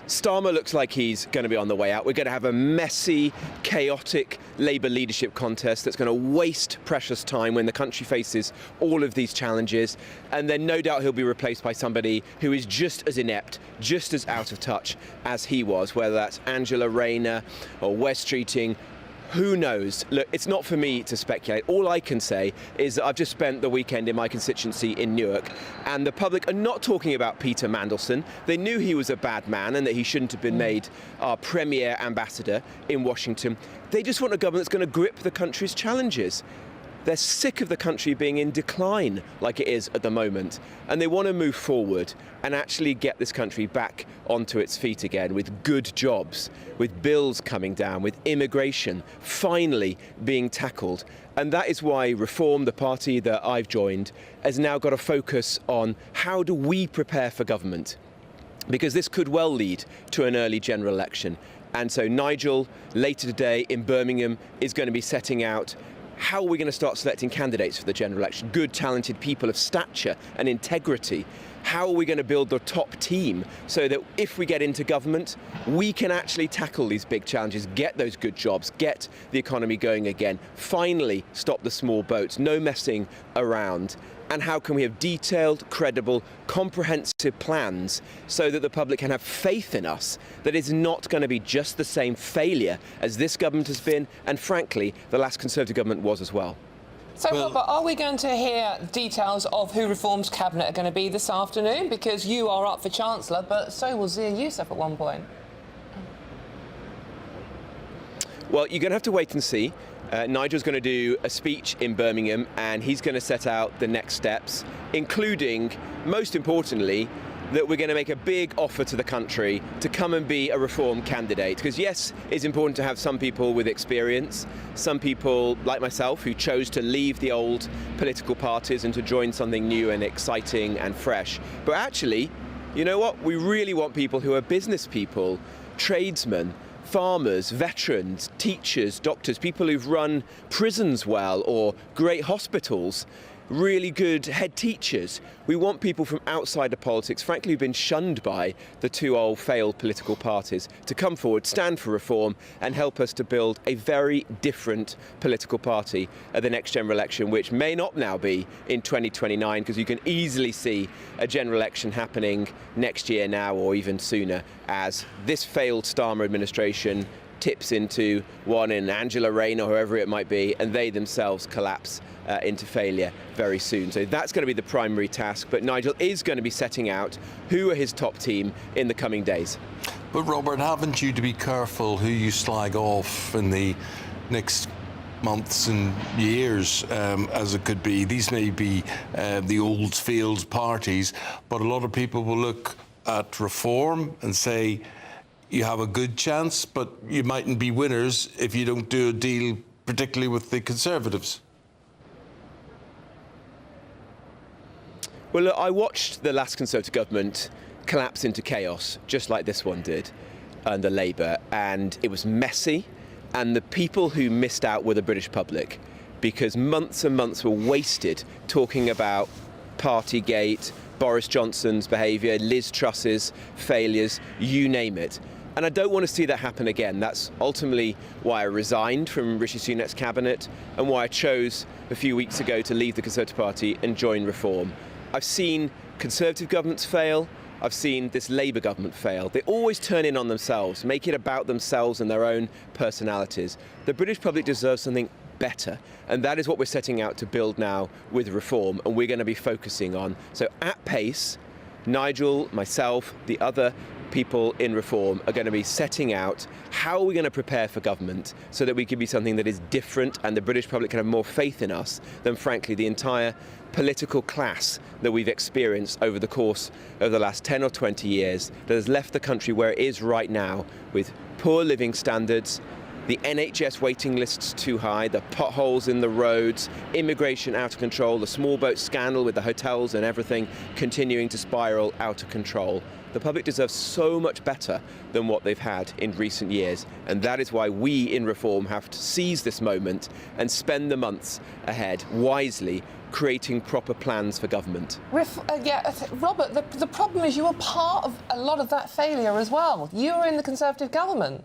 Starmer looks like he's going to be on the way out. We're going to have a messy, chaotic Labour leadership contest that's going to waste precious time when the country faces all of these challenges. And then no doubt he'll be replaced by somebody who is just as inept, just as out of touch as he was, whether that's Angela Rayner or Wes Streeting. Who knows? Look, it's not for me to speculate. All I can say is that I've just spent the weekend in my constituency in Newark, and the public are not talking about Peter Mandelson. They knew he was a bad man and that he shouldn't have been made our premier ambassador in Washington. They just want a government that's going to grip the country's challenges. They're sick of the country being in decline like it is at the moment, and they want to move forward and actually get this country back onto its feet again with good jobs, with bills coming down, with immigration finally being tackled. And that is why Reform, the party that I've joined, has now got to focus on how do we prepare for government, because this could well lead to an early general election. And so Nigel, later today in Birmingham, is going to be setting out how are we going to start selecting candidates for the general election? Good, talented people of stature and integrity. How are we going to build the top team so that if we get into government, we can actually tackle these big challenges, get those good jobs, get the economy going again, finally stop the small boats, no messing around. And how can we have detailed, credible, comprehensive plans so that the public can have faith in us that it's not going to be just the same failure as this government has been, and frankly, the last Conservative government was as well. So, Robert, are we going to hear details of who Reform's cabinet are going to be this afternoon? Because you are up for Chancellor, but so will Zia Youssef at one point. Well, you're going to have to wait and see. Nigel's going to do a speech in Birmingham, and he's going to set out the next steps, including, most importantly, that we're going to make a big offer to the country to come and be a Reform candidate. Because yes, it's important to have some people with experience, some people like myself who chose to leave the old political parties and to join something new and exciting and fresh. But actually, you know what? We really want people who are business people, tradesmen, farmers, veterans, teachers, doctors, people who've run prisons well or great hospitals, really good head teachers. We want people from outside of politics, frankly, who've been shunned by the two old failed political parties, to come forward, stand for reform and help us to build a very different political party at the next general election, which may not now be in 2029, because you can easily see a general election happening next year now or even sooner, as this failed Starmer administration tips into one in Angela Rayner or whoever it might be, and they themselves collapse into failure very soon. So that's going to be the primary task, but Nigel is going to be setting out who are his top team in the coming days. But Robert, haven't you to be careful who you slag off in the next months and years, as it could be? These may be the old failed parties, but a lot of people will look at Reform and say, you have a good chance, but you mightn't be winners if you don't do a deal, particularly with the Conservatives. Well, look, I watched the last Conservative government collapse into chaos, just like this one did, under Labour, and it was messy, and the people who missed out were the British public, because months and months were wasted talking about Partygate, Boris Johnson's behaviour, Liz Truss's failures, you name it. And I don't want to see that happen again. That's ultimately why I resigned from Rishi Sunak's cabinet and why I chose a few weeks ago to leave the Conservative Party and join Reform. I've seen Conservative governments fail. I've seen this Labour government fail. They always turn in on themselves, make it about themselves and their own personalities. The British public deserves something better, and that is what we're setting out to build now with Reform, and we're going to be focusing on. So at pace, Nigel, myself, the other people in Reform are going to be setting out how are we going to prepare for government so that we can be something that is different and the British public can have more faith in us than, frankly, the entire political class that we've experienced over the course of the last 10 or 20 years that has left the country where it is right now, with poor living standards, the NHS waiting lists too high, the potholes in the roads, immigration out of control, the small boat scandal with the hotels and everything continuing to spiral out of control. The public deserves so much better than what they've had in recent years, and that is why we in Reform have to seize this moment and spend the months ahead wisely creating proper plans for government. Robert, the problem is you were part of a lot of that failure as well. You were in the Conservative government.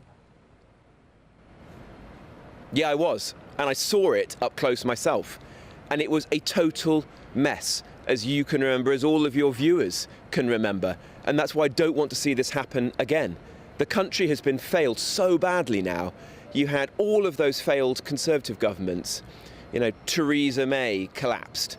Yeah, I was, and I saw it up close myself, and it was a total mess, as you can remember, as all of your viewers can remember, and that's why I don't want to see this happen again. The country has been failed so badly now. You had all of those failed Conservative governments. You know, Theresa May collapsed.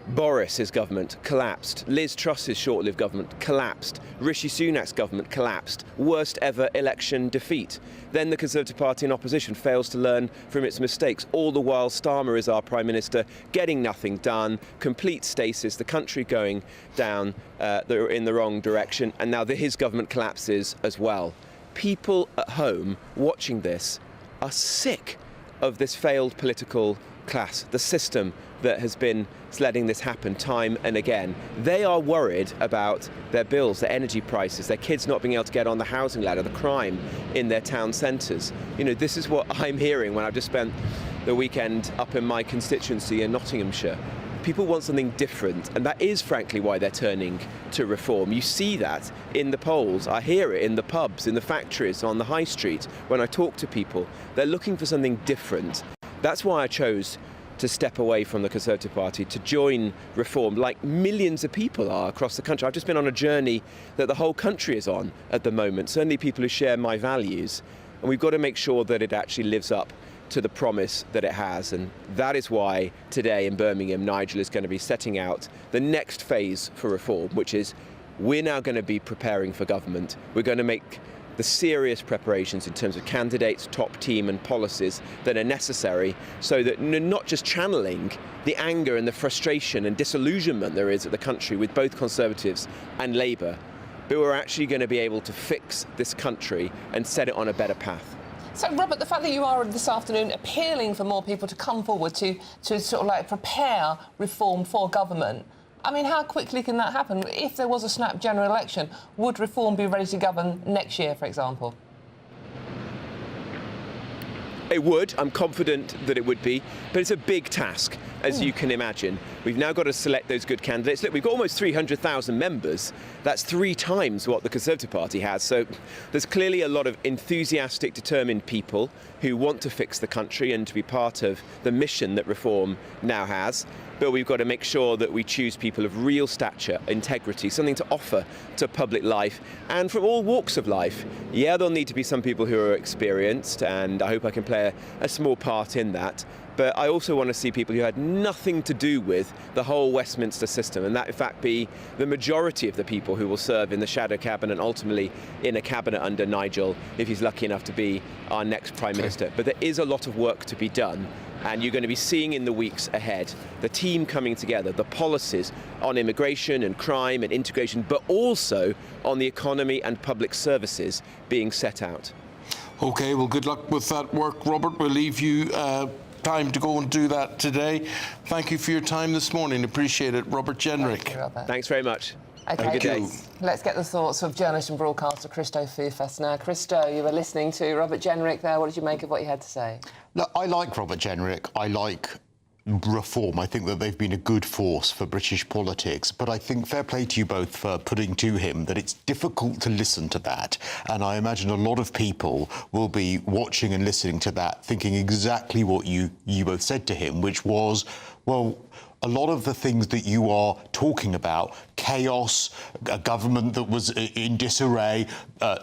Boris's government collapsed. Liz Truss's short-lived government collapsed. Rishi Sunak's government collapsed. Worst ever election defeat. Then the Conservative Party in opposition fails to learn from its mistakes. All the while Starmer is our Prime Minister, getting nothing done, complete stasis, the country going down in the wrong direction, and now his government collapses as well. People at home watching this are sick of this failed political class, the system that has been letting this happen time and again. They are worried about their bills, their energy prices, their kids not being able to get on the housing ladder, the crime in their town centres. You know, this is what I'm hearing when I've just spent the weekend up in my constituency in Nottinghamshire. People want something different, and that is frankly why they're turning to Reform. You see that in the polls. I hear it in the pubs, in the factories, on the high street. When I talk to people, they're looking for something different. That's why I chose to step away from the Conservative Party, to join Reform, like millions of people are across the country. I've just been on a journey that the whole country is on at the moment, certainly people who share my values. And we've got to make sure that it actually lives up to the promise that it has. And that is why today in Birmingham, Nigel is going to be setting out the next phase for Reform, which is we're now going to be preparing for government. We're going to make the serious preparations in terms of candidates, top team and policies that are necessary so that not just channeling the anger and the frustration and disillusionment there is at the country with both Conservatives and Labour, but we're actually going to be able to fix this country and set it on a better path. So, Robert, the fact that you are this afternoon appealing for more people to come forward to sort of like prepare Reform for government, I mean, how quickly can that happen? If there was a snap general election, would Reform be ready to govern next year, for example? It would. I'm confident that it would be. But it's a big task, as you can imagine. We've now got to select those good candidates. Look, we've got almost 300,000 members. That's 3 times what the Conservative Party has. So there's clearly a lot of enthusiastic, determined people who want to fix the country and to be part of the mission that Reform now has. But we've got to make sure that we choose people of real stature, integrity, something to offer to public life and from all walks of life. Yeah, there'll need to be some people who are experienced, and I hope I can play a small part in that. But I also want to see people who had nothing to do with the whole Westminster system, and that in fact be the majority of the people who will serve in the shadow cabinet and ultimately in a cabinet under Nigel if he's lucky enough to be our next Prime Minister. But there is a lot of work to be done, and you're going to be seeing in the weeks ahead the team coming together, the policies on immigration and crime and integration, but also on the economy and public services being set out. OK, well, good luck with that work, Robert. We'll leave you time to go and do that today. Thank you for your time this morning. Appreciate it. Robert Jenrick. Thanks very much. OK, Have a good day. Let's get the thoughts of journalist and broadcaster Christo Fufas now. Christo, you were listening to Robert Jenrick there. What did you make of what he had to say? Look, I like Robert Jenrick. I like Reform. I think that they've been a good force for British politics, but I think fair play to you both for putting to him that it's difficult to listen to that, and I imagine a lot of people will be watching and listening to that thinking exactly what you both said to him, which was, well, a lot of the things that you are talking about, chaos, a government that was in disarray,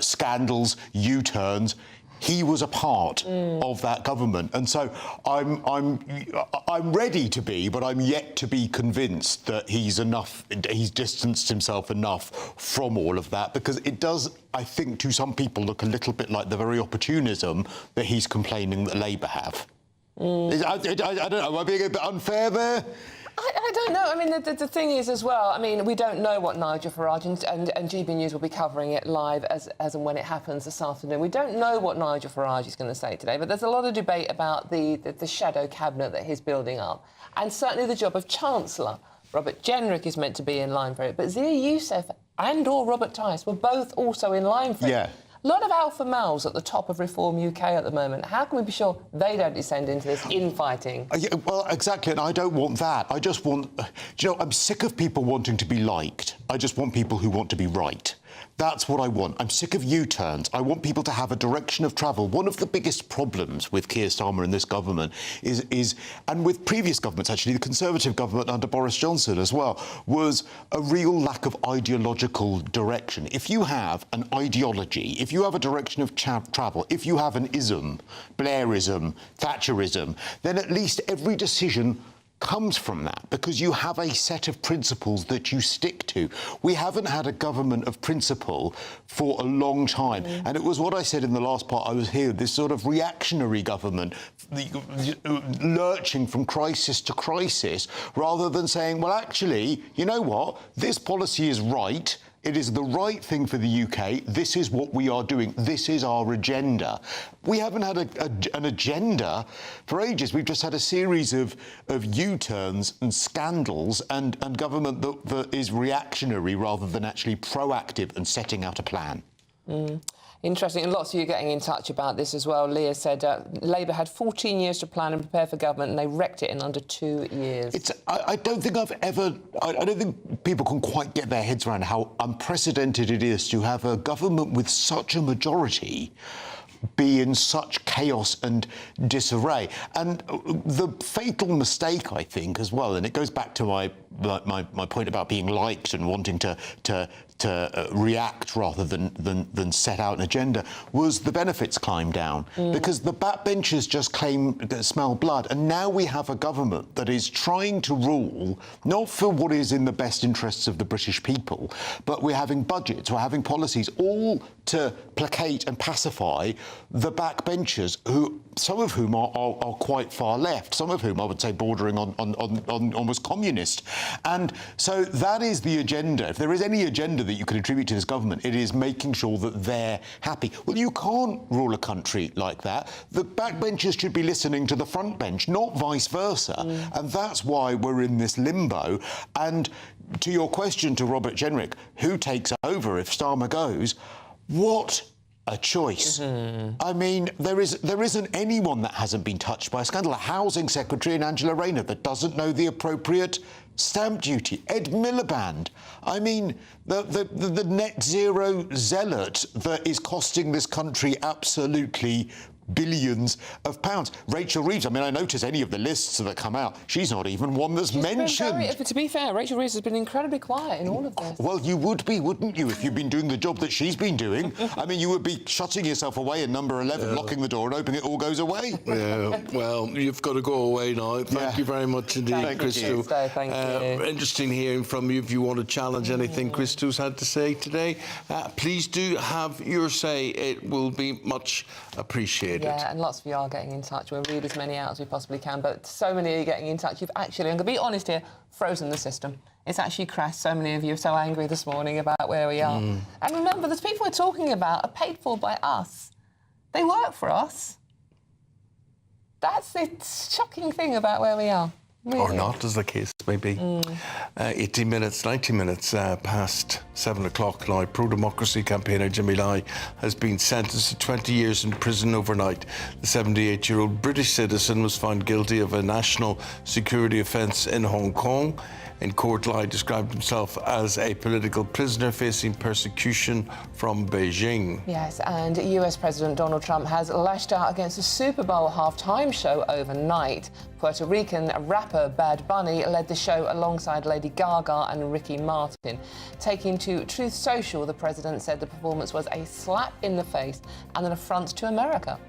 scandals, U-turns, he was a part of that government, and so I'm ready to be, but I'm yet to be convinced that he's distanced himself enough from all of that, because it does, I think, to some people look a little bit like the very opportunism that he's complaining that Labour have. I don't know, am I being a bit unfair there? I don't know. I mean, the thing is as well, I mean, we don't know what Nigel Farage and GB News will be covering it live as and when it happens this afternoon. We don't know what Nigel Farage is going to say today, but there's a lot of debate about the shadow cabinet that he's building up, and certainly the job of Chancellor. Robert Jenrick is meant to be in line for it, but Zia Youssef and/or Robert Tice were both also in line for it. Yeah. A lot of alpha males at the top of Reform UK at the moment. How can we be sure they don't descend into this infighting? Yeah, well, exactly, and I don't want that. I just want... Do you know, I'm sick of people wanting to be liked. I just want people who want to be right. That's what I want. I'm sick of U-turns. I want people to have a direction of travel. One of the biggest problems with Keir Starmer and this government is, and with previous governments, actually, the Conservative government under Boris Johnson as well, was a real lack of ideological direction. If you have an ideology, if you have a direction of travel, if you have an ism, Blairism, Thatcherism, then at least every decision comes from that, because you have a set of principles that you stick to. We haven't had a government of principle for a long time, and it was what I said in the last part I was here, this sort of reactionary government lurching from crisis to crisis, rather than saying, well, actually, you know what, this policy is right, it is the right thing for the UK. This is what we are doing. This is our agenda. We haven't had an agenda for ages. We've just had a series of U-turns and scandals and government that is reactionary rather than actually proactive and setting out a plan. Interesting, and lots of you getting in touch about this as well. Leah said Labour had 14 years to plan and prepare for government, and they wrecked it in under 2 years. I don't think I don't think people can quite get their heads around how unprecedented it is to have a government with such a majority be in such chaos and disarray. And the fatal mistake, I think, as well, and it goes back to my point about being liked and wanting to react rather than set out an agenda, was the benefits climb down. Because the backbenchers just smell blood, and now we have a government that is trying to rule not for what is in the best interests of the British people, but we're having budgets, we're having policies, all to placate and pacify the backbenchers, who some of whom are quite far left, some of whom I would say bordering on almost communist. And so that is the agenda. If there is any agenda that you can attribute to this government, it is making sure that they're happy. Well, you can't rule a country like that. The backbenchers should be listening to the front bench, not vice versa. And that's why we're in this limbo. And to your question to Robert Jenrick, who takes over if Starmer goes, what a choice. I mean, there isn't anyone that hasn't been touched by a scandal. A housing secretary in Angela Rayner that doesn't know the appropriate stamp duty. Ed Miliband. I mean, the net zero zealot that is costing this country absolutely billions of pounds. Rachel Reeves, I mean, I notice any of the lists that come out, she's not even one that's mentioned. To be fair, Rachel Reeves has been incredibly quiet in all of this. Well, you would be, wouldn't you, if you'd been doing the job that she's been doing? I mean, you would be shutting yourself away in number 11, locking the door and hoping it all goes away. Yeah, well, you've got to go away now. Thank you very much indeed, Christo. Thank you. Interesting hearing from you. If you want to challenge anything Christo's had to say today, please do have your say. It will be much appreciated. Yeah, and lots of you are getting in touch. We'll read as many out as we possibly can, but so many of you getting in touch. You've actually, I'm going to be honest here, frozen the system. It's actually crashed. So many of you are so angry this morning about where we are. And remember, the people we're talking about are paid for by us. They work for us. That's the shocking thing about where we are. Really. Or not, as the case may be. 90 minutes past 7 o'clock now. Pro-democracy campaigner Jimmy Lai has been sentenced to 20 years in prison overnight. The 78-year-old British citizen was found guilty of a national security offence in Hong Kong. In court, Lai described himself as a political prisoner facing persecution from Beijing. Yes, and US President Donald Trump has lashed out against the Super Bowl halftime show overnight. Puerto Rican rapper Bad Bunny led the show alongside Lady Gaga and Ricky Martin. Taking to Truth Social, the president said the performance was a slap in the face and an affront to America.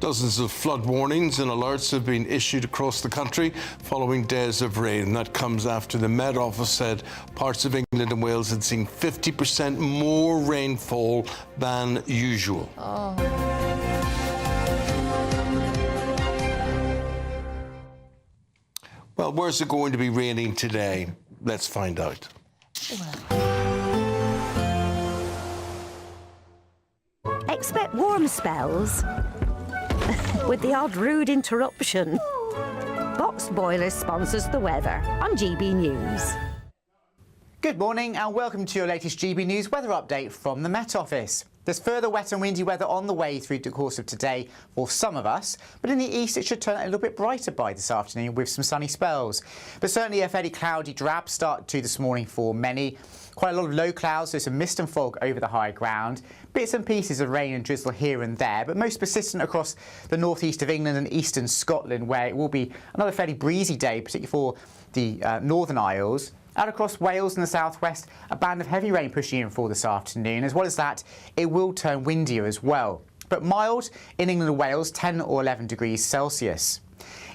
Dozens of flood warnings and alerts have been issued across the country following days of rain. That comes after the Met Office said parts of England and Wales had seen 50% more rainfall than usual. Well, where's it going to be raining today? Let's find out. Expect warm spells with the odd rude interruption. Box Boiler sponsors the weather on GB News. Good morning and welcome to your latest GB News weather update from the Met Office. There's further wet and windy weather on the way through the course of today for some of us, but in the east it should turn a little bit brighter by this afternoon with some sunny spells. But certainly a fairly cloudy, drab start to this morning for many. Quite a lot of low clouds, so some mist and fog over the high ground. Bits and pieces of rain and drizzle here and there, but most persistent across the northeast of England and eastern Scotland, where it will be another fairly breezy day, particularly for the Northern Isles. Out across Wales and the southwest, a band of heavy rain pushing in for this afternoon. As well as that, it will turn windier as well. But mild in England and Wales, 10 or 11 degrees Celsius.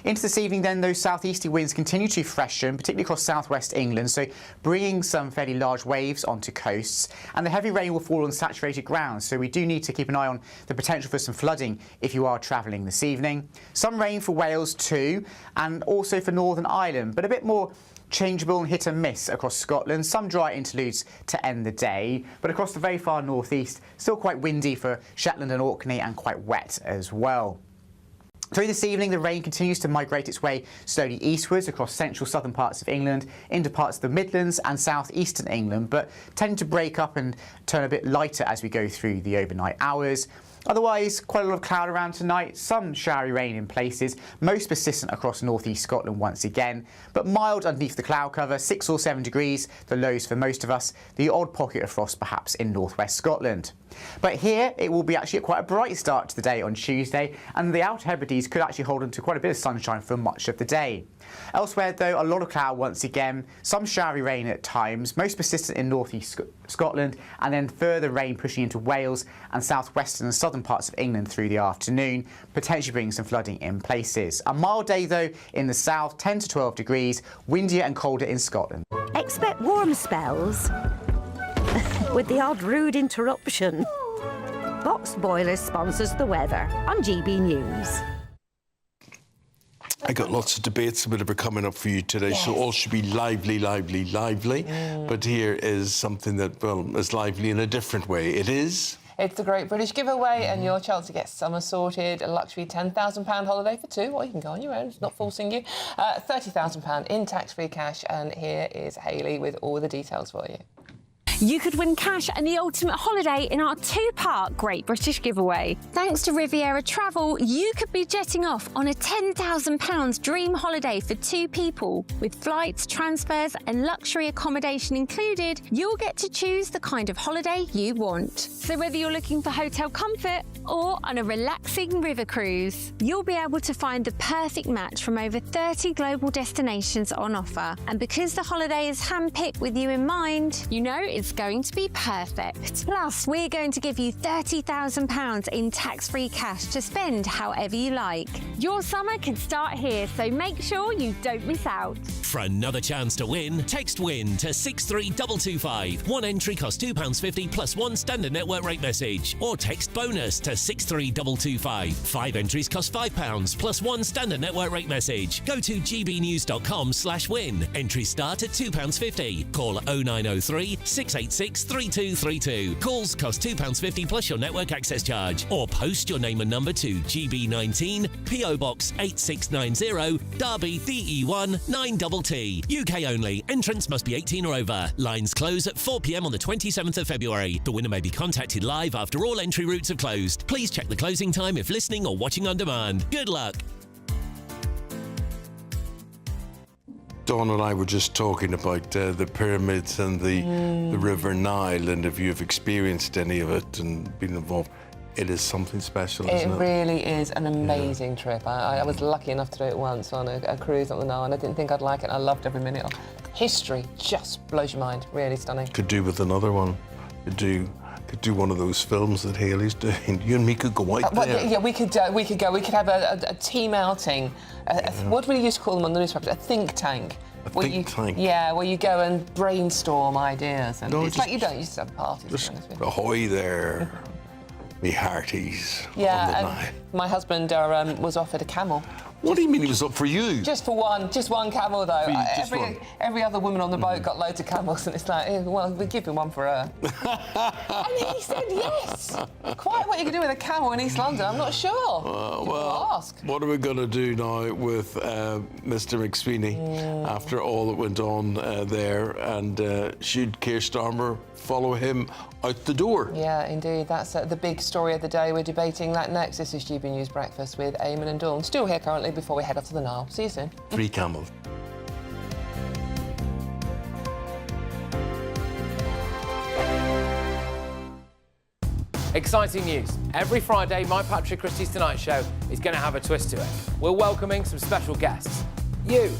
Into this evening then, those southeasterly winds continue to freshen, particularly across southwest England, so bringing some fairly large waves onto coasts. And the heavy rain will fall on saturated ground, so we do need to keep an eye on the potential for some flooding if you are travelling this evening. Some rain for Wales too, and also for Northern Ireland, but a bit more changeable and hit and miss across Scotland. Some dry interludes to end the day, but across the very far northeast, still quite windy for Shetland and Orkney and quite wet as well. Through this evening, the rain continues to migrate its way slowly eastwards across central southern parts of England, into parts of the Midlands and southeastern England, but tend to break up and turn a bit lighter as we go through the overnight hours. Otherwise, quite a lot of cloud around tonight, some showery rain in places, most persistent across northeast Scotland once again, but mild underneath the cloud cover, 6 or 7 degrees, the lows for most of us, the odd pocket of frost perhaps in northwest Scotland. But here, it will be actually quite a bright start to the day on Tuesday, and the Outer Hebrides could actually hold on to quite a bit of sunshine for much of the day. Elsewhere, though, a lot of cloud once again, some showery rain at times, most persistent in northeast Scotland, and then further rain pushing into Wales and southwestern and southern parts of England through the afternoon, potentially bringing some flooding in places. A mild day, though, in the south, 10 to 12 degrees, windier and colder in Scotland. Expect warm spells with the odd rude interruption. Box Boilers sponsors the weather on GB News. I got lots of debates or whatever coming up for you today, so all should be lively. But here is something that, well, is lively in a different way. It is... It's the Great British Giveaway and your chance to get summer sorted, a luxury £10,000 holiday for 2, or you can go on your own, it's not forcing you. £30,000 in tax-free cash, and here is Hayley with all the details for you. You could win cash and the ultimate holiday in our 2-part Great British Giveaway. Thanks to Riviera Travel, you could be jetting off on a £10,000 dream holiday for 2 people. With flights, transfers and luxury accommodation included, you'll get to choose the kind of holiday you want. So whether you're looking for hotel comfort or on a relaxing river cruise, you'll be able to find the perfect match from over 30 global destinations on offer. And because the holiday is handpicked with you in mind, you know it's going to be perfect. Plus, we're going to give you £30,000 in tax-free cash to spend however you like. Your summer can start here, so make sure you don't miss out. For another chance to win, text WIN to 63225. One entry costs £2.50 plus 1 standard network rate message. Or text BONUS to 63225. 5 entries cost £5 plus 1 standard network rate message. Go to gbnews.com/win. Entries start at £2.50. Call 0903 686 3232. Calls cost £2.50 plus your network access charge. Or post your name and number to GB19, PO Box 8690, Derby DE1 9TT. UK only. Entrance must be 18 or over. Lines close at 4 p.m. on the 27th of February. The winner may be contacted live after all entry routes have closed. Please check the closing time if listening or watching on demand. Good luck. Dawn and I were just talking about the pyramids and the River Nile, and if you've experienced any of it and been involved, it is something special, isn't it? It really is an amazing trip. I was lucky enough to do it once on a cruise on the Nile, and I didn't think I'd like it. I loved every minute of it. History just blows your mind. Really stunning. Could do with another one. Could do one of those films that Hayley's doing. You and me could go out there. Yeah, we could go. We could have a team outing. What do we used to call them on the newspapers? A think tank. Tank. Yeah, where you go and brainstorm ideas. And it's like you don't used to have parties. Just ahoy there, me hearties. Yeah, and my husband was offered a camel. What do you mean he was up for you? Just one camel though. Every other woman on the boat got loads of camels, and it's like, well, we're giving one for her. And he said yes. Quite what you can do with a camel in East London, I'm not sure. Well, ask. What are we going to do now with Mr. McSweeney after all that went on there? And should Keir Starmer follow him out the door? Yeah, indeed. That's the big story of the day. We're debating that next. This is GB News Breakfast with Eamonn and Dawn. Still here currently before we head off to the Nile. See you soon. 3 camels. Exciting news. Every Friday, my Patrick Christie's Tonight Show is going to have a twist to it. We're welcoming some special guests. You.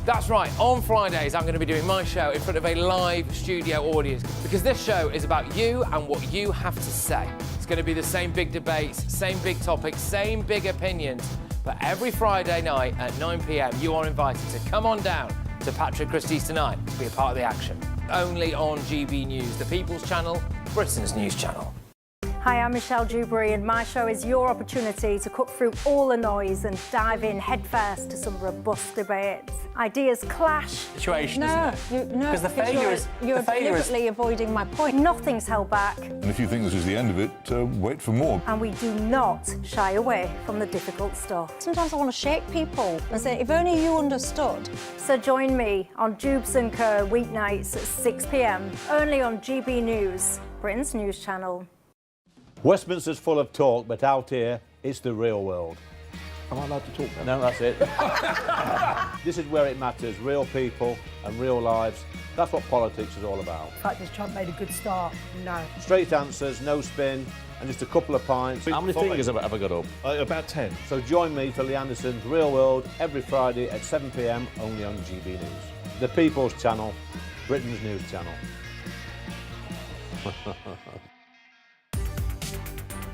That's right, on Fridays I'm going to be doing my show in front of a live studio audience because this show is about you and what you have to say. It's going to be the same big debates, same big topics, same big opinions, but every Friday night at 9 p.m. you are invited to come on down to Patrick Christie's Tonight to be a part of the action. Only on GB News, the People's Channel, Britain's news channel. Hi, I'm Michelle Dewberry, and my show is your opportunity to cut through all the noise and dive in headfirst to some robust debates. Ideas clash. Situation, isn't it? No, because the failure is you're deliberately avoiding my point. Nothing's held back. And if you think this is the end of it, wait for more. And we do not shy away from the difficult stuff. Sometimes I want to shake people and say, if only you understood. So join me on Jubes & Co. weeknights at 6 p.m. only on GB News, Britain's news channel. Westminster's full of talk, but out here, it's the real world. Am I allowed to talk then? No, that's it. This is where it matters, real people and real lives. That's what politics is all about. The fact has Trump made a good start? No. Straight answers, no spin, and just a couple of pints. How many fingers have I got up? About 10. So join me for Lee Anderson's Real World every Friday at 7 p.m, only on GB News. The People's Channel, Britain's news channel.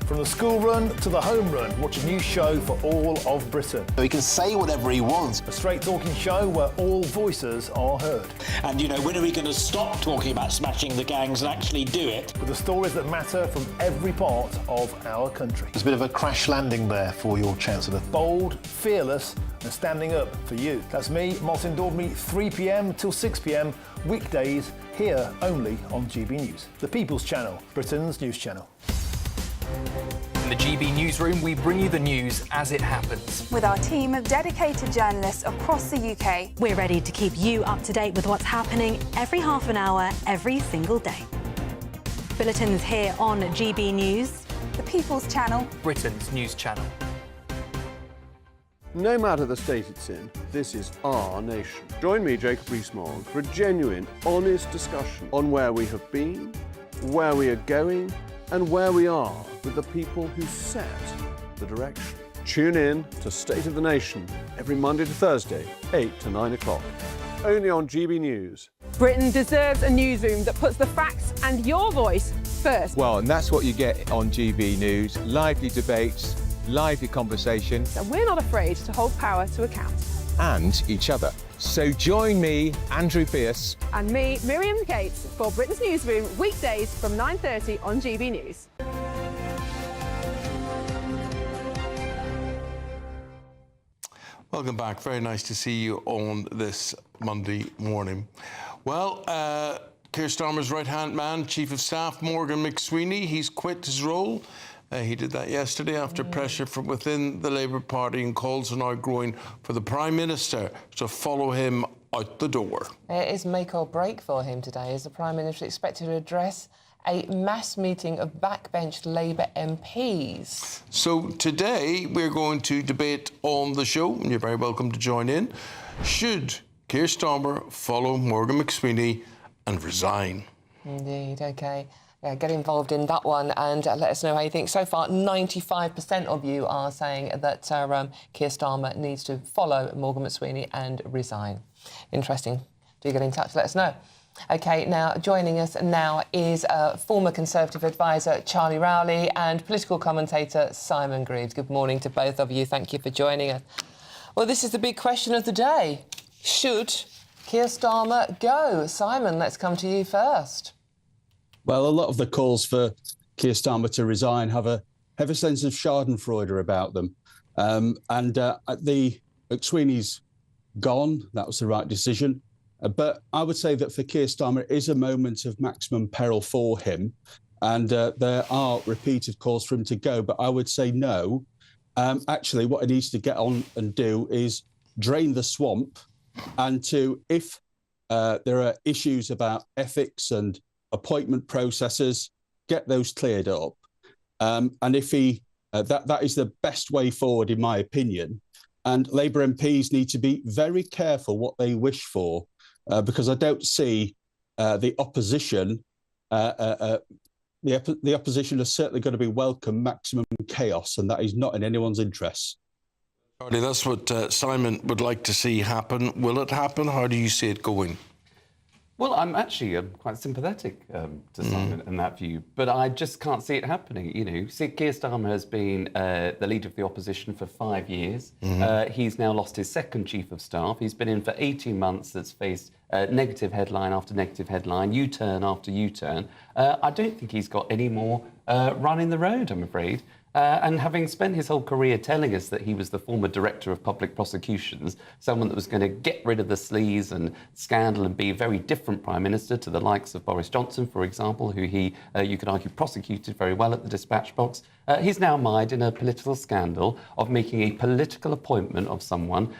From the school run to the home run, watch a new show for all of Britain. He can say whatever he wants. A straight talking show where all voices are heard. And, you know, when are we going to stop talking about smashing the gangs and actually do it? With the stories that matter from every part of our country. There's a bit of a crash landing there for your Chancellor. Bold, fearless and standing up for you. That's me, Martin Daubney, 3 p.m. till 6 p.m, weekdays, here only on GB News. The People's Channel, Britain's news channel. In the GB Newsroom, we bring you the news as it happens. With our team of dedicated journalists across the UK. We're ready to keep you up to date with what's happening every half an hour, every single day. Bulletins here on GB News. The People's Channel. Britain's news channel. No matter the state it's in, this is our nation. Join me, Jacob Rees-Mogg, for a genuine, honest discussion on where we have been, where we are going, and where we are with the people who set the direction. Tune in to State of the Nation every Monday to Thursday, 8 to 9 o'clock. Only on GB News. Britain deserves a newsroom that puts the facts and your voice first. Well, and that's what you get on GB News. Lively debates, lively conversation. And we're not afraid to hold power to account. And each other. So join me, Andrew Pierce. And me, Miriam Gates, for Britain's Newsroom, weekdays from 9:30 on GB News. Welcome back. Very nice to see you on this Monday morning. Well, Keir Starmer's right-hand man, Chief of Staff, Morgan McSweeney, he's quit his role. He did that yesterday after pressure from within the Labour Party, and calls are now growing for the Prime Minister to follow him out the door. It is make or break for him today, as the Prime Minister expected to address a mass meeting of backbench Labour MPs. So today we're going to debate on the show, and you're very welcome to join in. Should Keir Starmer follow Morgan McSweeney and resign? Indeed, OK. Yeah, get involved in that one and let us know how you think. So far, 95% of you are saying that Keir Starmer needs to follow Morgan McSweeney and resign. Interesting. Do get in touch, let us know. OK, now joining us now is former Conservative advisor Charlie Rowley and political commentator Simon Greaves. Good morning to both of you. Thank you for joining us. Well, this is the big question of the day. Should Keir Starmer go? Simon, let's come to you first. Well, a lot of the calls for Keir Starmer to resign have a sense of schadenfreude about them. The McSweeney's gone. That was the right decision. But I would say that for Keir Starmer, it is a moment of maximum peril for him. And there are repeated calls for him to go. But I would say no. Actually, what he needs to get on and do is drain the swamp. And if there are issues about ethics and appointment processes, get those cleared up. And if that is the best way forward, in my opinion. And Labour MPs need to be very careful what they wish for, because I don't see the opposition. The opposition is certainly going to be welcome maximum chaos, and that is not in anyone's interests. Charlie, that's what Simon would like to see happen. Will it happen? How do you see it going? Well, I'm actually quite sympathetic to Simon in that view, but I just can't see it happening. You know, Keir Starmer has been the leader of the opposition for 5 years. He's now lost his second chief of staff. He's been in for 18 months. That's faced negative headline after negative headline, U-turn after U-turn. I don't think he's got any more run in the road, I'm afraid. And having spent his whole career telling us that he was the former director of public prosecutions, someone that was going to get rid of the sleaze and scandal and be a very different Prime Minister to the likes of Boris Johnson, for example, who he, you could argue, prosecuted very well at the dispatch box, he's now mired in a political scandal of making a political appointment of someone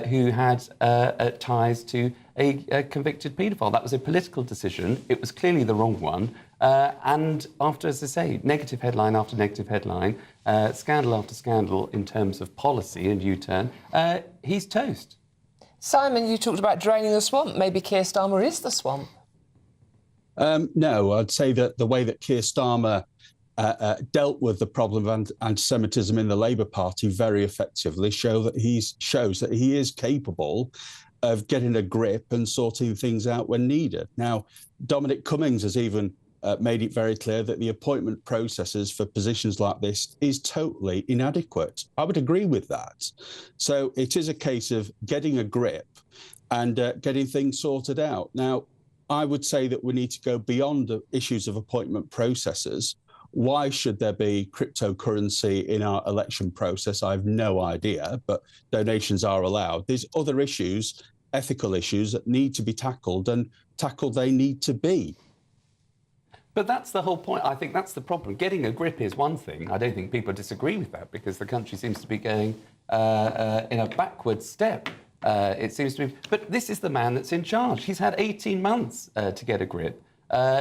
who had ties to a convicted paedophile. That was a political decision. It was clearly the wrong one. And after, as I say, negative headline after negative headline, scandal after scandal in terms of policy and U-turn, he's toast. Simon, you talked about draining the swamp. Maybe Keir Starmer is the swamp. No, I'd say that the way that Keir Starmer dealt with the problem of anti-Semitism in the Labour Party very effectively shows that he is capable of getting a grip and sorting things out when needed. Now, Dominic Cummings has even made it very clear that the appointment processes for positions like this is totally inadequate. I would agree with that. So it is a case of getting a grip and getting things sorted out. Now, I would say that we need to go beyond the issues of appointment processes. Why should there be cryptocurrency in our election process? I have no idea, but donations are allowed. There's other issues, ethical issues, that need to be tackled, and tackled they need to be. But that's the whole point. I think that's the problem. Getting a grip is one thing. I don't think people disagree with that, because the country seems to be going in a backward step. It seems to be. But this is the man that's in charge. He's had 18 months to get a grip.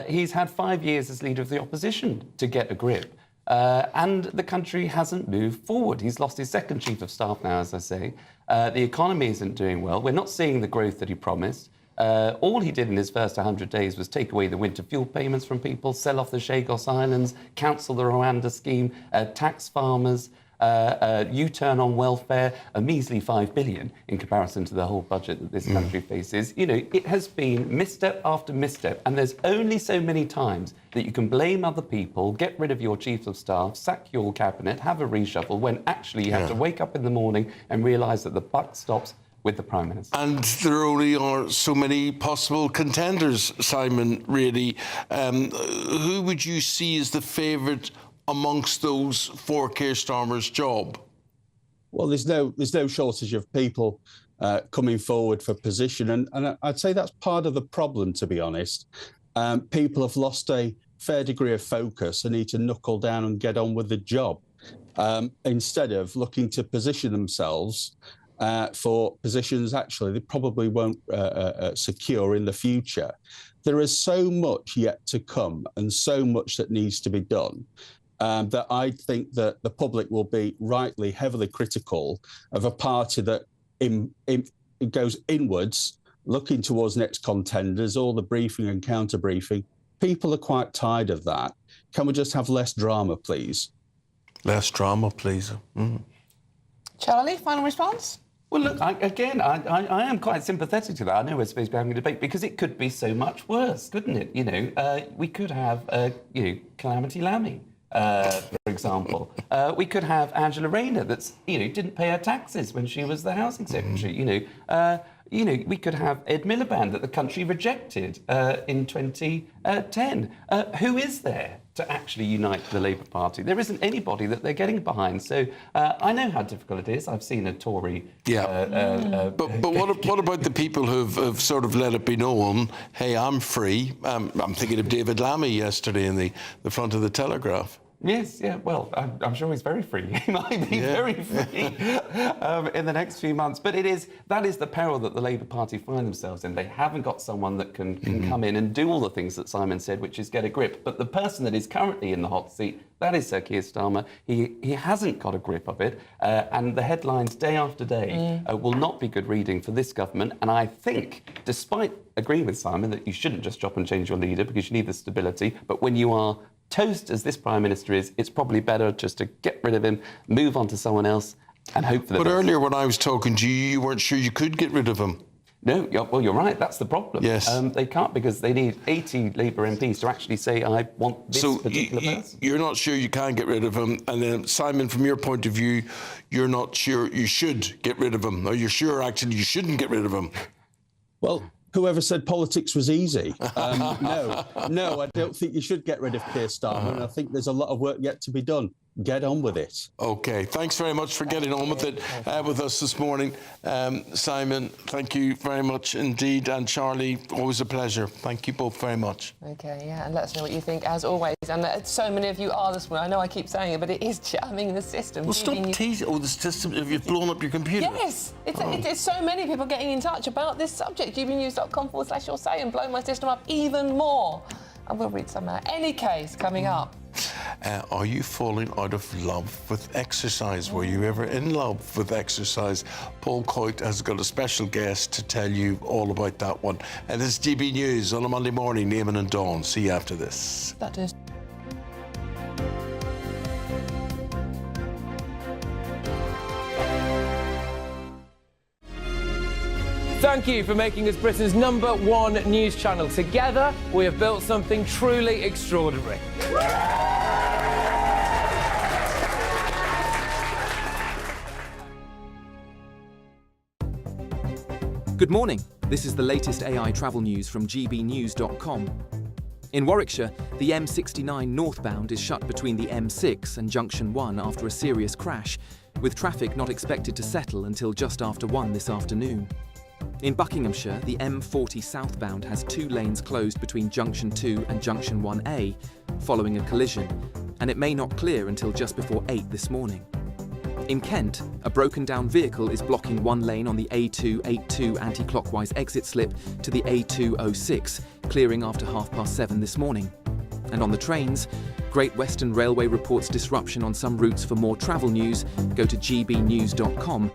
He's had 5 years as leader of the opposition to get a grip. And the country hasn't moved forward. He's lost his second chief of staff now, as I say. The economy isn't doing well. We're not seeing the growth that he promised. All he did in his first 100 days was take away the winter fuel payments from people, sell off the Chagos Islands, cancel the Rwanda scheme, tax farmers, U-turn on welfare, a measly $5 billion in comparison to the whole budget that this country faces. You know, it has been misstep after misstep, and there's only so many times that you can blame other people, get rid of your chief of staff, sack your cabinet, have a reshuffle, when actually you have to wake up in the morning and realise that the buck stops with the Prime Minister. And there only are so many possible contenders, Simon, really. Who would you see as the favourite amongst those for Keir Starmer's job? Well, there's no shortage of people coming forward for position, and I'd say that's part of the problem, to be honest. People have lost a fair degree of focus and need to knuckle down and get on with the job, instead of looking to position themselves for positions actually they probably won't secure in the future. There is so much yet to come and so much that needs to be done. That I think that the public will be rightly heavily critical of a party that goes inwards, looking towards next contenders, all the briefing and counter-briefing. People are quite tired of that. Can we just have less drama, please? Less drama, please. Charlie, final response? Well, look, I am quite sympathetic to that. I know we're supposed to be having a debate, because it could be so much worse, couldn't it? You know, we could have, Calamity Lammy. For example, we could have Angela Rayner, that's didn't pay her taxes when she was the housing secretary. We could have Ed Miliband that the country rejected in 2010. Who is there to actually unite the Labour Party? There isn't anybody that they're getting behind. So I know how difficult it is. I've seen a Tory. But what about the people who've sort of let it be known? Hey, I'm free. I'm thinking of David Lammy yesterday in the front of the Telegraph. Yes, yeah, well, I'm sure he's very free. He might be very free in the next few months. But that is the peril that the Labour Party find themselves in. They haven't got someone that can come in and do all the things that Simon said, which is get a grip. But the person that is currently in the hot seat, that is Sir Keir Starmer. He hasn't got a grip of it. And the headlines day after day will not be good reading for this government. And I think, despite agreeing with Simon that you shouldn't just chop and change your leader because you need the stability, but when you are toast as this Prime Minister is, it's probably better just to get rid of him, move on to someone else, and hope for the best. But earlier when I was talking to you, you weren't sure you could get rid of him. No, well, you're right. That's the problem. Yes. They can't, because they need 80 Labour MPs to actually say, I want this particular person. You're not sure you can get rid of him. And then, Simon, from your point of view, you're not sure you should get rid of him. Or you're sure, actually, you shouldn't get rid of him. Well, whoever said politics was easy? No, I don't think you should get rid of Keir Starmer, and I think there's a lot of work yet to be done. Get on with it. OK, thanks very much for getting on with it with us this morning. Simon, thank you very much indeed. And Charlie, always a pleasure. Thank you both very much. OK, yeah, and let us know what you think, as always. And so many of you are this morning. I know I keep saying it, but it is jamming the system. Well, stop teasing. Oh, the system, have you blown up your computer? Yes, it's so many people getting in touch about this subject. gbnews.com/your say, and blow my system up even more. I will read some out. Any case, coming up. Are you falling out of love with exercise? Were you ever in love with exercise? Paul Coit has got a special guest to tell you all about that one. And this is GB News on a Monday morning, Eamonn and Dawn. See you after this. That is. Thank you for making us Britain's #1 news channel. Together, we have built something truly extraordinary. Good morning. This is the latest AI travel news from gbnews.com. In Warwickshire, the M69 northbound is shut between the M6 and Junction 1 after a serious crash, with traffic not expected to settle until just after 1 this afternoon. In Buckinghamshire, the M40 southbound has 2 lanes closed between Junction 2 and Junction 1A, following a collision, and it may not clear until just before 8 this morning. In Kent, a broken-down vehicle is blocking 1 lane on the A282 anti-clockwise exit slip to the A206, clearing after 7:30 this morning. And on the trains, Great Western Railway reports disruption on some routes. For more travel news, go to gbnews.com.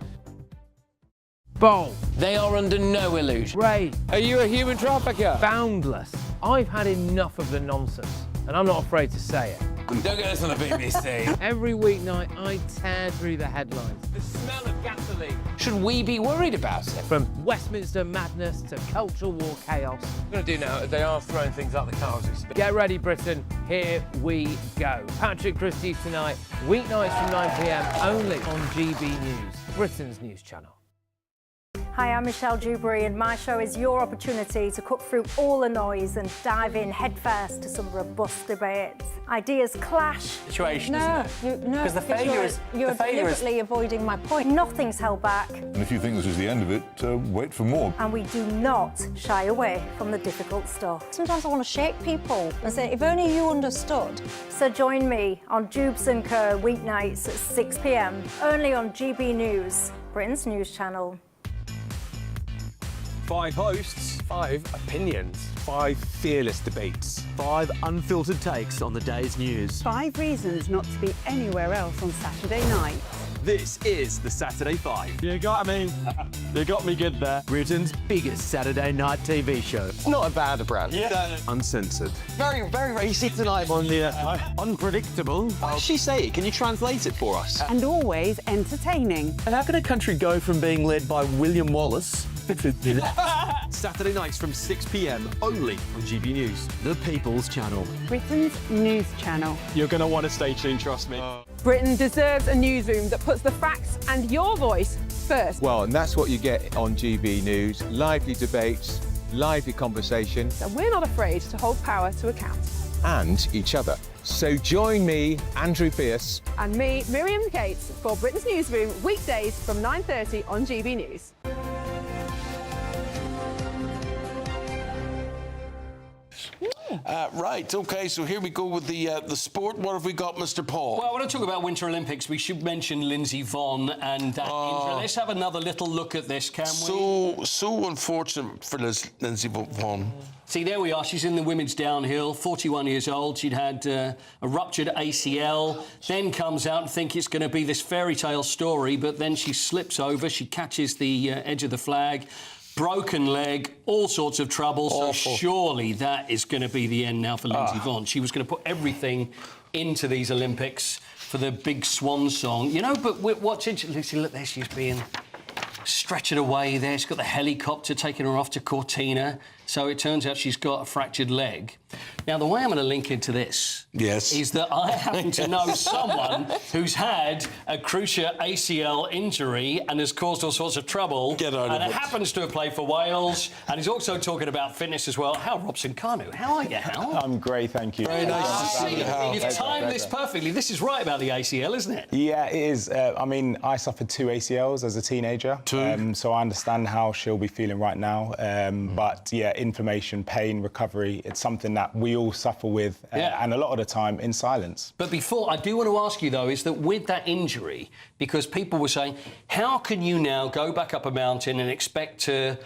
Bold. They are under no illusion. Ray. Are you a human trafficker? Boundless. I've had enough of the nonsense, and I'm not afraid to say it. Don't get this on the BBC. Every weeknight, I tear through the headlines. The smell of gasoline. Should we be worried about it? From Westminster madness to cultural war chaos. I'm going to do now, they are throwing things out the car as we speak. Get ready, Britain. Here we go. Patrick Christie's tonight, weeknights from 9 p.m, only on GB News, Britain's news channel. Hi, I'm Michelle Dewberry, and my show is your opportunity to cut through all the noise and dive in headfirst to some robust debates. Ideas clash. Situation, isn't it? Because the failure is you're deliberately avoiding my point. Nothing's held back. And if you think this is the end of it, wait for more. And we do not shy away from the difficult stuff. Sometimes I want to shake people and say, if only you understood. So join me on Jubes and Kerr weeknights at 6 p.m, only on GB News, Britain's news channel. 5 hosts, 5 opinions, 5 fearless debates, 5 unfiltered takes on the day's news. 5 reasons not to be anywhere else on Saturday night. This is the Saturday 5. You got me. You got me good there. Britain's biggest Saturday night TV show. It's not a bad brand. Yeah. Uncensored. Very, very racy tonight. On the unpredictable. What does she say? Can you translate it for us? And always entertaining. And how can a country go from being led by William Wallace Saturday nights from 6 p.m, only on GB News, the People's Channel. Britain's news channel. You're going to want to stay tuned, trust me. Britain deserves a newsroom that puts the facts and your voice first. Well, and that's what you get on GB News. Lively debates, lively conversation. And we're not afraid to hold power to account. And each other. So join me, Andrew Pearce. And me, Miriam Gates, for Britain's Newsroom, weekdays from 9:30 on GB News. Right, OK, so here we go with the sport. What have we got, Mr. Paul? Well, when I talk about Winter Olympics, we should mention Lindsey Vonn and that injury. Let's have another little look at this, can we? So unfortunate for Lindsey Vonn. See, there we are. She's in the women's downhill, 41 years old. She'd had a ruptured ACL, then comes out and think it's going to be this fairy tale story, but then she slips over, she catches the edge of the flag, broken leg, all sorts of trouble. Awful. So surely that is going to be the end now for Lindsey Vonn. She was going to put everything into these Olympics for the big swan song. You know, but what's interesting, look, there she's being stretchered away there. She's got the helicopter taking her off to Cortina. So it turns out she's got a fractured leg. Now, the way I'm going to link into this is that I happen to know someone who's had a cruciate ACL injury and has caused all sorts of trouble. Get out of it. it. Happens to have played for Wales, and he's also talking about fitness as well. Hal Robson-Kanu, how are you, Hal? I'm great, thank you. Very nice to see you. Hal. You've timed this perfectly. This is right about the ACL, isn't it? Yeah, it is. I mean, I suffered 2 ACLs as a teenager. 2? So I understand how she'll be feeling right now. But, yeah, inflammation, pain, recovery, it's something that we all suffer with, and a lot of the time in silence. But before, I do want to ask you, though, is that with that injury, because people were saying, how can you now go back up a mountain and expect to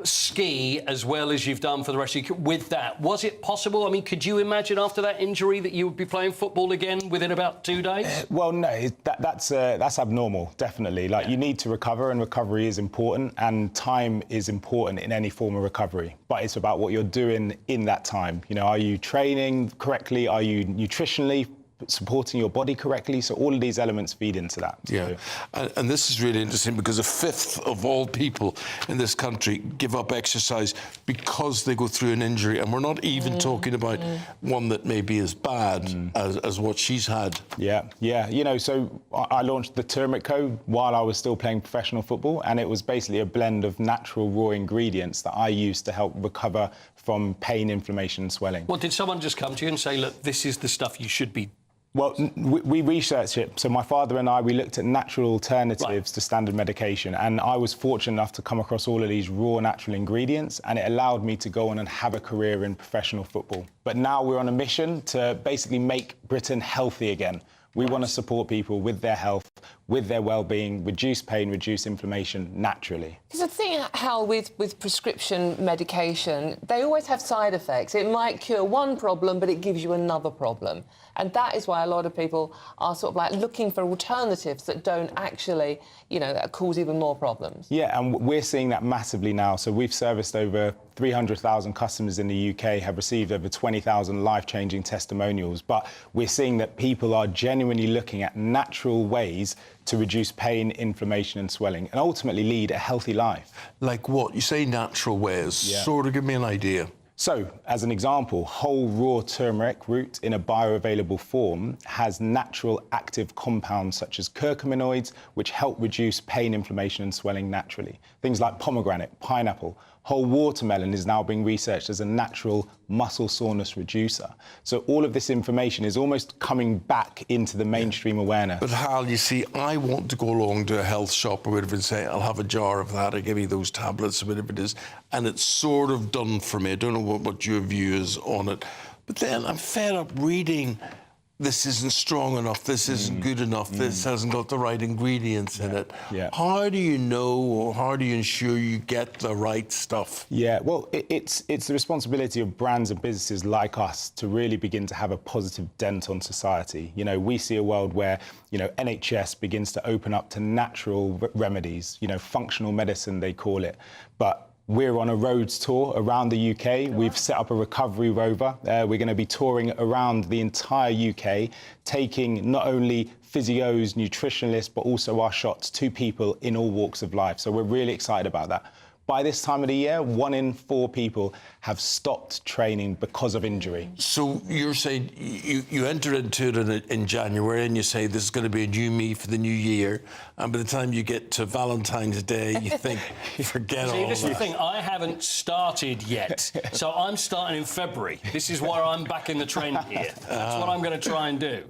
ski as well as you've done for the rest of your... With that, was it possible? I mean, could you imagine after that injury that you would be playing football again within about 2 days? Well, no, that's abnormal, definitely. Like, you need to recover, and recovery is important, and time is important in any form of recovery. But it's about what you're doing in that time. You know, are you training correctly? Are you nutritionally supporting your body correctly? So all of these elements feed into that. Yeah, and this is really interesting because a fifth of all people in this country give up exercise because they go through an injury, and we're not even talking about one that may be as bad as what she's had. Yeah. You know, so I launched the Turmeric Code while I was still playing professional football, and it was basically a blend of natural raw ingredients that I used to help recover from pain, inflammation, and swelling. Well, did someone just come to you and say, look, this is the stuff you should be... Well, we researched it. So my father and I, we looked at natural alternatives to standard medication, and I was fortunate enough to come across all of these raw natural ingredients, and it allowed me to go on and have a career in professional football. But now we're on a mission to basically make Britain healthy again. We want to support people with their health, with their well-being, reduce pain, reduce inflammation naturally. Because I think how with prescription medication, they always have side effects. It might cure one problem, but it gives you another problem. And that is why a lot of people are sort of like looking for alternatives that don't actually, you know, cause even more problems. Yeah, and we're seeing that massively now. So we've serviced over 300,000 customers in the UK, have received over 20,000 life-changing testimonials. But we're seeing that people are genuinely looking at natural ways to reduce pain, inflammation and swelling, and ultimately lead a healthy life. Like what? You say natural ways. Sort of give me an idea. So, as an example, whole raw turmeric root in a bioavailable form has natural active compounds such as curcuminoids, which help reduce pain, inflammation and swelling naturally. Things like pomegranate, pineapple. Whole watermelon is now being researched as a natural muscle soreness reducer. So all of this information is almost coming back into the mainstream awareness. But Hal, you see, I want to go along to a health shop or whatever and say, I'll have a jar of that, or give me those tablets or whatever it is, and it's sort of done for me. I don't know what your view is on it. But then I'm fed up reading, this isn't strong enough, this isn't good enough, this hasn't got the right ingredients in it. How do you know, or how do you ensure you get the right stuff? Yeah, well, it's the responsibility of brands and businesses like us to really begin to have a positive dent on society. You know, we see a world where, you know, NHS begins to open up to natural remedies, you know, functional medicine, they call it. But we're on a roads tour around the UK. We've set up a recovery rover. We're going to be touring around the entire UK, taking not only physios, nutritionalists, but also our shots to people in all walks of life. So we're really excited about that. By this time of the year, 1 in 4 people have stopped training because of injury. So you're saying you enter into it in January and you say this is going to be a new me for the new year, and by the time you get to Valentine's Day, you think, forget all See, this is the that. thing, I haven't started yet, so I'm starting in February. This is where I'm back in the trend here. That's what I'm going to try and do.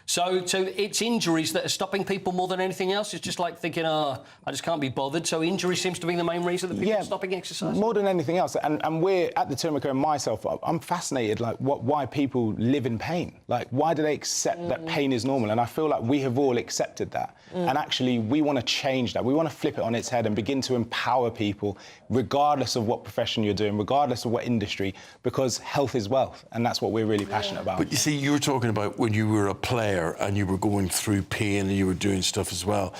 So it's injuries that are stopping people more than anything else. It's just like thinking, I just can't be bothered. So injury seems to be the main reason that people are stopping exercise. More than anything else. And we're at the Turmeric and myself, I'm fascinated, like, why people live in pain. Like, why do they accept that pain is normal? And I feel like we have all accepted that. And actually, we want to change that. We want to flip it on its head and begin to empower people, regardless of what profession you're doing, regardless of what industry, because health is wealth. And that's what we're really passionate about. But you see, you were talking about when you were a player and you were going through pain and you were doing stuff as well.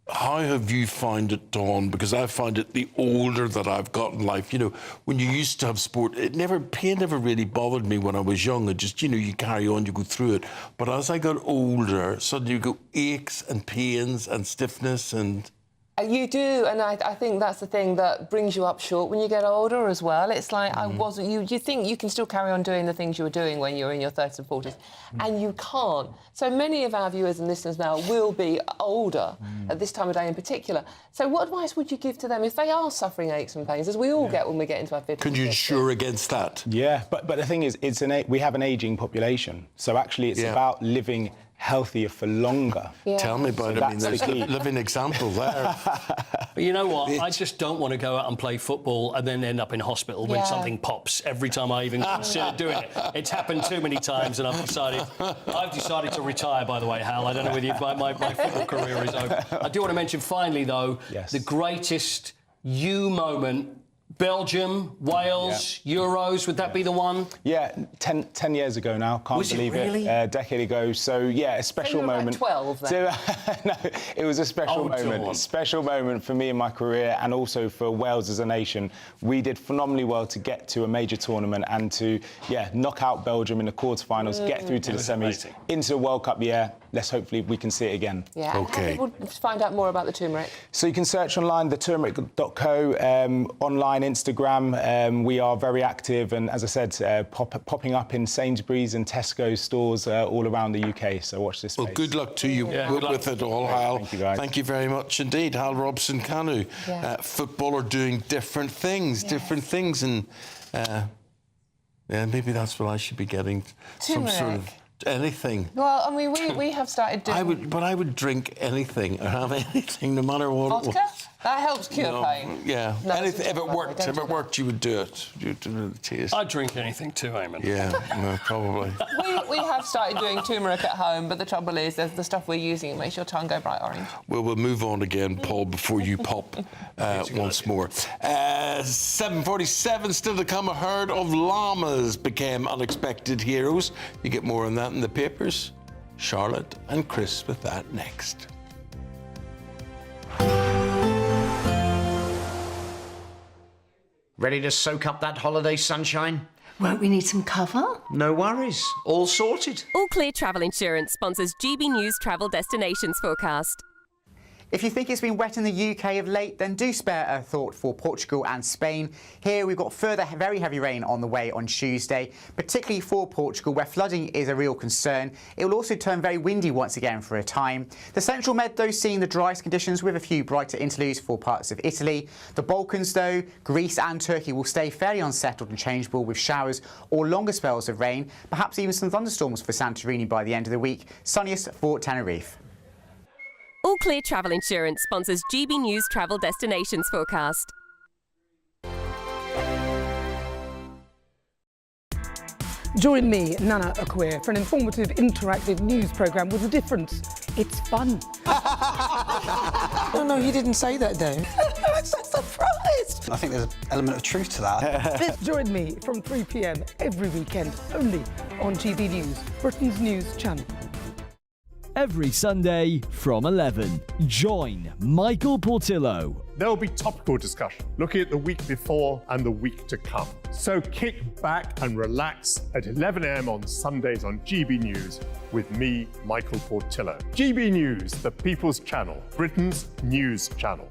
How have you found it, Dawn? Because I find it the older that I've got in life, you know, when you used to have sport, pain never really bothered me when I was young. It just, you know, you carry on, you go through it. But as I got older, suddenly you go aches and pains and stiffness and... You do, and I think that's the thing that brings you up short when you get older as well. It's like, you think you can still carry on doing the things you were doing when you were in your 30s and 40s, and you can't. So many of our viewers and listeners now will be older at this time of day in particular. So what advice would you give to them if they are suffering aches and pains, as we all get when we get into our 50s? Can you insure against that? Yeah, but the thing is, we have an ageing population. So actually it's about living healthier for longer. Tell me about it. I mean, there's a living example there. But you know what? I just don't want to go out and play football and then end up in hospital when something pops every time I even consider doing it. It's happened too many times, and I've decided to retire, by the way, Hal. I don't know whether my football career is over. I do want to mention, finally, though, the greatest you moment Belgium, Wales, Euros, would that be the one? Yeah, 10 years ago now, can't Was it believe really? A decade ago. So, yeah, a special moment. About 12 then? No, it was a special moment. Dawn. A special moment for me in my career and also for Wales as a nation. We did phenomenally well to get to a major tournament and to, knock out Belgium in the quarterfinals, get through to the semis, amazing. into the World Cup. Hopefully we can see it again. Yeah. Okay. How do people find out more about the turmeric? So you can search online, theturmeric.co, online, Instagram. We are very active and, as I said, popping up in Sainsbury's and Tesco stores all around the UK. So watch this space. Well, good luck to you with it all, Hal. Thank you, guys. Thank you very much indeed. Hal Robson-Kanu, footballer doing different things, and maybe that's what I should be getting. Turmeric. Some sort of anything. Well, I mean, we have started doing... I would drink anything or have anything, no matter what Vodka? it was. That helps cure pain. Yeah. No, anything, if it worked, you would do it. You'd do the taste. I'd drink anything too, Eamonn. Yeah, no, probably. We have started doing turmeric at home, but the trouble is, the stuff we're using, it makes your tongue go bright orange. Well, we'll move on again, Paul, before you pop once more. 7:47, still to come, a herd of llamas became unexpected heroes. You get more on that in the papers. Charlotte and Chris with that next. Ready to soak up that holiday sunshine? Won't we need some cover? No worries, all sorted. All Clear Travel Insurance sponsors GB News Travel Destinations Forecast. If you think it's been wet in the UK of late, then do spare a thought for Portugal and Spain. Here we've got further very heavy rain on the way on Tuesday, particularly for Portugal, where flooding is a real concern. It will also turn very windy once again for a time. The Central Med, though, seeing the driest conditions with a few brighter interludes for parts of Italy. The Balkans, though, Greece and Turkey will stay fairly unsettled and changeable with showers or longer spells of rain, perhaps even some thunderstorms for Santorini by the end of the week. Sunniest for Tenerife. All Clear Travel Insurance sponsors GB News Travel Destinations Forecast. Join me, Nana Akwe, for an informative, interactive news programme with a difference. It's fun. No, he didn't say that, though. I'm so surprised. I think there's an element of truth to that. Join me from 3 p.m. every weekend, only on GB News, Britain's news channel. Every Sunday from 11, join Michael Portillo. There will be topical discussion, looking at the week before and the week to come. So kick back and relax at 11 a.m. on Sundays on GB News with me, Michael Portillo. GB News, the People's Channel, Britain's news channel.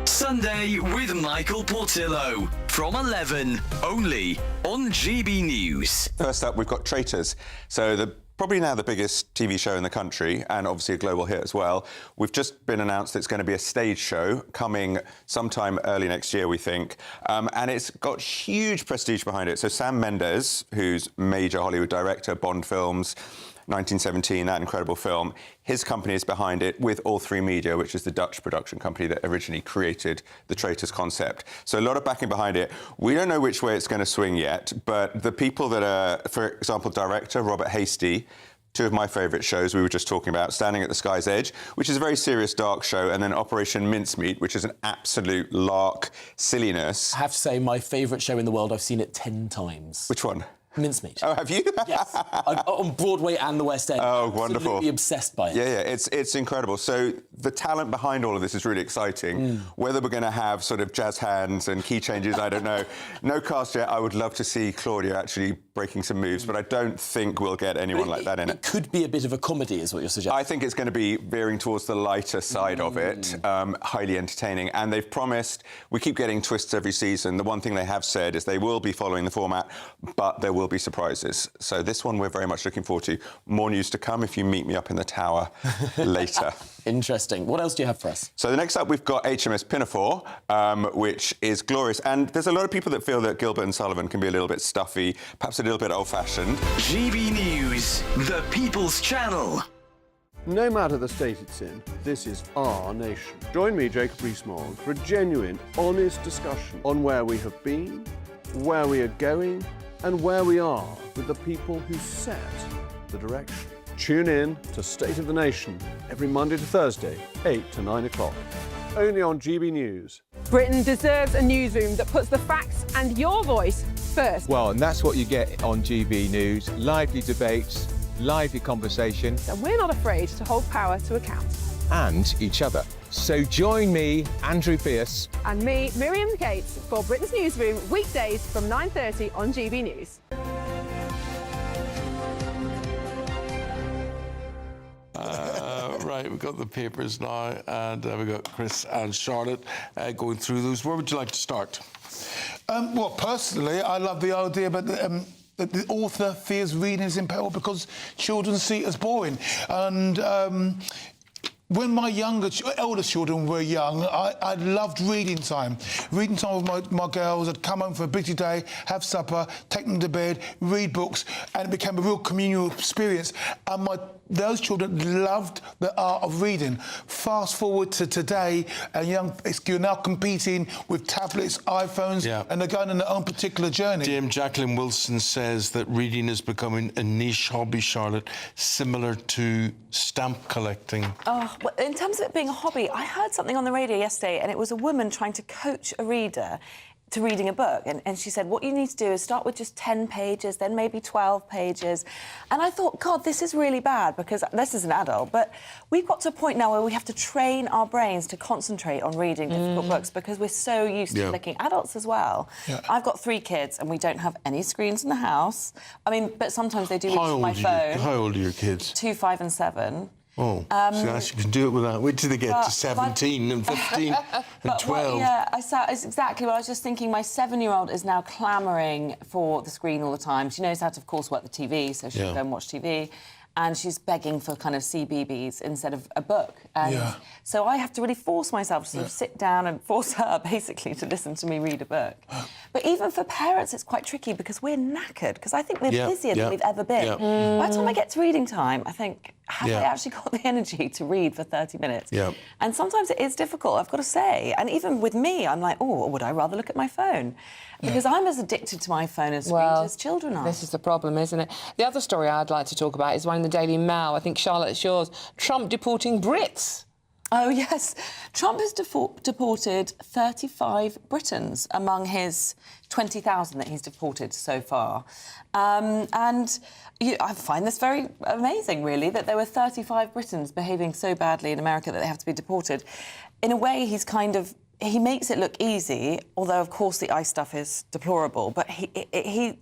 Sunday with Michael Portillo from 11, only on GB News. First up, we've got Traitors. So probably now the biggest TV show in the country, and obviously a global hit as well. We've just been announced it's going to be a stage show coming sometime early next year, we think. And it's got huge prestige behind it. So Sam Mendes, who's major Hollywood director, Bond films, 1917, that incredible film, his company is behind it with All3 Media, which is the Dutch production company that originally created the Traitors concept. So a lot of backing behind it. We don't know which way it's going to swing yet, but the people that are, for example, director Robert Hastie, two of my favourite shows we were just talking about, Standing at the Sky's Edge, which is a very serious, dark show, and then Operation Mincemeat, which is an absolute lark silliness. I have to say, my favourite show in the world, I've seen it 10 times. Which one? Mincemeat. Oh, have you? Yes. On Broadway and the West End. Oh, I'm wonderful. Absolutely obsessed by it. Yeah, it's incredible. So the talent behind all of this is really exciting. Whether we're going to have sort of jazz hands and key changes, I don't know. No cast yet. I would love to see Claudia actually breaking some moves, but I don't think we'll get anyone like that in it. It could be a bit of a comedy, is what you're suggesting. I think it's going to be veering towards the lighter side of it, highly entertaining. And they've promised, we keep getting twists every season. The one thing they have said is they will be following the format, but there will be surprises. So this one we're very much looking forward to. More news to come if you meet me up in the tower later. Interesting. What else do you have for us? So the next up we've got HMS Pinafore, which is glorious. And there's a lot of people that feel that Gilbert and Sullivan can be a little bit stuffy, perhaps a little bit old-fashioned. GB News, the People's Channel. No matter the state it's in, this is our nation. Join me, Jacob Rees-Mogg, for a genuine, honest discussion on where we have been, where we are going, and where we are with the people who set the direction. Tune in to State of the Nation every Monday to Thursday, 8 to 9 o'clock. only on GB News. Britain deserves a newsroom that puts the facts and your voice first. Well, and that's what you get on GB News. Lively debates, lively conversation. And we're not afraid to hold power to account. And each other. So join me, Andrew Pierce. And me, Miriam Gates, for Britain's Newsroom, weekdays from 9:30 on GB News. Right, we've got the papers now, and we've got Chris and Charlotte going through those. Where would you like to start? Well, personally, I love the idea, but the author fears reading is impaired because children see it as boring. And when my elder children were young, I loved reading time. Reading time with my girls. I'd come home for a busy day, have supper, take them to bed, read books, and it became a real communal experience. And those children loved the art of reading. Fast forward to today, and you're now competing with tablets, iPhones, and they're going on their own particular journey. Dame Jacqueline Wilson says that reading is becoming a niche hobby, Charlotte, similar to stamp collecting. Oh, well, in terms of it being a hobby, I heard something on the radio yesterday, and it was a woman trying to coach a reader to reading a book, and she said, what you need to do is start with just 10 pages, then maybe 12 pages. And I thought, God, this is really bad, because this is an adult, but we've got to a point now where we have to train our brains to concentrate on reading difficult books, because we're so used to flicking. Adults as well. I've got 3 kids, and we don't have any screens in the house. I mean, but sometimes they do reach my phone. How old are your kids? 2, 5 and 7. Oh, so you can do it without. Wait till they get to 17 and 15 and 12. It's exactly what I was just thinking. My 7-year-old is now clamouring for the screen all the time. She knows how to, of course, work the TV, so she'll go and watch TV. And she's begging for kind of CBeebies instead of a book. And so I have to really force myself to sort of sit down and force her, basically, to listen to me read a book. But even for parents, it's quite tricky because we're knackered, because I think we're busier than we've ever been. By the time I get to reading time, I think, have I actually got the energy to read for 30 minutes? And sometimes it is difficult, I've got to say. And even with me, I'm like, oh, would I rather look at my phone? Because I'm as addicted to my phone and screens as children are. This is the problem, isn't it? The other story I'd like to talk about is one in the Daily Mail. I think, Charlotte, it's yours. Trump deporting Brits. Oh, yes. Trump has deported 35 Britons among his 20,000 that he's deported so far. I find this very amazing, really, that there were 35 Britons behaving so badly in America that they have to be deported. In a way, he makes it look easy, although, of course, the ICE stuff is deplorable. But he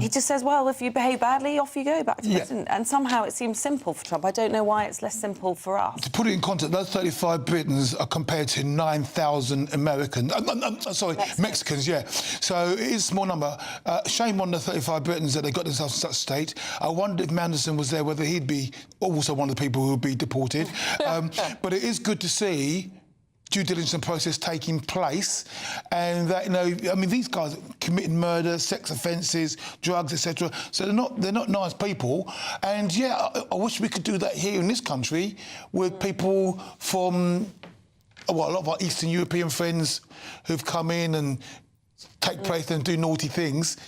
just says, well, if you behave badly, off you go back to prison. And somehow it seems simple for Trump. I don't know why it's less simple for us. To put it in context, those 35 Britons are compared to 9,000 Americans. Mexicans, So it is a small number. Shame on the 35 Britons that they got themselves in such a state. I wondered if Manderson was there, whether he'd be also one of the people who would be deported. But it is good to see due diligence process taking place, and that, I mean, these guys committed murder, sex offences, drugs, etc. So they're not nice people. And I wish we could do that here in this country with people from a lot of our Eastern European friends who've come in and take place and do naughty things.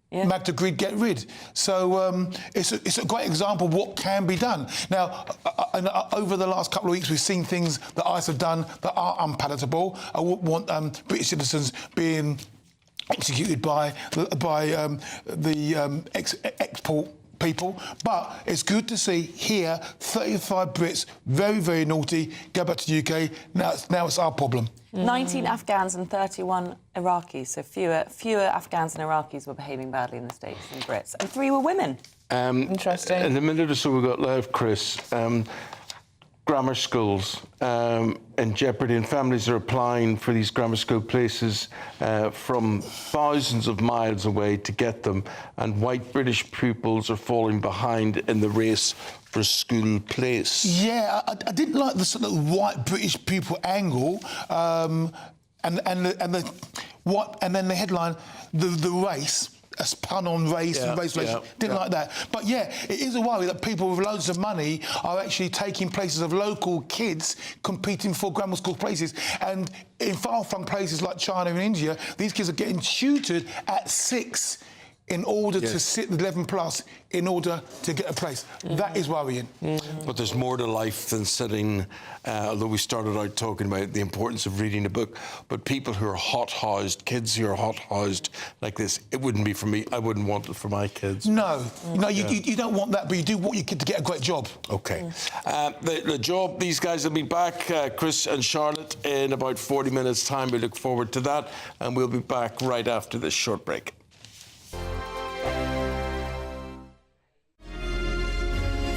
Magda Grid, get rid. So it's a great example of what can be done. Now, over the last couple of weeks, we've seen things that ICE have done that are unpalatable. I wouldn't want British citizens being executed by the export people, but it's good to see here 35 Brits, very, very naughty, go back to the UK. Now it's our problem. 19 Afghans and 31 Iraqis, so fewer Afghans and Iraqis were behaving badly in the States than Brits, and 3 were women. Interesting. In a minute or so we've got left, Chris. Grammar schools in jeopardy, and families are applying for these grammar school places from thousands of miles away to get them, and white British pupils are falling behind in the race for a school place. Yeah, I didn't like the sort of white British pupil angle, and then the headline, the race. A pun on race and race relations. Didn't like that. But it is a worry that people with loads of money are actually taking places of local kids competing for grammar school places. And in far-flung places like China and India, these kids are getting tutored at 6 in order to sit the 11 plus, in order to get a place. That is worrying. But there's more to life than sitting, although we started out talking about the importance of reading a book, but people who are hot-housed, kids who are hot-housed like this, it wouldn't be for me. I wouldn't want it for my kids. No, you don't want that, but you do want your kid to get a great job. OK. The job, these guys will be back, Chris and Charlotte, in about 40 minutes' time. We look forward to that, and we'll be back right after this short break.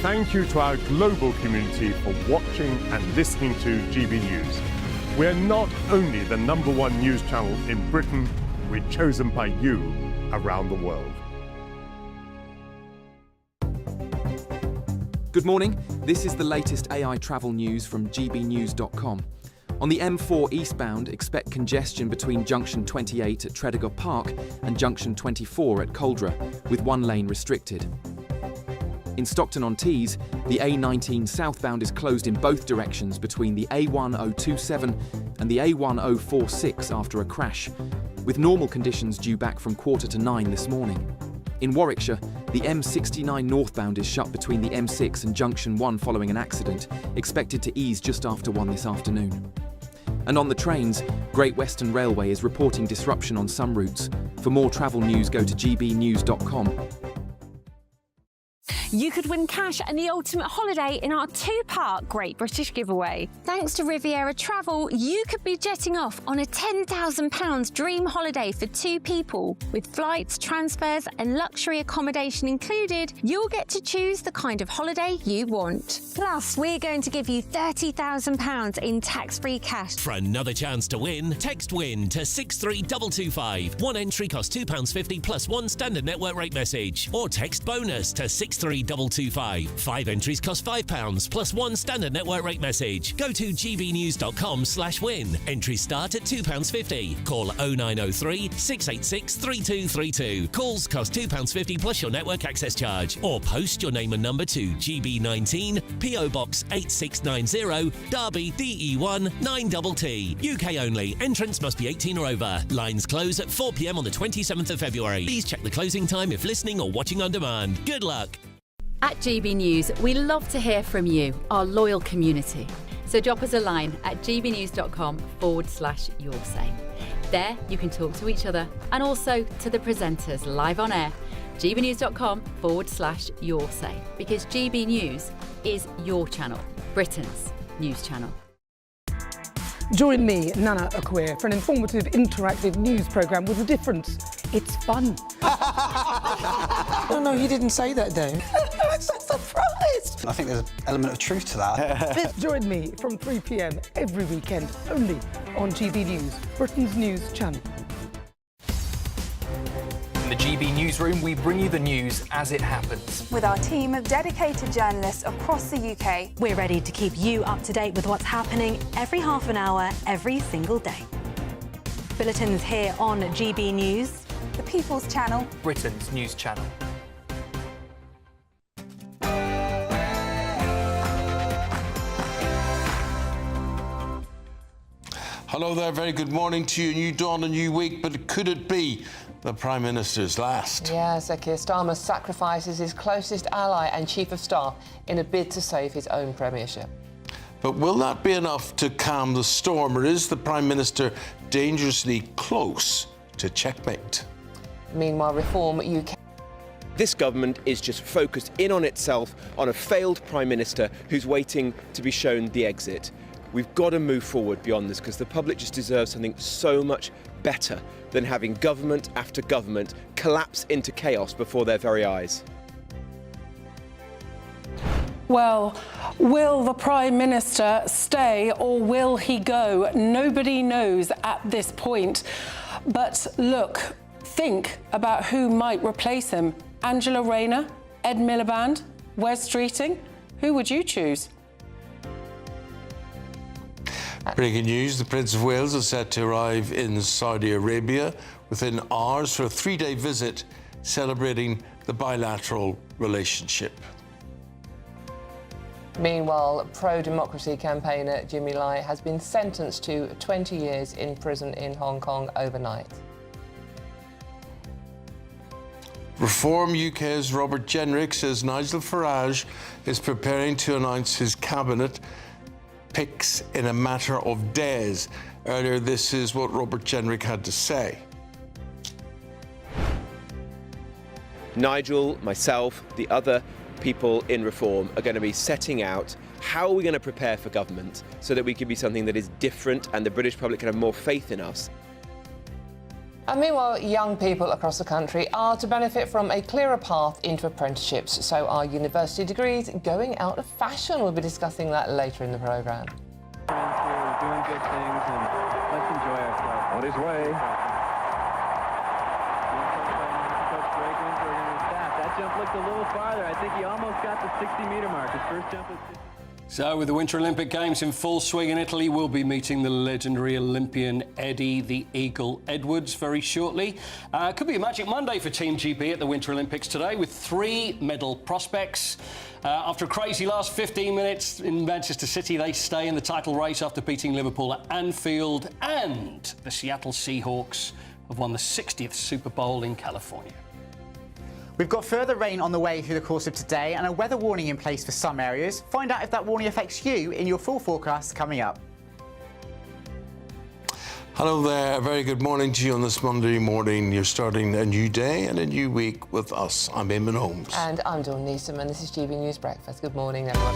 Thank you to our global community for watching and listening to GB News. We're not only the #1 news channel in Britain, we're chosen by you around the world. Good morning. This is the latest AI travel news from gbnews.com. On the M4 eastbound, expect congestion between junction 28 at Tredegar Park and junction 24 at Coldra, with one lane restricted. In Stockton-on-Tees, the A19 southbound is closed in both directions between the A1027 and the A1046 after a crash, with normal conditions due back from 8:45 this morning. In Warwickshire, the M69 northbound is shut between the M6 and Junction 1 following an accident, expected to ease just after 1 this afternoon. And on the trains, Great Western Railway is reporting disruption on some routes. For more travel news, go to gbnews.com. You could win cash and the ultimate holiday in our 2-part Great British giveaway. Thanks to Riviera Travel, you could be jetting off on a £10,000 dream holiday for 2 people. With flights, transfers and luxury accommodation included, you'll get to choose the kind of holiday you want. Plus, we're going to give you £30,000 in tax-free cash. For another chance to win, text WIN to 63225. One entry costs £2.50 plus one standard network rate message. Or text BONUS to 63225. 5 entries cost £5 plus one standard network rate message. Go to gbnews.com/win. Entries start at £2.50. Call 0903 686 3232. Calls cost £2.50 plus your network access charge. Or post your name and number to GB19, PO Box 8690, Derby, DE1 9TT. UK only. Entrance must be 18 or over. Lines close at 4 p.m. on the 27th of February. Please check the closing time if listening or watching on demand. Good luck. At GB News, we love to hear from you, our loyal community. So drop us a line at gbnews.com/yoursay. There you can talk to each other and also to the presenters live on air. gbnews.com/yoursay, because GB News is your channel, Britain's news channel. Join me, Nana Akweer, for an informative, interactive news programme with a difference. It's fun. No, you didn't say that, Dave. I'm so surprised. I think there's an element of truth to that. Join me from 3 p.m. every weekend, only on GB News, Britain's news channel. In the GB Newsroom, we bring you the news as it happens. With our team of dedicated journalists across the UK, we're ready to keep you up to date with what's happening every half an hour, every single day. Bulletins here on GB News, the People's Channel, Britain's news channel. Hello there, very good morning to you. New dawn, a new week, but could it be the Prime Minister's last? Yes, Keir Starmer sacrifices his closest ally and Chief of Staff in a bid to save his own premiership. But will that be enough to calm the storm, or is the Prime Minister dangerously close to checkmate? Meanwhile, Reform UK. This government is just focused in on itself, on a failed Prime Minister who's waiting to be shown the exit. We've got to move forward beyond this, because the public just deserves something so much better than having government after government collapse into chaos before their very eyes. Well, will the Prime Minister stay or will he go? Nobody knows at this point. But look, think about who might replace him. Angela Rayner, Ed Miliband, Wes Streeting? Who would you choose? Breaking news, the Prince of Wales is set to arrive in Saudi Arabia within hours for a 3-day visit celebrating the bilateral relationship. Meanwhile, pro-democracy campaigner Jimmy Lai has been sentenced to 20 years in prison in Hong Kong overnight. Reform UK's Robert Jenrick says Nigel Farage is preparing to announce his cabinet picks in a matter of days. Earlier, this is what Robert Jenrick had to say. Nigel, myself, the other people in Reform are going to be setting out how are we going to prepare for government so that we can be something that is different and the British public can have more faith in us. And meanwhile, young people across the country are to benefit from a clearer path into apprenticeships. So are university degrees going out of fashion? We'll be discussing that later in the programme. Friends here, we're doing good things, and let's enjoy ourselves. On his way. That jump looked a little farther. I think he almost got the 60-metre mark. His first jump was 60. So, with the Winter Olympic Games in full swing in Italy, we'll be meeting the legendary Olympian Eddie the Eagle Edwards very shortly. Could be a magic Monday for Team GB at the Winter Olympics today, with 3 medal prospects. After a crazy last 15 minutes in Manchester City, they stay in the title race after beating Liverpool at Anfield, and the Seattle Seahawks have won the 60th Super Bowl in California. We've got further rain on the way through the course of today and a weather warning in place for some areas. Find out if that warning affects you in your full forecast coming up. Hello there, a very good morning to you on this Monday morning. You're starting a new day and a new week with us. I'm Eamonn Holmes. And I'm Dawn Newsom, and this is GB News Breakfast. Good morning, everyone.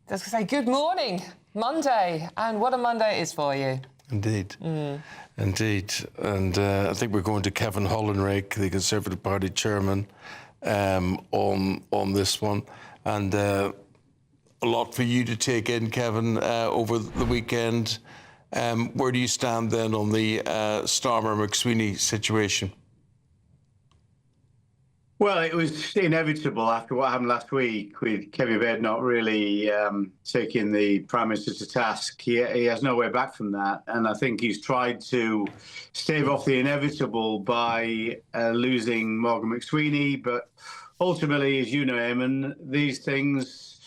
I was going to say, good morning, Monday, and what a Monday it is for you. Indeed. Indeed. And I think we're going to Kevin Hollinrake, the Conservative Party chairman, on this one. And a lot for you to take in, Kevin, over the weekend. Where do you stand then on the Starmer-McSweeney situation? Well, it was inevitable after what happened last week with Kevin Baird not really taking the Prime Minister to task. He has no way back from that. And I think he's tried to stave off the inevitable by losing Morgan McSweeney. But ultimately, as you know, Eamonn, these things,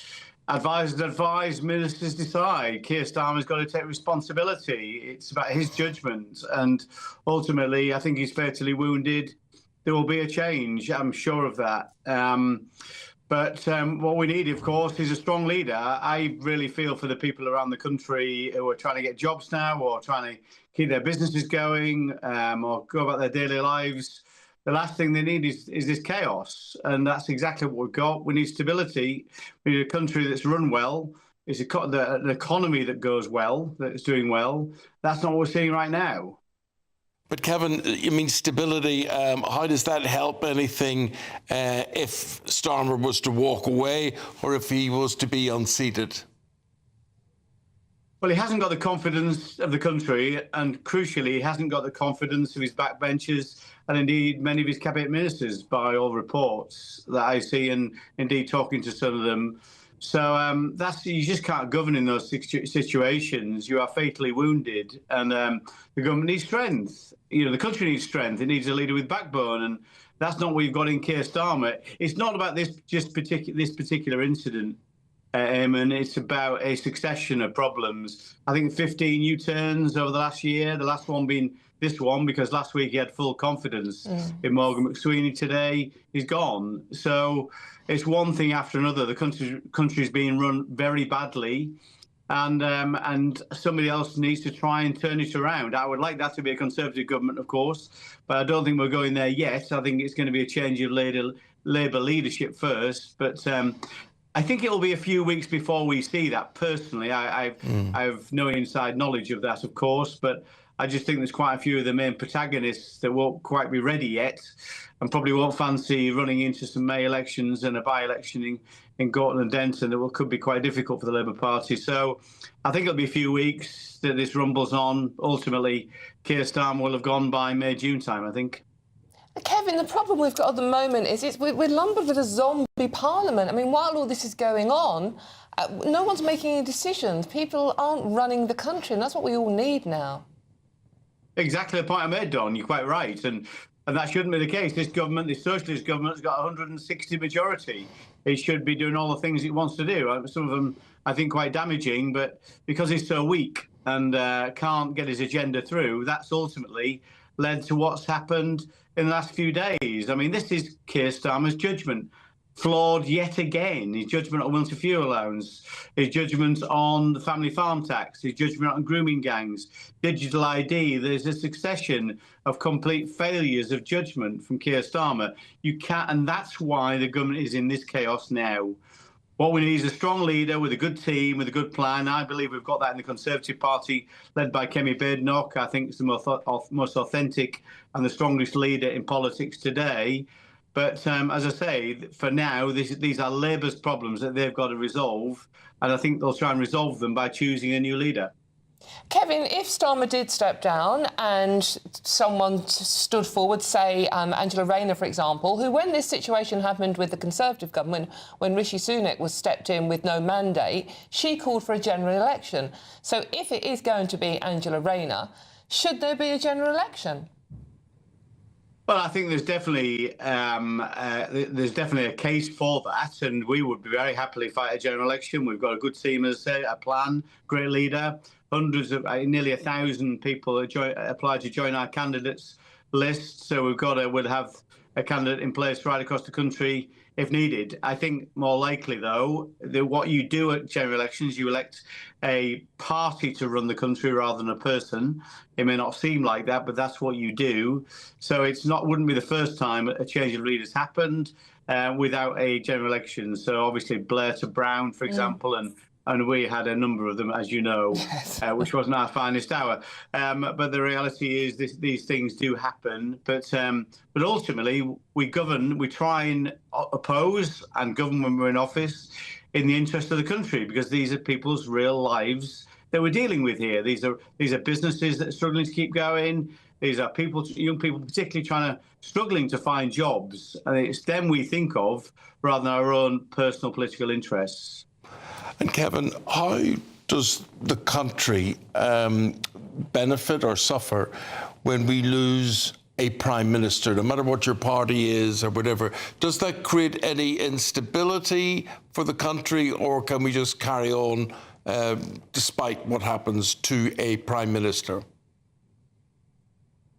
advisors advise, ministers decide. Keir Starmer's got to take responsibility. It's about his judgment. And ultimately, I think he's fatally wounded. There will be a change, I'm sure of that. But what we need, of course, is a strong leader. I really feel for the people around the country who are trying to get jobs now or trying to keep their businesses going or go about their daily lives. The last thing they need is this chaos. And that's exactly what we've got. We need stability. We need a country that's run well. It's an economy that goes well, that's doing well. That's not what we're seeing right now. But Kevin, I mean, stability, how does that help anything if Starmer was to walk away or if he was to be unseated? Well, he hasn't got the confidence of the country, and crucially, he hasn't got the confidence of his backbenchers and indeed many of his cabinet ministers, by all reports that I see, and indeed talking to some of them. So you just can't govern in those situations. You are fatally wounded, and the government needs strength. You know, the country needs strength. It needs a leader with backbone, and that's not what we've got in Keir Starmer. It's not about this particular incident, Eamonn. It's about a succession of problems. I think 15 U-turns over the last year. The last one being this one, because last week he had full confidence in Morgan McSweeney. Today he's gone. So it's one thing after another. The country's being run very badly, and somebody else needs to try and turn it around. I would like that to be a Conservative government, of course, but I don't think we're going there yet. I think it's going to be a change of Labour leadership first, but I think it'll be a few weeks before we see that. Personally, I have no inside knowledge of that, of course, but I just think there's quite a few of the main protagonists that won't quite be ready yet and probably won't fancy running into some May elections and a by-election in Gorton and Denton that could be quite difficult for the Labour Party. So I think it'll be a few weeks that this rumbles on. Ultimately, Keir Starmer will have gone by May, June time, I think. Kevin, the problem we've got at the moment is we're lumbered with a zombie parliament. I mean, while all this is going on, no one's making any decisions. People aren't running the country, and that's what we all need now. Exactly the point I made, Don. You're quite right. And that shouldn't be the case. This government, this socialist government, has got 160 majority. it should be doing all the things it wants to do. Some of them, I think, quite damaging, but because he's so weak and can't get his agenda through, that's ultimately led to what's happened in the last few days. I mean, this is Keir Starmer's judgment. Flawed yet again. His judgment on winter fuel allowance, his judgment on the family farm tax, his judgment on grooming gangs, digital ID. There's a succession of complete failures of judgment from Keir Starmer. You can't, and that's why the government is in this chaos now. What we need is a strong leader with a good team, with a good plan. I believe we've got that in the Conservative Party, led by Kemi Badenoch. I think it's the most authentic and the strongest leader in politics today. But as I say, for now, these are Labour's problems that they've got to resolve, and I think they'll try and resolve them by choosing a new leader. Kevin, if Starmer did step down and someone stood forward, say Angela Rayner, for example, who, when this situation happened with the Conservative government, when Rishi Sunak was stepped in with no mandate, she called for a general election. So if it is going to be Angela Rayner, should there be a general election? Well, I think there's definitely a case for that, and we would be very happily fight a general election. We've got a good team, as I say, a plan, great leader. Hundreds of, nearly 1,000 people applied to join our candidates list. So we'll have a candidate in place right across the country if needed. I think more likely, though, that what you do at general elections, you elect a party to run the country rather than a person. It may not seem like that, but that's what you do. So wouldn't be the first time a change of leaders happened without a general election. So obviously Blair to Brown, for example, and we had a number of them, as you know, yes. Which wasn't our finest hour. But the reality is these things do happen. But ultimately, we govern, we try and oppose and govern when we're in office in the interest of the country, because these are people's real lives that we're dealing with here. These are businesses that are struggling to keep going. These are young people particularly struggling to find jobs. And it's them we think of rather than our own personal political interests. And Kevin, how does the country benefit or suffer when we lose a prime minister, no matter what your party is or whatever? Does that create any instability for the country, or can we just carry on despite what happens to a prime minister?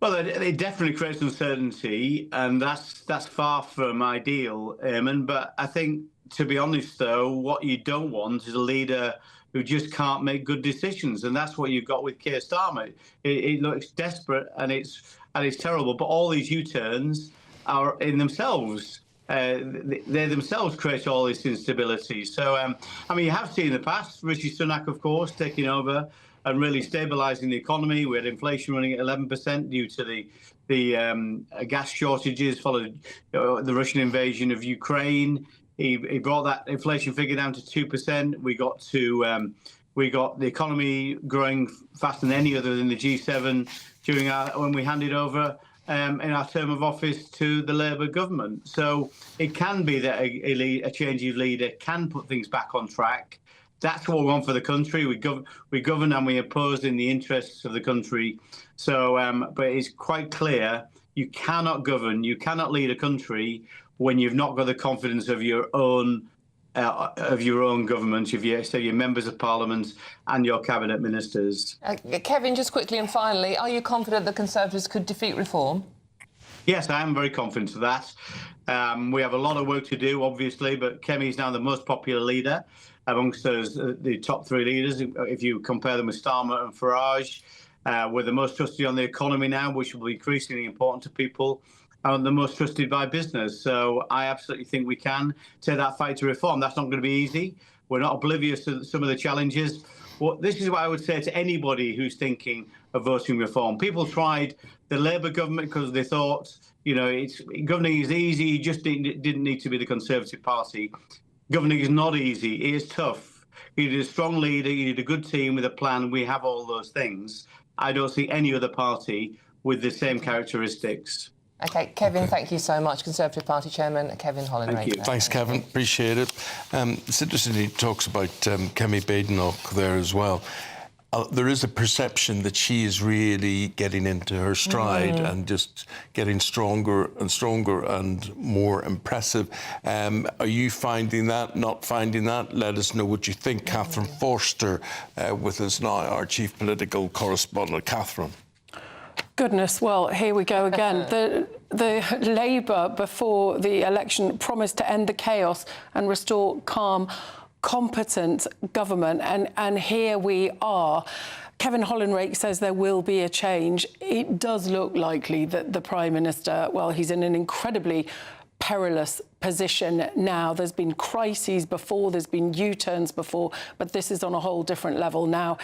Well, it definitely creates uncertainty, and that's far from ideal, Eamonn. But I think, to be honest, though, what you don't want is a leader who just can't make good decisions, and that's what you've got with Keir Starmer. It looks desperate and it's terrible, but all these U-turns are in themselves. They themselves create all this instability. So, I mean, you have seen in the past Rishi Sunak, of course, taking over and really stabilising the economy. We had inflation running at 11% due to the gas shortages following the Russian invasion of Ukraine. He brought that inflation figure down to 2%. We got the economy growing faster than any other in the G7 when we handed over in our term of office to the Labour government. So it can be that a change of leader can put things back on track. That's what we want for the country. We govern and we oppose in the interests of the country. So, but it's quite clear you cannot govern, you cannot lead a country when you've not got the confidence of your own government, of your members of parliament and your cabinet ministers. Kevin, just quickly and finally, are you confident the Conservatives could defeat reform? Yes, I am very confident of that. We have a lot of work to do, obviously, but Kemi is now the most popular leader amongst the top three leaders. If you compare them with Starmer and Farage, we're the most trusted on the economy now, which will be increasingly important to people, and the most trusted by business. So I absolutely think we can take that fight to reform. That's not going to be easy. We're not oblivious to some of the challenges. Well, this is what I would say to anybody who's thinking of voting reform. People tried the Labour government because they thought, governing is easy. You just didn't need to be the Conservative Party. Governing is not easy. It is tough. You need a strong leader. You need a good team with a plan. We have all those things. I don't see any other party with the same characteristics. OK, Kevin, thank you so much. Conservative Party Chairman Kevin Holland. Thank you. Thanks, Kevin. Appreciate it. It's interesting he talks about Kemi Badenoch there as well. there is a perception that she is really getting into her stride and just getting stronger and more impressive. Are you finding that, not finding that? Let us know what you think. Catherine Forster with us now, our chief political correspondent. Catherine. Goodness, well, here we go again. The Labour, before the election, promised to end the chaos and restore calm, competent government, and here we are. Kevin Hollinrake says there will be a change. It does look likely that the Prime Minister, well, he's in an incredibly perilous position now. There's been crises before, there's been U-turns before, but this is on a whole different level now.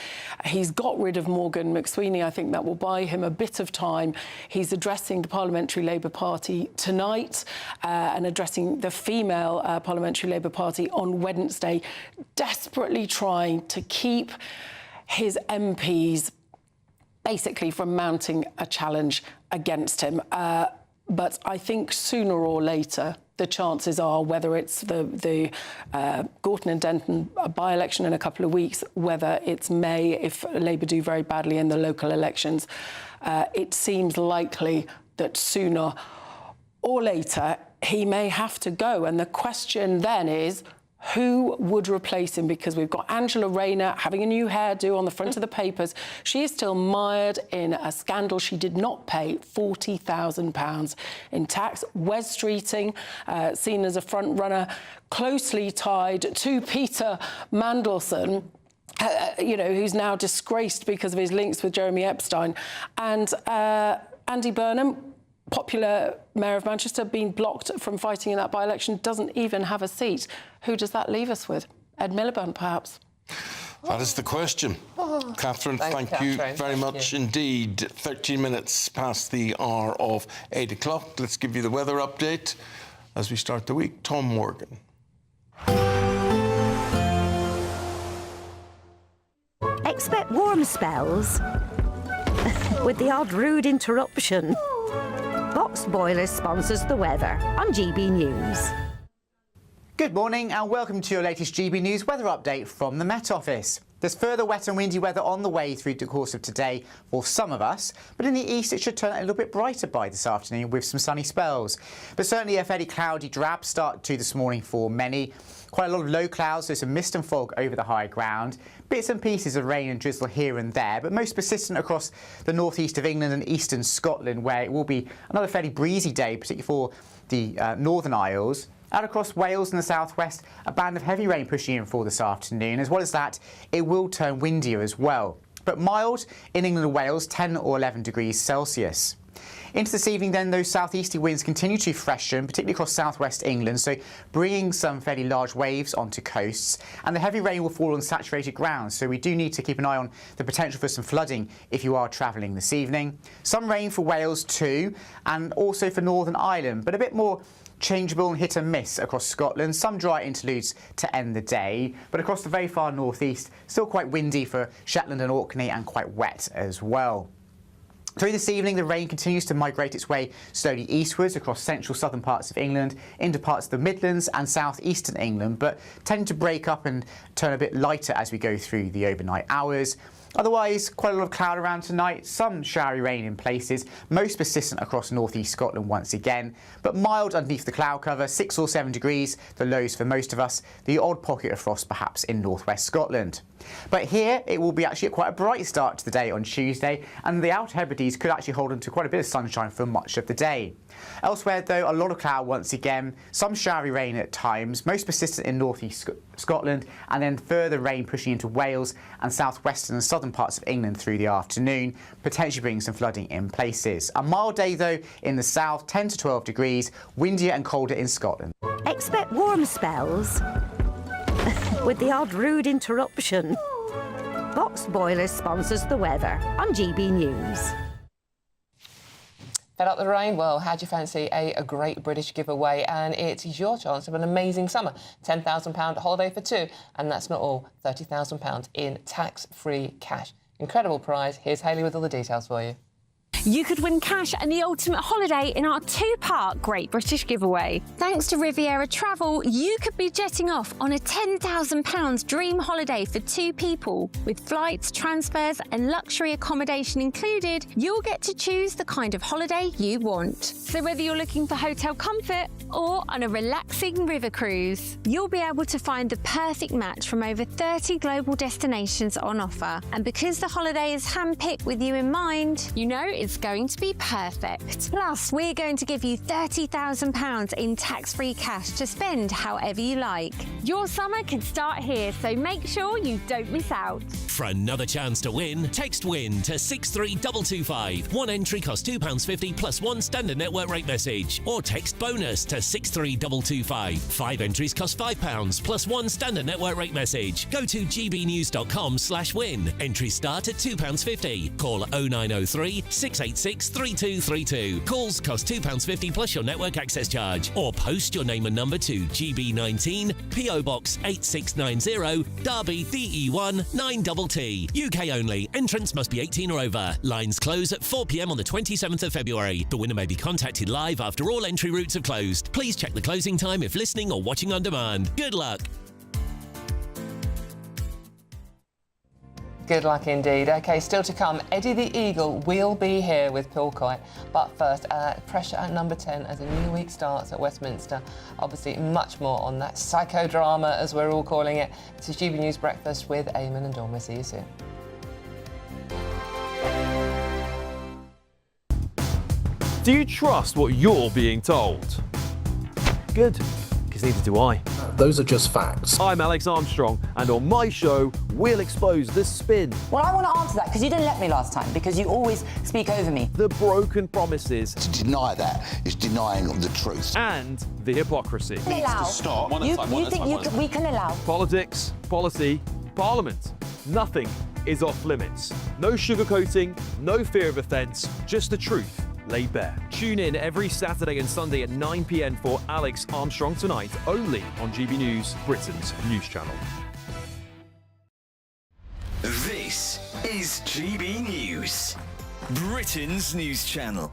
He's got rid of Morgan McSweeney. I think that will buy him a bit of time. He's addressing the Parliamentary Labour Party tonight and addressing the female Parliamentary Labour Party on Wednesday, desperately trying to keep his MPs basically from mounting a challenge against him. But I think sooner or later, the chances are, whether it's the Gorton and Denton by-election in a couple of weeks, whether it's May, if Labour do very badly in the local elections, it seems likely that sooner or later he may have to go. And the question then is, who would replace him? Because we've got Angela Rayner having a new hairdo on the front of the papers. She is still mired in a scandal. She did not pay £40,000 in tax. Wes Streeting, seen as a front runner, closely tied to Peter Mandelson, who's now disgraced because of his links with Jeremy Epstein. And Andy Burnham, popular Mayor of Manchester, being blocked from fighting in that by-election, doesn't even have a seat. Who does that leave us with? Ed Miliband, perhaps? That is the question. Catherine, thank you very much indeed. 13 minutes past the hour of 8 o'clock. Let's give you the weather update as we start the week. Tom Morgan. Expect warm spells with the odd rude interruption. Box Boilers sponsors the weather on GB News. Good morning and welcome to your latest GB News weather update from the Met Office. There's further wet and windy weather on the way through the course of today for some of us, but in the east it should turn a little bit brighter by this afternoon with some sunny spells. But certainly a fairly cloudy, drab start to this morning for many. Quite a lot of low clouds, so some mist and fog over the high ground. Bits and pieces of rain and drizzle here and there, but most persistent across the northeast of England and eastern Scotland, where it will be another fairly breezy day, particularly for the Northern Isles. Out across Wales and the southwest, a band of heavy rain pushing in for this afternoon. As well as that, it will turn windier as well. But mild in England and Wales, 10 or 11 degrees Celsius. Into this evening then, those southeasterly winds continue to freshen, particularly across southwest England, so bringing some fairly large waves onto coasts. And the heavy rain will fall on saturated ground, so we do need to keep an eye on the potential for some flooding if you are travelling this evening. Some rain for Wales too, and also for Northern Ireland, but a bit more changeable and hit and miss across Scotland. Some dry interludes to end the day, but across the very far northeast, still quite windy for Shetland and Orkney and quite wet as well. Through this evening, the rain continues to migrate its way slowly eastwards across central southern parts of England, into parts of the Midlands and southeastern England, but tending to break up and turn a bit lighter as we go through the overnight hours. Otherwise, quite a lot of cloud around tonight, some showery rain in places, most persistent across northeast Scotland once again, but mild underneath the cloud cover, 6 or 7 degrees, the lows for most of us, the odd pocket of frost perhaps in northwest Scotland. But here, it will be actually quite a bright start to the day on Tuesday, and the Outer Hebrides could actually hold on to quite a bit of sunshine for much of the day. Elsewhere, though, a lot of cloud once again, some showery rain at times, most persistent in northeast Scotland, and then further rain pushing into Wales and southwestern and southern parts of England through the afternoon, potentially bringing some flooding in places. A mild day, though, in the south, 10 to 12 degrees, windier and colder in Scotland. Expect warm spells with the odd rude interruption. Box Boilers sponsors the weather on GB News. Fed up the rain? Well, how do you fancy a great British giveaway? And it's your chance of an amazing summer. £10,000 holiday for two. And that's not all. £30,000 in tax-free cash. Incredible prize. Here's Hayley with all the details for you. You could win cash and the ultimate holiday in our two-part Great British Giveaway. Thanks to Riviera Travel, you could be jetting off on a £10,000 dream holiday for two people. With flights, transfers and luxury accommodation included, you'll get to choose the kind of holiday you want. So whether you're looking for hotel comfort or on a relaxing river cruise, you'll be able to find the perfect match from over 30 global destinations on offer. And because the holiday is handpicked with you in mind, you know it's going to be perfect. Plus, we're going to give you £30,000 in tax-free cash to spend however you like. Your summer can start here, so make sure you don't miss out. For another chance to win, text WIN to 63225. One entry costs £2.50 plus one standard network rate message. Or text BONUS to 63225. 5 entries cost £5 plus one standard network rate message. Go to gbnews.com/win. Entries start at £2.50. Call 0903 686 3232. Calls cost £2.50 plus your network access charge. Or post your name and number to GB19 PO Box 8690 Derby DE1 9TT. UK only. Entrance must be 18 or over. Lines close at 4 p.m. on the 27th of February. The winner may be contacted live after all entry routes have closed. Please check the closing time if listening or watching on demand. Good luck. Good luck indeed. OK, still to come, Eddie the Eagle will be here with Paul Coy. But first, pressure at number 10 as a new week starts at Westminster. Obviously, much more on that psychodrama, as we're all calling it. This is GB News Breakfast with Eamonn and Dawn. We'll see you soon. Do you trust what you're being told? Good, because neither do I. Those are just facts. I'm Alex Armstrong, and on my show, we'll expose the spin. Well, I want to answer that, because you didn't let me last time, because you always speak over me. The broken promises. To deny that is denying the truth. And the hypocrisy. Stop. You think we can allow? Politics, policy, parliament. Nothing is off limits. No sugarcoating, no fear of offence, just the truth laid bare. Tune in every Saturday and Sunday at 9 p.m. for Alex Armstrong Tonight, only on GB News, Britain's news channel. This is GB News, Britain's news channel.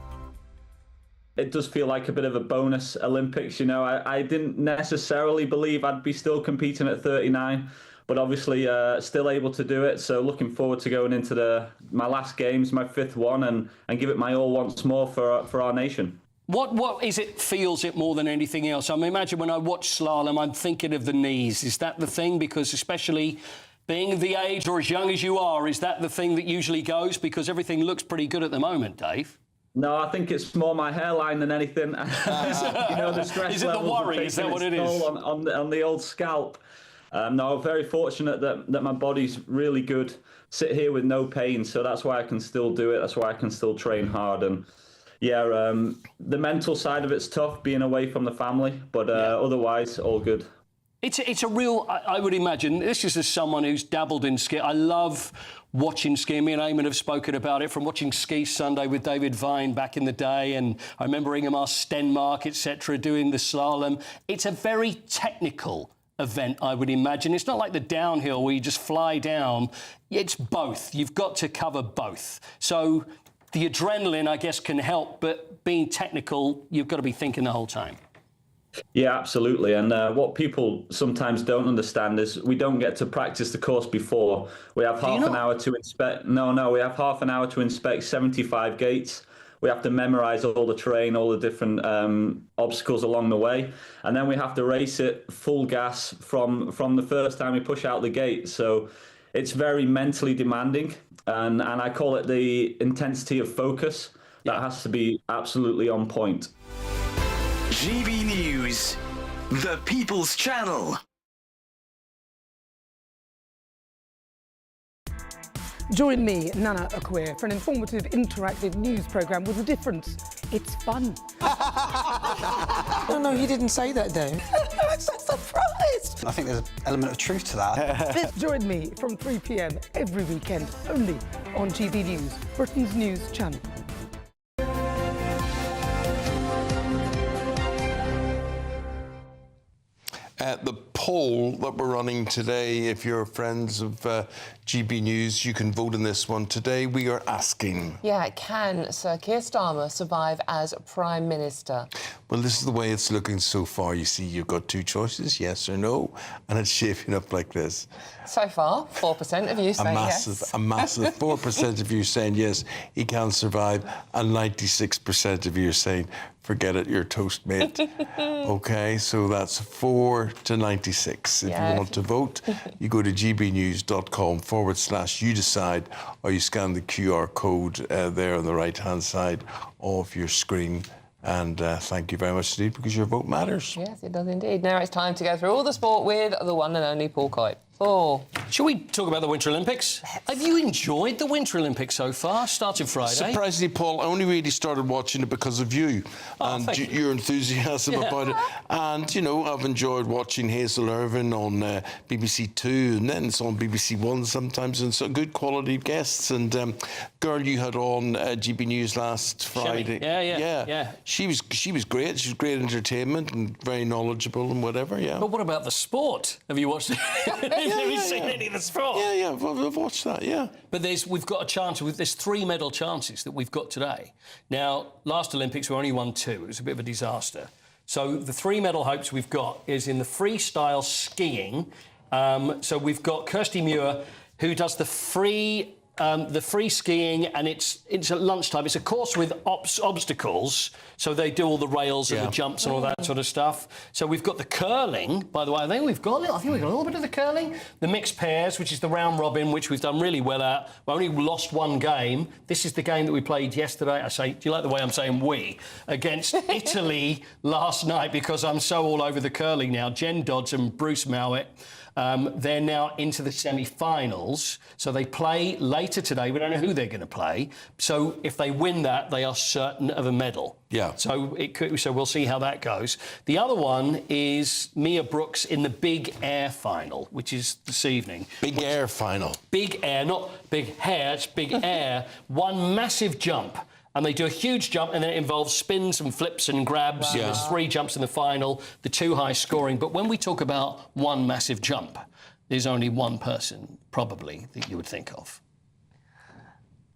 It does feel like a bit of a bonus Olympics, you know. I didn't necessarily believe I'd be still competing at 39, but obviously still able to do it. So looking forward to going into my last games, my 5th one, and give it my all once more for our nation. What is it feels it more than anything else? I mean, imagine when I watch slalom, I'm thinking of the knees. Is that the thing? Because especially being the age or as young as you are, is that the thing that usually goes? Because everything looks pretty good at the moment, Dave. No, I think it's more my hairline than anything. You know, the stress is it the worry? Is that what it is? On the old scalp. No, very fortunate that my body's really good. Sit here with no pain, so that's why I can still do it. That's why I can still train hard. And yeah, the mental side of it's tough, being away from the family, but otherwise, all good. It's a real, I would imagine, this is as someone who's dabbled in ski. I love watching ski. Me and Eamonn have spoken about it, from watching Ski Sunday with David Vine back in the day, and I remember Ingemar Stenmark, etc., doing the slalom. It's a very technical event, I would imagine. It's not like the downhill where you just fly down. It's both. You've got to cover both. So the adrenaline, I guess, can help, but being technical, you've got to be thinking the whole time. Yeah, absolutely. And what people sometimes don't understand is we don't get to practice the course before. We have half an hour to inspect. No, we have half an hour to inspect 75 gates. We have to memorise all the terrain, all the different obstacles along the way. And then we have to race it full gas from the first time we push out the gate. So it's very mentally demanding. And I call it the intensity of focus. That has to be absolutely on point. GB News, the People's Channel. Join me, Nana Akweer, for an informative, interactive news programme with a difference. It's fun. No, he didn't say that, Dave. I'm so surprised. I think there's an element of truth to that. Join me from 3 p.m. every weekend, only on GB News, Britain's news channel. The poll that we're running today. If you're friends of GB News, you can vote in this one. Today we are asking... Yeah, can Sir Keir Starmer survive as Prime Minister? Well, this is the way it's looking so far. You see, you've got two choices, yes or no, and it's shaping up like this. So far, 4% of you saying yes. A massive 4% of you saying yes, he can survive, and 96% of you are saying, forget it, you're toast, mate. OK, so that's 4 to 96. If you want to vote, you go to gbnews.com/you decide, or you scan the QR code there on the right-hand side of your screen. And thank you very much indeed, because your vote matters. Yes, it does indeed. Now it's time to go through all the sport with the one and only Paul Coyte. Oh. Shall we talk about the Winter Olympics? Have you enjoyed the Winter Olympics so far? Started Friday. Surprisingly, Paul, I only really started watching it because of you and your enthusiasm about it. And, you know, I've enjoyed watching Hazel Irvine on BBC Two, and then it's on BBC One sometimes, and so good quality guests. And girl you had on GB News last Friday. Yeah. She was great. She was great entertainment and very knowledgeable and whatever, yeah. But what about the sport? Have you watched it? Have you seen any of the sport? Yeah, I've watched that, yeah. But we've got a chance, there's 3 medal chances that we've got today. Now, last Olympics we only won 2. It was a bit of a disaster. So the 3 medal hopes we've got is in the freestyle skiing. So we've got Kirsty Muir, who does the free skiing, and it's at lunchtime. It's a course with obstacles, so they do all the rails and the jumps and all that sort of stuff. So we've got the curling, by the way. I think we've got a little bit of the curling. The mixed pairs, which is the round robin, which we've done really well at. We only lost 1 game. This is the game that we played yesterday. Do you like the way I'm saying we? Against Italy last night, because I'm so all over the curling now. Jen Dodds and Bruce Mowat. They're now into the semi-finals, so they play later today. We don't know who they're going to play. So if they win that, they are certain of a medal. Yeah. So we'll see how that goes. The other one is Mia Brooks in the Big Air final, which is this evening. Big Air final. Big Air, not Big Hair. It's Big Air. One massive jump. And they do a huge jump, and then it involves spins and flips and grabs. Yeah. There's 3 jumps in the final, the 2 high scoring. But when we talk about one massive jump, there's only one person, probably, that you would think of.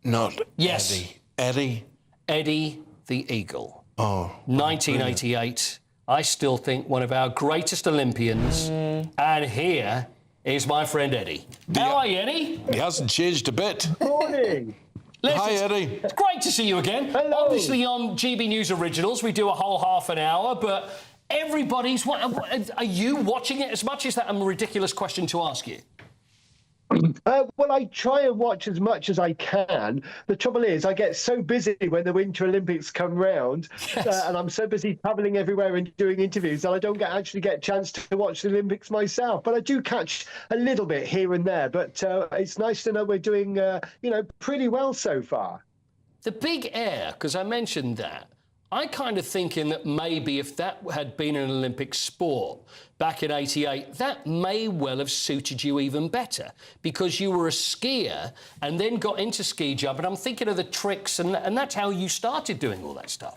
Not yes. Eddie? Eddie the Eagle. Oh. 1988. I still think one of our greatest Olympians. And here is my friend Eddie. How are you, Eddie? He hasn't changed a bit. Morning. Hi, Eddie. It's great to see you again. Hello. Obviously on GB News Originals, we do a whole half an hour, but everybody's... Are you watching it as much? Is that a ridiculous question to ask you? Well, I try and watch as much as I can. The trouble is, I get so busy when the Winter Olympics come round, and I'm so busy travelling everywhere and doing interviews that I don't actually get a chance to watch the Olympics myself. But I do catch a little bit here and there. But it's nice to know we're doing, pretty well so far. The Big Air, because I mentioned that. I kind of thinking that maybe if that had been an Olympic sport back in '88, that may well have suited you even better, because you were a skier and then got into ski jump, and I'm thinking of the tricks, and that's how you started doing all that stuff.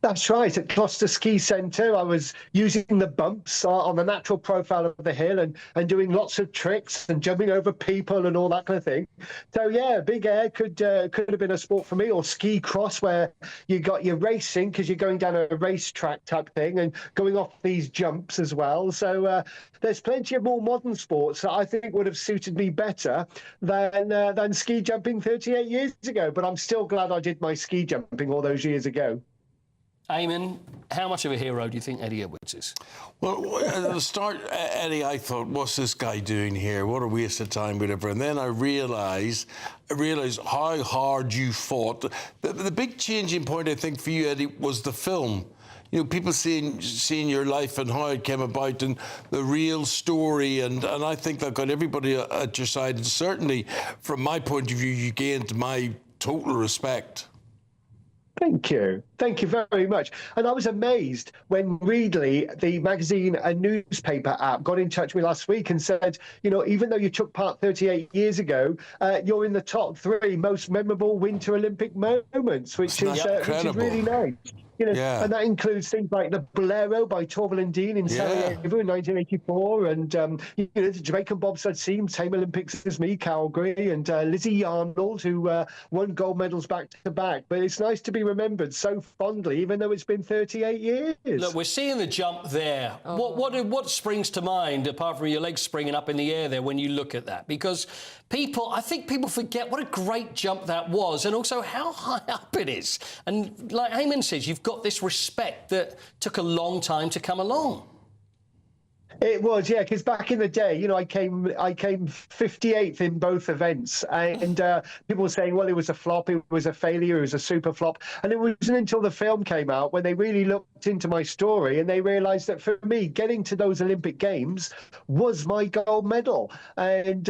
That's right. At Gloucester Ski Centre, I was using the bumps on the natural profile of the hill and doing lots of tricks and jumping over people and all that kind of thing. So, yeah, Big Air could have been a sport for me, or ski cross, where you got your racing because you're going down a racetrack type thing and going off these jumps as well. So there's plenty of more modern sports that I think would have suited me better than ski jumping 38 years ago. But I'm still glad I did my ski jumping all those years ago. Eamonn, how much of a hero do you think Eddie Edwards is? Well, at the start, Eddie, I thought, what's this guy doing here? What a waste of time, whatever. And then I realised how hard you fought. The big changing point, I think, for you, Eddie, was the film. You know, people seeing your life and how it came about and the real story. And I think that got everybody at your side. And certainly, from my point of view, you gained my total respect. Thank you. Thank you very much. And I was amazed when Readly, the magazine and newspaper app, got in touch with me last week and said, you know, even though you took part 38 years ago, you're in the top 3 most memorable Winter Olympic moments, which is really nice. You know, Yeah. and that includes things like the Bolero by Torval and Dean in Sarajevo in 1984, and you know, the Jamaican bobsled team, same Olympics as me, Calgary, and Lizzie Arnold, who won gold medals back to back. But it's nice to be remembered so fondly, even though it's been 38 years. Look, we're seeing the jump there. What springs to mind, apart from your legs springing up in the air there, when you look at that? Because I think people forget what a great jump that was, and also how high up it is. And like Eamonn says, you've got this respect that took a long time to come along. It was, yeah, because back in the day, you know, I came 58th in both events, and people were saying, well, it was a flop, it was a failure, it was a super flop, and it wasn't until the film came out when they really looked into my story and they realised that for me, getting to those Olympic Games was my gold medal, and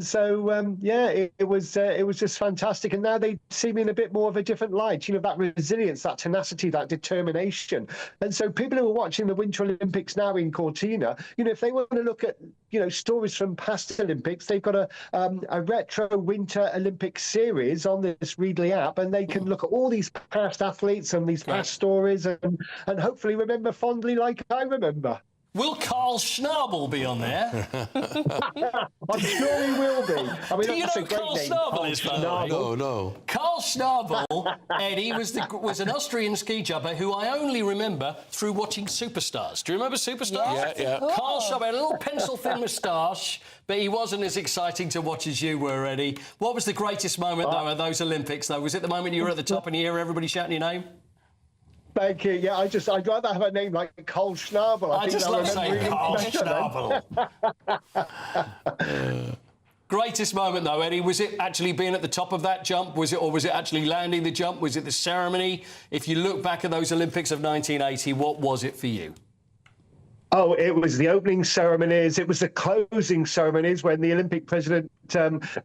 so it was just fantastic, and now they see me in a bit more of a different light, you know, that resilience, that tenacity, that determination, and so people who are watching the Winter Olympics now in Cortina, you know, if they want to look at, you know, stories from past Olympics, they've got a retro Winter Olympic series on this Readly app, and they can look at all these past athletes and these past stories and hopefully remember fondly like I remember. Will Carl Schnabel be on there? I'm sure he will be. I mean, do you know a great Carl name, Schnabel is, by the way? No. Carl Schnabel, Eddie, was an Austrian ski jumper who I only remember through watching Superstars. Do you remember Superstars? Yeah. Carl Schnabel had a little pencil-thin moustache, but he wasn't as exciting to watch as you were, Eddie. What was the greatest moment, though, at those Olympics, though? Was it the moment you were at the top and you hear everybody shouting your name? Thank you. Yeah, I'd rather have a name like Carl Schnabel. I just love saying Carl Schnabel. Greatest moment, though, Eddie, was it actually being at the top of that jump? Was it actually landing the jump? Was it the ceremony? If you look back at those Olympics of 1980, what was it for you? Oh, it was the opening ceremonies. It was the closing ceremonies when the Olympic president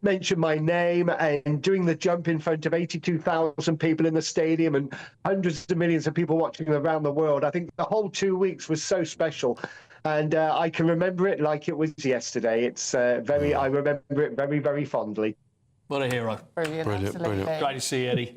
mentioned my name, and doing the jump in front of 82,000 people in the stadium and hundreds of millions of people watching around the world. I think the whole 2 weeks was so special. And I can remember it like it was yesterday. It's I remember it very, very fondly. What a hero. Brilliant. Great to see you, Eddie.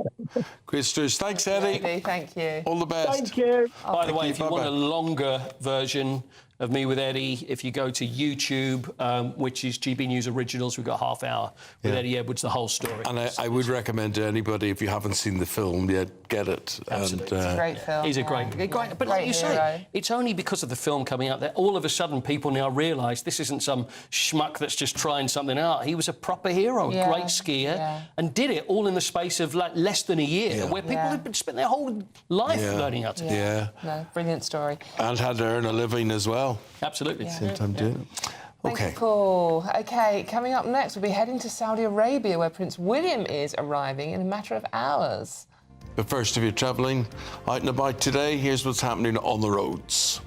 Great stories. Thanks, Eddie. Thank you. All the best. Thank you. By the way, if you want a longer version of me with Eddie, if you go to YouTube, which is GB News Originals, we've got half hour with Eddie Edwards, the whole story. And I would recommend to anybody, if you haven't seen the film yet, get it. Absolutely. It's a great film. He's a great. But like you say, it's only because of the film coming out that all of a sudden people now realise this isn't some schmuck that's just trying something out. He was a proper hero, a great skier, and did it all in the space of like less than a year, where people had spent their whole life learning how to do it. No, brilliant story. And had to earn a living as well. Absolutely. Same time doing it. Thanks, Okay. Paul. OK, coming up next, we'll be heading to Saudi Arabia, where Prince William is arriving in a matter of hours. But first, if you're travelling out and about today, here's what's happening on the roads.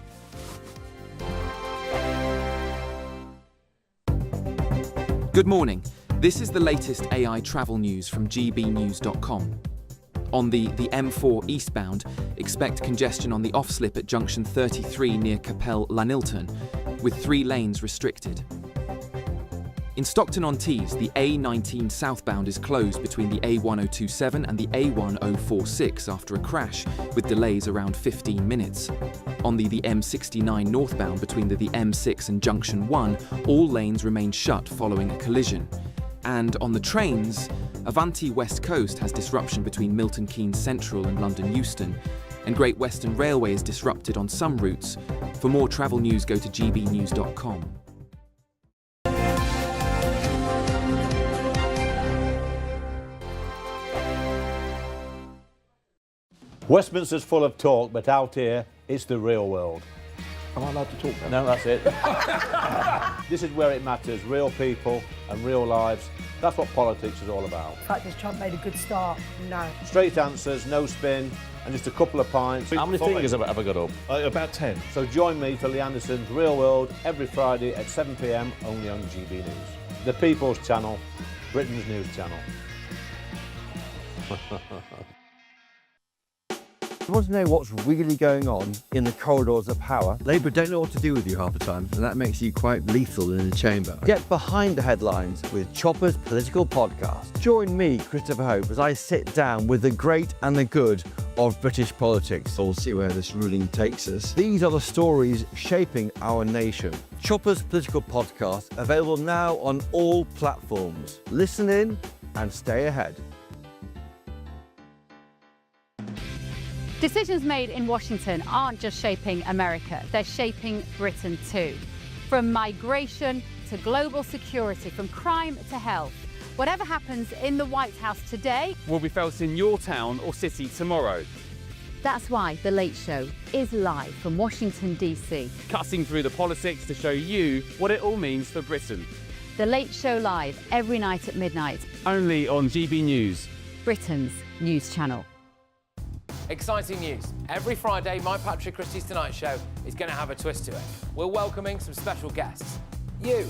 Good morning. This is the latest AI travel news from gbnews.com. On the M4 eastbound, expect congestion on the off-slip at junction 33 near Capel Lanilton, with 3 lanes restricted. In Stockton-on-Tees, the A19 southbound is closed between the A1027 and the A1046 after a crash, with delays around 15 minutes. On the M69 northbound between the M6 and Junction 1, all lanes remain shut following a collision. And on the trains, Avanti West Coast has disruption between Milton Keynes Central and London Euston, and Great Western Railway is disrupted on some routes. For more travel news, go to gbnews.com. Westminster's full of talk, but out here, it's the real world. Am I allowed to talk then? No, that's it. This is where it matters, real people and real lives. That's what politics is all about. The fact is Trump made a good start. No. Straight answers, no spin, and just a couple of pints. How many fingers have I got up? About 10. So join me for Lee Anderson's Real World every Friday at 7 p.m. only on GB News. The People's Channel, Britain's news channel. You want to know what's really going on in the corridors of power? Labour don't know what to do with you half the time, and that makes you quite lethal in the chamber. Get behind the headlines with Chopper's Political Podcast. Join me, Christopher Hope, as I sit down with the great and the good of British politics. We'll see where this ruling takes us. These are the stories shaping our nation. Chopper's political podcast, available now on all platforms. Listen in and stay ahead. Decisions made in Washington aren't just shaping America, they're shaping Britain too. From migration to global security, from crime to health. Whatever happens in the White House today will be felt in your town or city tomorrow. That's why The Late Show is live from Washington, D.C. Cutting through the politics to show you what it all means for Britain. The Late Show live every night at midnight. Only on GB News, Britain's news channel. Exciting news. Every Friday, my Patrick Christie's Tonight Show is going to have a twist to it. We're welcoming some special guests. You.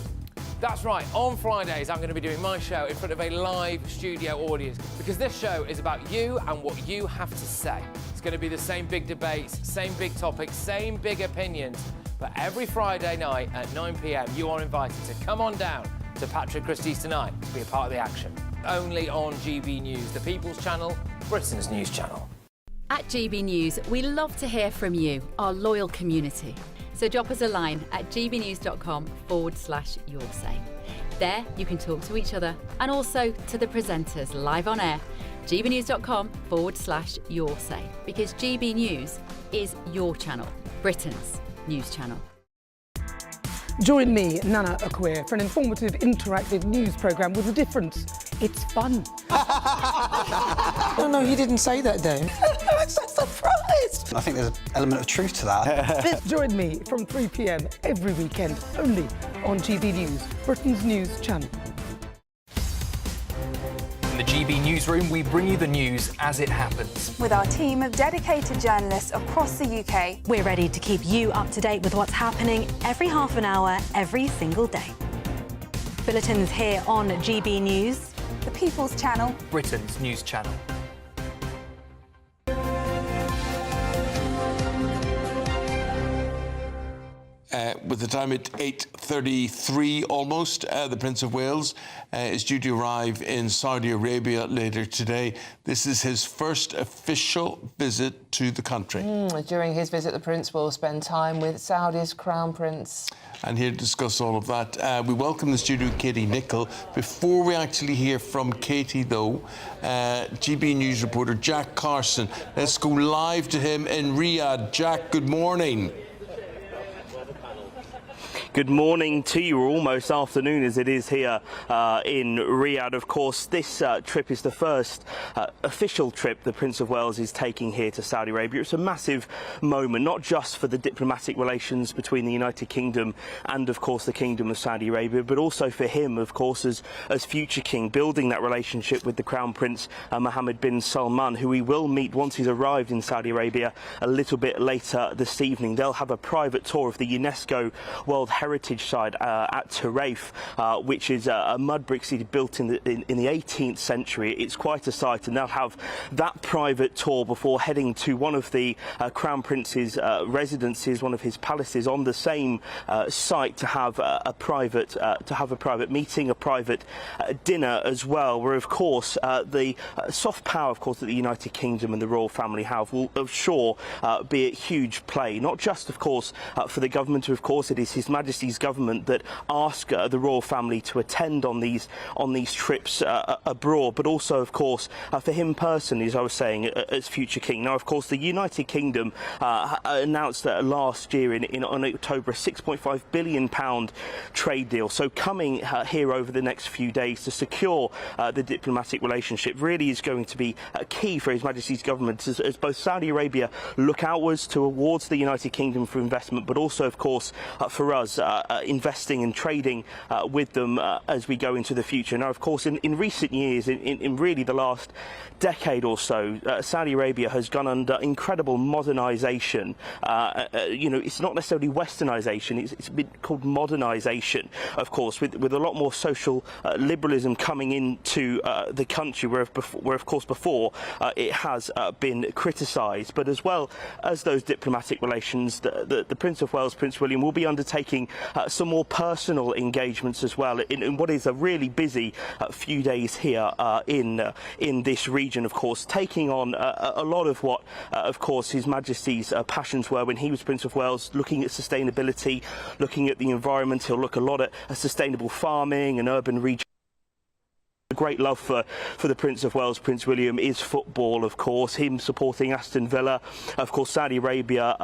That's right, on Fridays I'm going to be doing my show in front of a live studio audience because this show is about you and what you have to say. It's going to be the same big debates, same big topics, same big opinions, but every Friday night at 9 p.m. you are invited to come on down to Patrick Christie's Tonight to be a part of the action. Only on GB News, the People's Channel, Britain's news channel. At GB News, we love to hear from you, our loyal community. So drop us a line at gbnews.com/yoursay. There you can talk to each other and also to the presenters live on air. gbnews.com/yoursay, because GB News is your channel, Britain's news channel. Join me, Nana Akweer, for an informative, interactive news programme with a difference. It's fun. No, he didn't say that, Dave. I'm so surprised. I think there's an element of truth to that. Join me from 3 p.m. every weekend, only on GB News, Britain's news channel. In the GB Newsroom, we bring you the news as it happens. With our team of dedicated journalists across the UK, we're ready to keep you up to date with what's happening every half an hour, every single day. Bulletins here on GB News, the People's Channel, Britain's news channel. With the time at 8:33 almost, the Prince of Wales is due to arrive in Saudi Arabia later today. This is his first official visit to the country. During his visit, the Prince will spend time with Saudi's Crown Prince. And here to discuss all of that, we welcome in the studio Katie Nicholl. Before we actually hear from Katie, though, GB News reporter Jack Carson. Let's go live to him in Riyadh. Jack, good morning. Good morning to you, or almost afternoon as it is here in Riyadh. Of course, this trip is the first official trip the Prince of Wales is taking here to Saudi Arabia. It's a massive moment, not just for the diplomatic relations between the United Kingdom and, of course, the Kingdom of Saudi Arabia, but also for him, of course, as future king, building that relationship with the Crown Prince Mohammed bin Salman, who he will meet once he's arrived in Saudi Arabia a little bit later this evening. They'll have a private tour of the UNESCO World Heritage Site at Tarif, which is a mud brick city built in the 18th century. It's quite a sight, and they'll have that private tour before heading to one of the Crown Prince's residences, one of his palaces on the same site, to have a private meeting, a private dinner as well, where of course the soft power, of course, that the United Kingdom and the royal family have will of sure be a huge play, not just of course for the government. Of course, it is His Majesty's government that ask the royal family to attend on these trips abroad, but also of course for him personally, as I was saying, as future king. Now of course the United Kingdom announced last year on October a £6.5 billion trade deal, so coming here over the next few days to secure the diplomatic relationship really is going to be key for His Majesty's government as both Saudi Arabia look outwards towards the United Kingdom for investment, but also of course for us investing and trading with them as we go into the future. Now of course in recent years, in really the last decade or so, Saudi Arabia has gone under incredible modernisation. It's not necessarily westernisation, it's been called modernisation, of course, with a lot more social liberalism coming into the country, where of course before it has been criticised. But as well as those diplomatic relations, the Prince of Wales, Prince William, will be undertaking some more personal engagements as well in what is a really busy few days here in this region, of course, taking on a lot of what, of course, His Majesty's passions were when he was Prince of Wales, looking at sustainability, looking at the environment. He'll look a lot at sustainable farming and urban region. A great love for the Prince of Wales, Prince William, is football, of course. Him supporting Aston Villa, of course, Saudi Arabia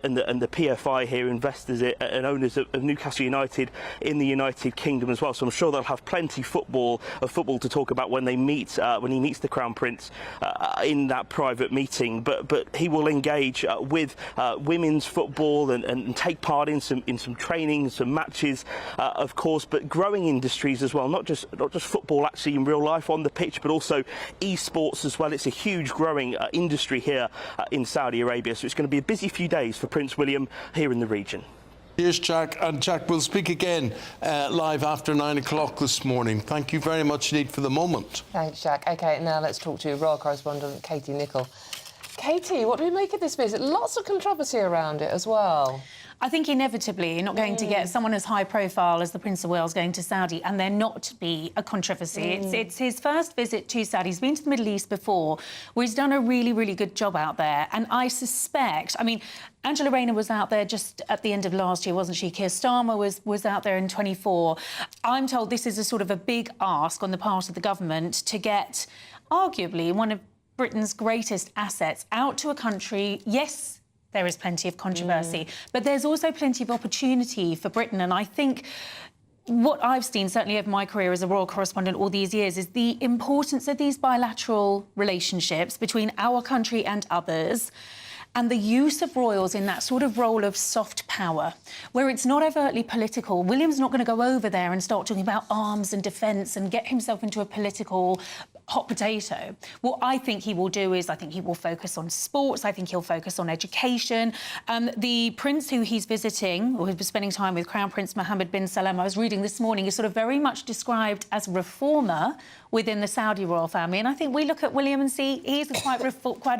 and the PFI here, investors and owners of Newcastle United in the United Kingdom as well. So I'm sure they'll have plenty of football to talk about when they meet when he meets the Crown Prince in that private meeting. But he will engage with women's football and take part in some training, some matches, of course. But growing industries as well, not just football actually in real life on the pitch, but also esports as well. It's a huge growing industry here in Saudi Arabia, so it's going to be a busy few days for Prince William here in the region. Here's Jack, and Jack, we'll speak again live after 9 o'clock this morning. Thank you very much indeed for the moment. Thanks, Jack. OK, now let's talk to Royal Correspondent Katie Nicholl. Katie, what do we make of this visit? Lots of controversy around it as well. I think inevitably you're not going to get someone as high profile as the Prince of Wales going to Saudi and there not be a controversy. It's his first visit to Saudi. He's been to the Middle East before, where he's done a really, really good job out there. And I suspect, I mean, Angela Rayner was out there just at the end of last year, wasn't she? Keir Starmer was out there in 24. I'm told this is a sort of a big ask on the part of the government to get, arguably, one of Britain's greatest assets out to a country. Yes, there is plenty of controversy, but there's also plenty of opportunity for Britain. And I think what I've seen, certainly over my career as a royal correspondent all these years, is the importance of these bilateral relationships between our country and others, and the use of royals in that sort of role of soft power, where it's not overtly political. William's not going to go over there and start talking about arms and defence and get himself into a political hot potato. What I think he will do is I think he will focus on sports. I think he'll focus on education. The prince who he's visiting, or who's spending time with, Crown Prince Mohammed bin Salman, I was reading this morning, is sort of very much described as a reformer within the Saudi royal family. And I think we look at William and see he's quite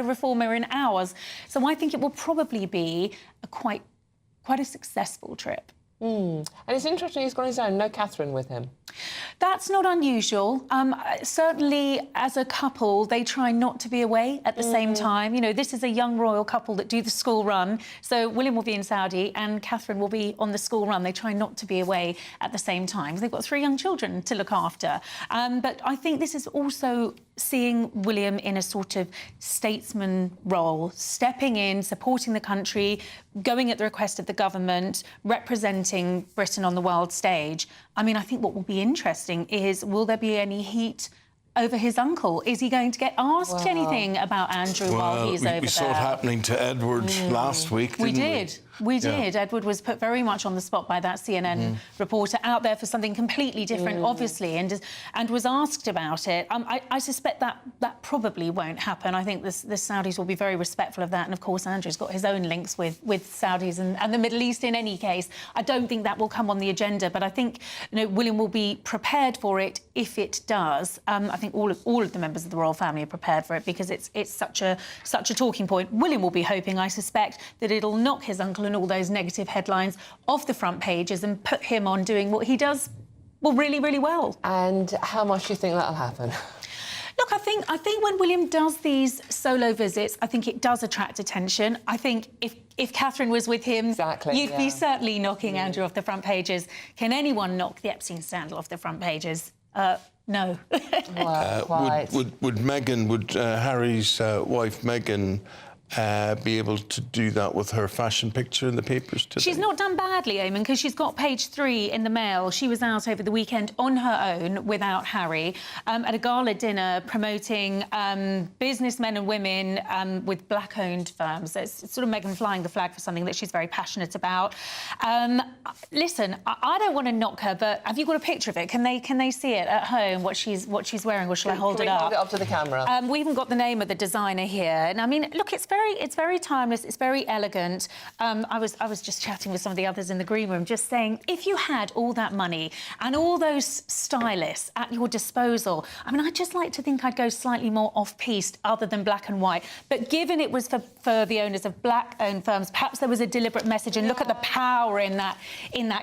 a reformer in ours. So I think it will probably be quite a successful trip. And it's interesting he's got his own, no Catherine with him. That's not unusual. Certainly, as a couple, they try not to be away at the same time. You know, this is a young royal couple that do the school run. So William will be in Saudi and Catherine will be on the school run. They try not to be away at the same time. They've got 3 young children to look after. But I think this is also seeing William in a sort of statesman role, stepping in, supporting the country, going at the request of the government, representing Britain on the world stage. I mean, I think what will be interesting is, will there be any heat over his uncle? Is he going to get asked anything about Andrew while he's over there? We saw it happening to Edward last week, didn't we? We did. Edward was put very much on the spot by that CNN reporter out there for something completely different, obviously, and was asked about it. I suspect that probably won't happen. I think the Saudis will be very respectful of that. And, of course, Andrew's got his own links with Saudis and the Middle East in any case. I don't think that will come on the agenda, but I think William will be prepared for it if it does. I think all of the members of the royal family are prepared for it because it's such a talking point. William will be hoping, I suspect, that it'll knock his uncle and all those negative headlines off the front pages and put him on doing what he does, well, really, really well. And how much do you think that'll happen? Look, I think when William does these solo visits, I think it does attract attention. I think if Catherine was with him, you'd be certainly knocking Andrew off the front pages. Can anyone knock the Epstein scandal off the front pages? No. Would Harry's wife Meghan be able to do that with her fashion picture in the papers today? She's not done badly, Eamonn, because she's got page 3 in the Mail. She was out over the weekend on her own without Harry at a gala dinner promoting businessmen and women with black-owned firms. So it's sort of Meghan flying the flag for something that she's very passionate about. Listen, I don't want to knock her, but have you got a picture of it? Can they see it at home, what she's wearing, or shall I hold it up? Hold it up to the camera. We even got the name of the designer here. And, I mean, look, it's very very timeless. It's very elegant. I was just chatting with some of the others in the green room, just saying, if you had all that money and all those stylists at your disposal, I mean, I'd just like to think I'd go slightly more off-piste, other than black and white. But given it was for the owners of black-owned firms, perhaps there was a deliberate message. And look at the power in that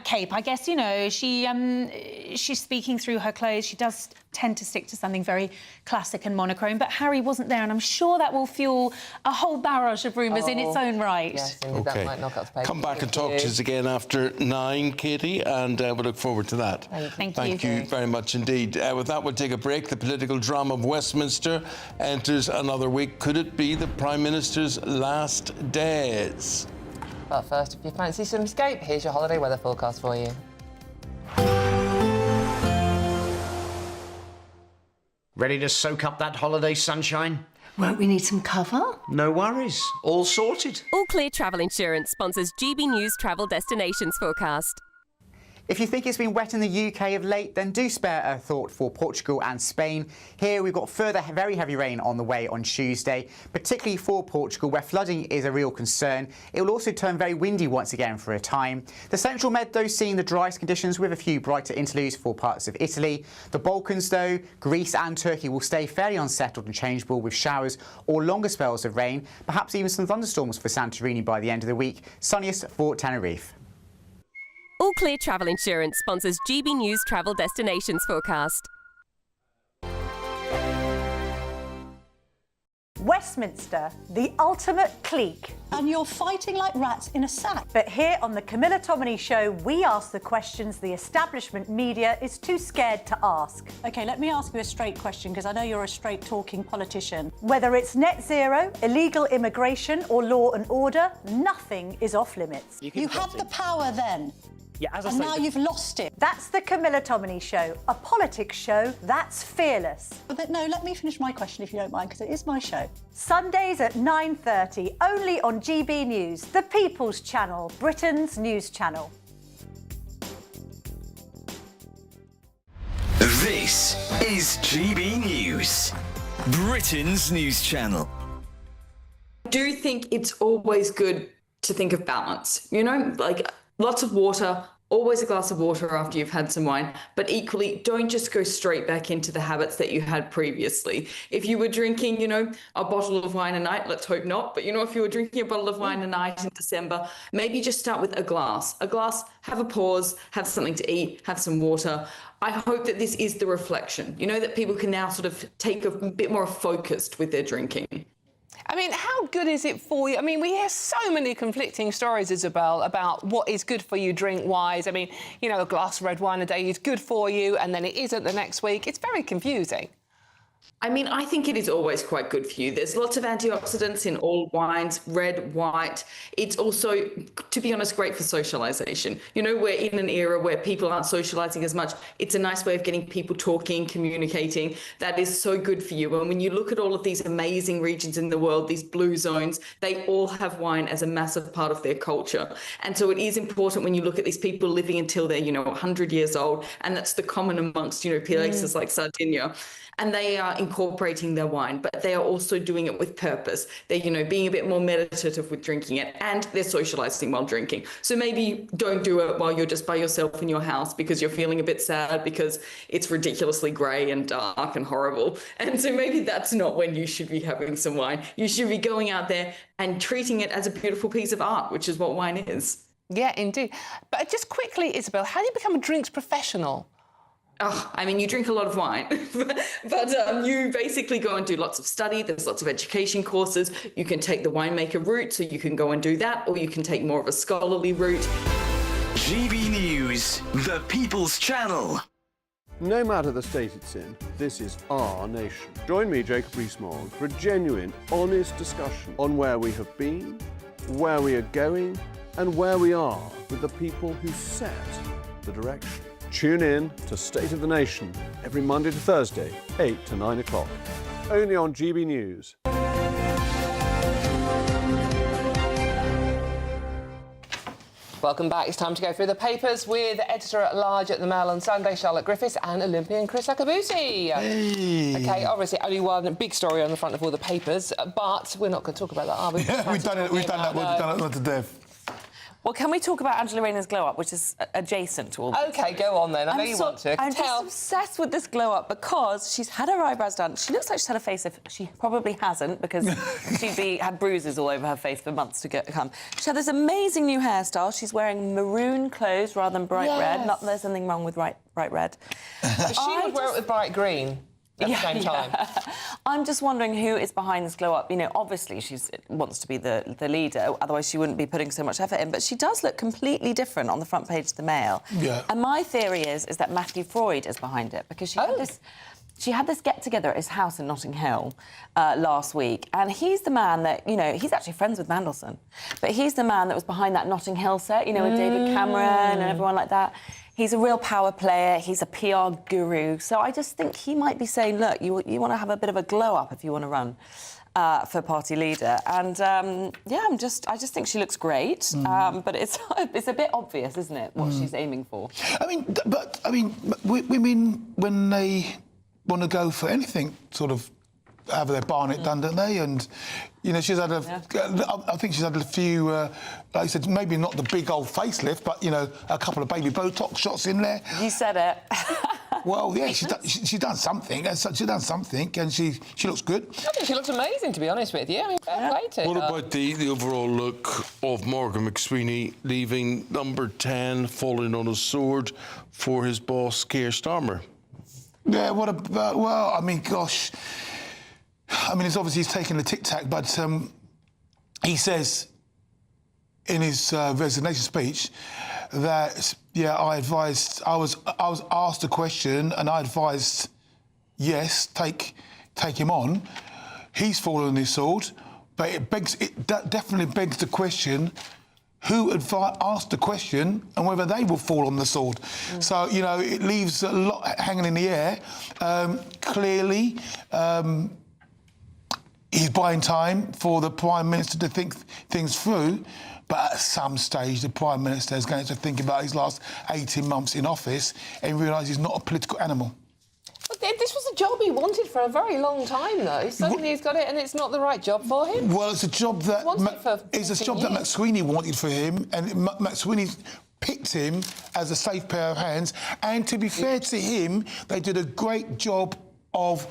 cape. I guess, you know, she's speaking through her clothes. She does tend to stick to something very classic and monochrome, but Harry wasn't there, and I'm sure that will fuel a whole barrage of rumours in its own right. Yes, indeed, that might knock up the paper. Come back and talk to us again after 9, Katie, and we look forward to that. Thank you very much indeed. With that, we'll take a break. The political drama of Westminster enters another week. Could it be the Prime Minister's last days? But first, if you fancy some escape, here's your holiday weather forecast for you. Ready to soak up that holiday sunshine? Won't we need some cover? No worries, all sorted. All Clear Travel Insurance sponsors GB News Travel Destinations forecast. If you think it's been wet in the UK of late, then do spare a thought for Portugal and Spain. Here we've got further very heavy rain on the way on Tuesday, particularly for Portugal, where flooding is a real concern. It will also turn very windy once again for a time. The central Med, though, seeing the driest conditions with a few brighter interludes for parts of Italy. The Balkans, though, Greece and Turkey will stay fairly unsettled and changeable with showers or longer spells of rain, perhaps even some thunderstorms for Santorini by the end of the week. Sunniest for Tenerife. All Clear Travel Insurance sponsors GB News Travel Destinations forecast. Westminster, the ultimate clique. And you're fighting like rats in a sack. But here on the Camilla Tominey Show, we ask the questions the establishment media is too scared to ask. OK, let me ask you a straight question, because I know you're a straight-talking politician. Whether it's net zero, illegal immigration or law and order, nothing is off limits. You had the power then. Yeah, as and now you've lost it. That's the Camilla Tominey Show, a politics show that's fearless. But no, let me finish my question if you don't mind, because it is my show. Sundays at 9:30, only on GB News, the People's Channel, Britain's news channel. This is GB News, Britain's news channel. I do think it's always good to think of balance, you know, like lots of water, always a glass of water after you've had some wine, but equally don't just go straight back into the habits that you had previously. If you were drinking, you know, a bottle of wine a night, let's hope not, but you know, if you were drinking a bottle of wine a night in December, maybe just start with a glass, have a pause, have something to eat, have some water. I hope that this is the reflection, you know, that people can now sort of take a bit more focused with their drinking. I mean, how good is it for you? I mean, we hear so many conflicting stories, Isabel, about what is good for you drink-wise. I mean, you know, a glass of red wine a day is good for you, and then it isn't the next week. It's very confusing. I mean, I think it is always quite good for you. There's lots of antioxidants in all wines, red, white. It's also, to be honest, great for socialisation. You know, we're in an era where people aren't socialising as much. It's a nice way of getting people talking, communicating. That is so good for you. And when you look at all of these amazing regions in the world, these blue zones, they all have wine as a massive part of their culture. And so it is important when you look at these people living until they're, you know, 100 years old. And that's the common amongst, you know, places like Sardinia. And they are incorporating their wine, but they are also doing it with purpose. They're, you know, being a bit more meditative with drinking it, and they're socializing while drinking. So maybe don't do it while you're just by yourself in your house because you're feeling a bit sad because it's ridiculously grey and dark and horrible. And so maybe that's not when you should be having some wine. You should be going out there and treating it as a beautiful piece of art, which is what wine is. Yeah, indeed. But just quickly, Isabel, how do you become a drinks professional? Oh, I mean, you drink a lot of wine, but you basically go and do lots of study. There's lots of education courses. You can take the winemaker route, so you can go and do that, or you can take more of a scholarly route. GB News, the People's Channel. No matter the state it's in, this is our nation. Join me, Jacob Rees-Mogg, for a genuine, honest discussion on where we have been, where we are going, and where we are with the people who set the direction. Tune in to State of the Nation every Monday to Thursday, 8 to 9 o'clock. Only on GB News. Welcome back. It's time to go through the papers with editor-at-large at the Mail on Sunday, Charlotte Griffiths, and Olympian Chris Akabusi. Hey. OK, obviously only one big story on the front of all the papers, but we're not going to talk about that, are we? Yeah, we've done that to death. Well, can we talk about Angela Rayner's glow-up, which is adjacent to all this? OK, go on then. I know you want to. I'm just obsessed with this glow-up because she's had her eyebrows done. She looks like she's had a facelift. She probably hasn't because she'd had bruises all over her face for months to come. She's had this amazing new hairstyle. She's wearing maroon clothes rather than bright red. Not that there's anything wrong with bright red. She would wear it with bright green. At the same time. I'm just wondering who is behind this glow-up. You know, obviously she wants to be the leader, otherwise she wouldn't be putting so much effort in, but she does look completely different on the front page of the Mail. Yeah. And my theory is that Matthew Freud is behind it, because she had this get-together at his house in Notting Hill last week, and he's the man that, you know, he's actually friends with Mandelson, but he's the man that was behind that Notting Hill set, you know, with David Cameron and everyone like that. He's a real power player. He's a PR guru. So I just think he might be saying, look, you want to have a bit of a glow-up if you want to run for party leader. And, yeah, I just think she looks great. But it's a bit obvious, isn't it, what she's aiming for? I mean, women, when they want to go for anything, sort of have their barnet done, don't they? And, you know, she's had I think she's had a few, like I said, maybe not the big old facelift, but, you know, a couple of baby Botox shots in there. You said it. Well, yeah, she's done something. She's done something, and she looks good. I think she looks amazing, to be honest with you. I mean, fair play to her. What about the overall look of Morgan McSweeney leaving number 10, falling on his sword for his boss, Keir Starmer? Yeah, what about... Well, I mean, gosh... I mean, it's obviously he's taking the tic-tac, but he says in his resignation speech that, yeah, I was asked a question and I advised, yes, take him on. He's fallen on his sword, but that definitely begs the question, who asked the question and whether they will fall on the sword. So, you know, it leaves a lot hanging in the air. Clearly... he's buying time for the Prime Minister to think things through, but at some stage the Prime Minister is going to think about his last 18 months in office and realise he's not a political animal. But this was a job he wanted for a very long time, though. Suddenly he's got it and it's not the right job for him. Well, it's a job that... It's a job that McSweeney wanted for him, and McSweeney picked him as a safe pair of hands, and to be fair to him, they did a great job of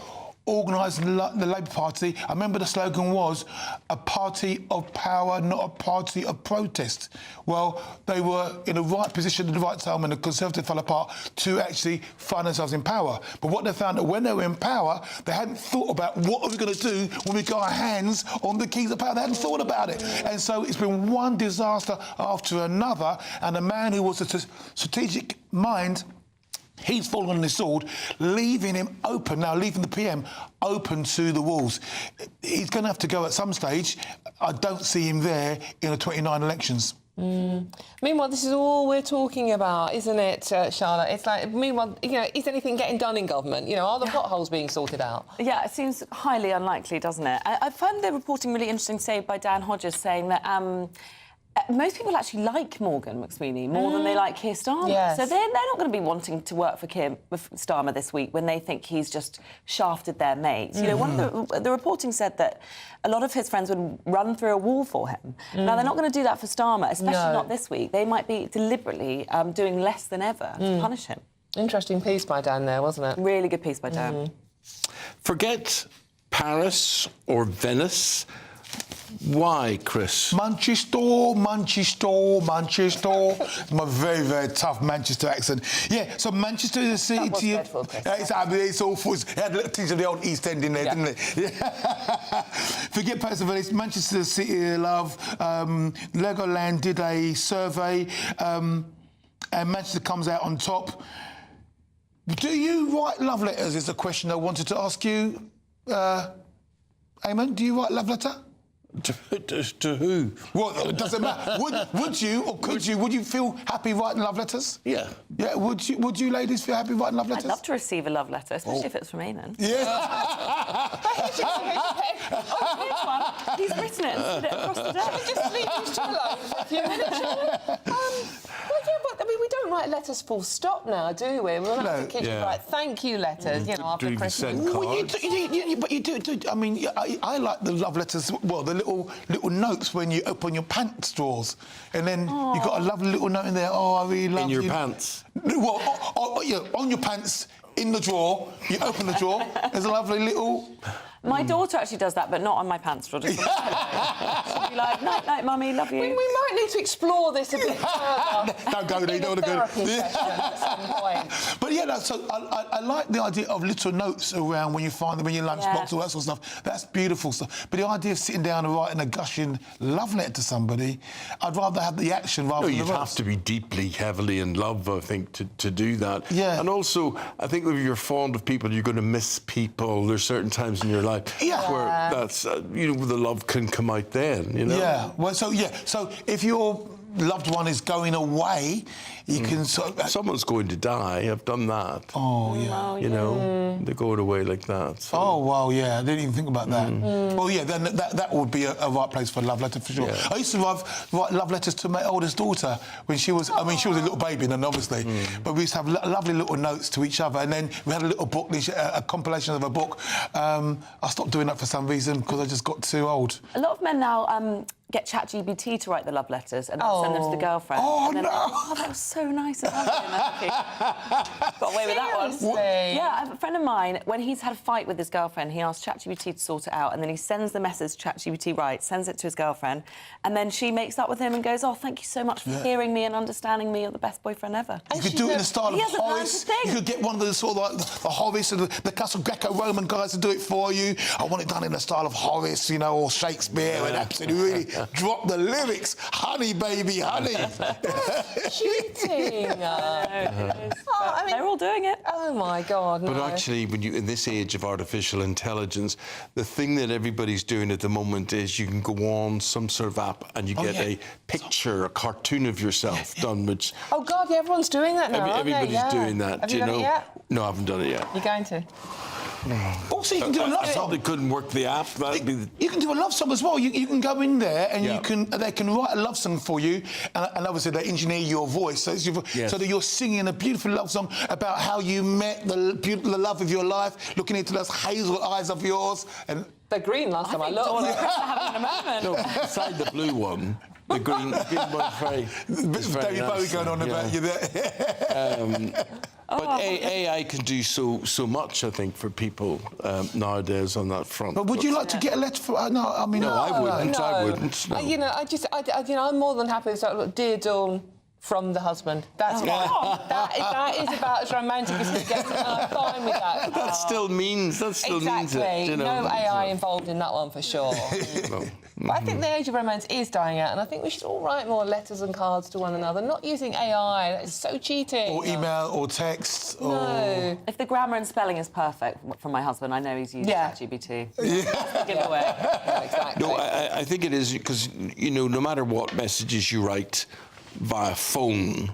organising the Labour Party. I remember the slogan was, a party of power, not a party of protest. Well, they were in the right position at the right time when the Conservatives fell apart to actually find themselves in power. But what they found, that when they were in power, they hadn't thought about what are we going to do when we got our hands on the keys of power. They hadn't thought about it. And so it's been one disaster after another, and a man who was a strategic mind, he's fallen on his sword, leaving him open, now leaving the PM open to the wolves. He's going to have to go at some stage. I don't see him there in the 29 elections. Meanwhile, this is all we're talking about, isn't it, Charlotte? It's like, meanwhile, you know, is anything getting done in government? You know, are the potholes being sorted out? Yeah, it seems highly unlikely, doesn't it? I found the reporting really interesting today by Dan Hodges saying that most people actually like Morgan McSweeney more than they like Keir Starmer. Yes. So they're not going to be wanting to work for Starmer this week when they think he's just shafted their mates. You know, one of the reporting said that a lot of his friends would run through a wall for him. Now, they're not going to do that for Starmer, especially not this week. They might be deliberately doing less than ever to punish him. Interesting piece by Dan there, wasn't it? Really good piece by Dan. Forget Paris or Venice. Why, Chris? Manchester. My very, very tough Manchester accent. Yeah, so Manchester is a city... It's awful. It had a little tinge of the old East End in there, didn't it? Yeah. Forget Paris and Venice. Manchester is a city of love. Legoland did a survey, and Manchester comes out on top. Do you write love letters, is the question I wanted to ask you. Eamonn, do you write love letter? To who? Well, it doesn't matter. Would you or could you? Would you feel happy writing love letters? Yeah. Yeah. Would you ladies feel happy writing love letters? I'd love to receive a love letter, especially if it's from Eamonn. Yeah. He's written it and put it across the desk. Just leave these two alone for a few minutes. Well, yeah, but I mean, we don't write letters full stop now, do we? We're not have to keep write thank you letters, you know, after Christmas. Well, but you do. I mean, I like the love letters. Well, the little notes when you open your pants drawers, and then you got a lovely little note in there. Oh, I really love you. In your pants. Well, yeah, on your pants, in the drawer. You open the drawer. There's a lovely little. My daughter actually does that, but not on my pants drawer. Just on she'll be like, night, night, mummy, love you. We might need to explore this a bit further. Don't go there, don't go. At some point. But yeah, so I like the idea of little notes around when you find them in your lunchbox, all that sort of stuff. That's beautiful stuff. But the idea of sitting down and writing a gushing love letter to somebody, I'd rather have the action rather than the you'd have to be deeply, heavily in love, I think, to do that. Yeah. And also, I think if you're fond of people, you're going to miss people. There's certain times in your life where that's, you know, the love can come out then, you know? Yeah, well, so if your loved one is going away, you can sort of... Someone's going to die, I've done that. Oh, yeah. You know, they're going away like that. So. Oh, well, yeah, I didn't even think about that. Well, yeah, then that would be a right place for a love letter, for sure. Yeah. I used to write love letters to my oldest daughter when she was... I mean, she was a little baby then, obviously, but we used to have lovely little notes to each other, and then we had a little book, a compilation of a book. I stopped doing that for some reason because I just got too old. A lot of men now get ChatGPT to write the love letters and then send them to the girlfriend. Oh, no! Oh, that was so nice and lovely. Got away with that one. Yeah, I have a friend of mine, when he's had a fight with his girlfriend, he asked ChatGPT to sort it out, and then he sends the message ChatGPT writes, sends it to his girlfriend, and then she makes up with him and goes, oh, thank you so much for hearing me and understanding me. You're the best boyfriend ever. You could do it in the style of Horace. You could get one of the sort of like the Horace and the Castle Greco-Roman guys to do it for you. I want it done in the style of Horace, you know, or Shakespeare, and absolutely really drop the lyrics. Honey, baby, honey. Cheating. I mean, they're all doing it. Oh, my God, no. But actually, when you in this age of artificial intelligence, the thing that everybody's doing at the moment is you can go on some sort of app and you get a picture, a cartoon of yourself done, which... Oh, God, yeah, everyone's doing that now, Everybody's doing that. Have do you you done know? it yet? No, I haven't done it yet. You're going to? Also, you can do a love song. Probably couldn't work the app. You can do a love song as well. You can go in there and they can write a love song for you, and obviously they engineer your voice so that you're singing a beautiful love song about how you met the love of your life, looking into those hazel eyes of yours. And they're green last time I looked. Dawn and Chris are having a moment. No, beside the blue one. The green one's very... David Bowie going on about you there. But AI can do so much, I think, for people nowadays on that front. But would you like to get a letter from... No, I mean... No, I wouldn't. I wouldn't. No. You know, I'm more than happy with Dear Dawn from the husband. That's that is about as romantic as it gets, and I'm fine with that. That still means it. You know? No AI involved in that one for sure. But I think the age of romance is dying out, and I think we should all write more letters and cards to one another, not using AI. That's so cheating. Or email or text. No. If the grammar and spelling is perfect from my husband, I know he's used ChatGPT. Giveaway. Yeah, exactly. No, I think it is because, you know, no matter what messages you write via phone,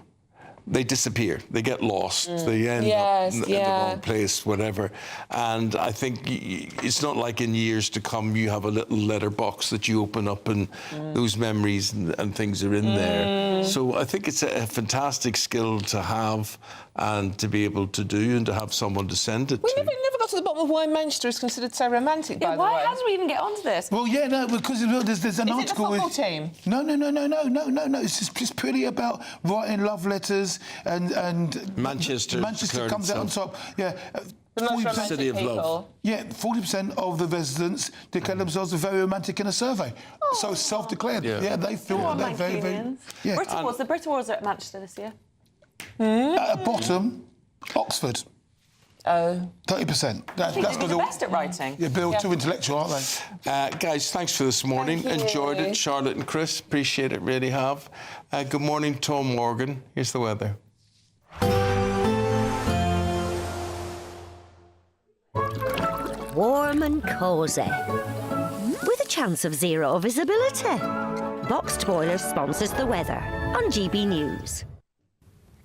they disappear. They get lost. They end up in the wrong place, whatever. And I think it's not like in years to come you have a little letterbox that you open up and those memories and things are in there. So I think it's a fantastic skill to have and to be able to do and to have someone to send it to. We never got to the bottom of why Manchester is considered so romantic, by the way. Why did we even get onto this? Well, yeah, no, because there's an article... Is it the football team? No. It's just purely about writing love letters and Manchester comes out on top. Yeah. The most romantic city of love. Yeah, 40% of the residents declare themselves very romantic in a survey. So self-declared. Yeah, they feel they're very... Yeah. Brit Awards. The Brit Awards are at Manchester this year. At the bottom, Oxford. Oh. 30%. That's they're the best at writing. Yeah, they're all too intellectual, aren't they? Guys, thanks for this morning. Enjoyed it. Charlotte and Chris, appreciate it, really have. Good morning, Tom Morgan. Here's the weather. Warm and cosy. With a chance of zero visibility. Boxed Boilers sponsors the weather on GB News.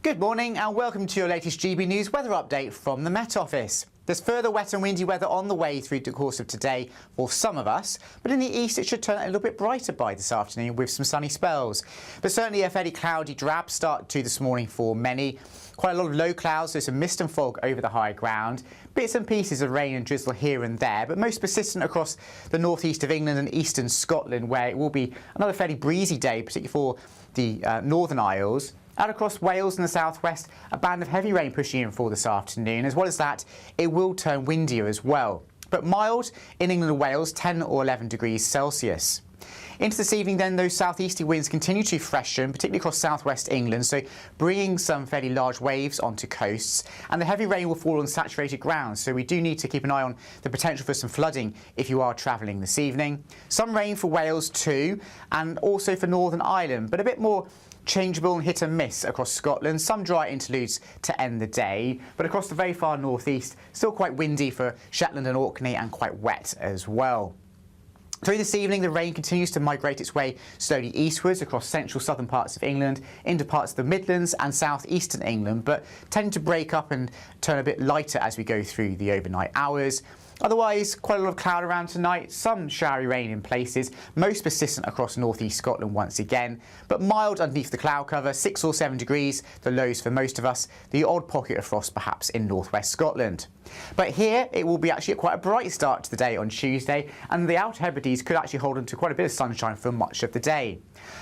Good morning and welcome to your latest GB News weather update from the Met Office. There's further wet and windy weather on the way through the course of today for some of us, but in the east it should turn a little bit brighter by this afternoon with some sunny spells. But certainly a fairly cloudy, drab start to this morning for many. Quite a lot of low clouds, so some mist and fog over the high ground. Bits and pieces of rain and drizzle here and there, but most persistent across the northeast of England and eastern Scotland, where it will be another fairly breezy day, particularly for the Northern Isles. Out across Wales and the southwest, a band of heavy rain pushing in for this afternoon. As well as that, it will turn windier as well. But mild in England and Wales, 10 or 11 degrees Celsius. Into this evening then, those southeasterly winds continue to freshen, particularly across southwest England, so bringing some fairly large waves onto coasts. And the heavy rain will fall on saturated ground, so we do need to keep an eye on the potential for some flooding if you are travelling this evening. Some rain for Wales too, and also for Northern Ireland, but a bit more changeable and hit and miss across Scotland. Some dry interludes to end the day, but across the very far northeast, still quite windy for Shetland and Orkney and quite wet as well. Through this evening, the rain continues to migrate its way slowly eastwards across central southern parts of England, into parts of the Midlands and southeastern England, but tending to break up and turn a bit lighter as we go through the overnight hours. Otherwise, quite a lot of cloud around tonight, some showery rain in places, most persistent across northeast Scotland once again, but mild underneath the cloud cover, 6 or 7 degrees, the lows for most of us, the odd pocket of frost perhaps in northwest Scotland. But here, it will be actually quite a bright start to the day on Tuesday, and the Outer Hebrides could actually hold on to quite a bit of sunshine for much of the day.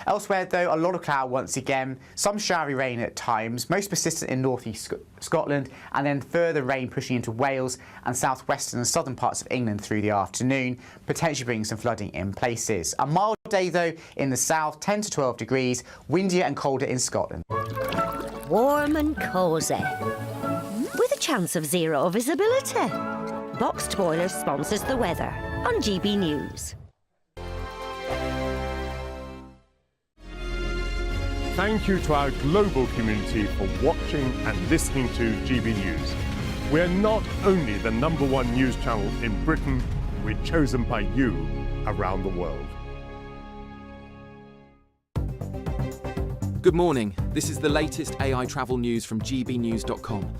Elsewhere, though, a lot of cloud once again, some showery rain at times, most persistent in northeast Scotland, and then further rain pushing into Wales and southwestern and southern parts of England through the afternoon, potentially bringing some flooding in places. A mild day, though, in the south, 10 to 12 degrees, windier and colder in Scotland. Warm and cosy, with a chance of zero visibility. Boxed Boilers sponsors the weather on GB News. Thank you to our global community for watching and listening to GB News. We're not only the #1 news channel in Britain, we're chosen by you around the world. Good morning. This is the latest AI travel news from gbnews.com.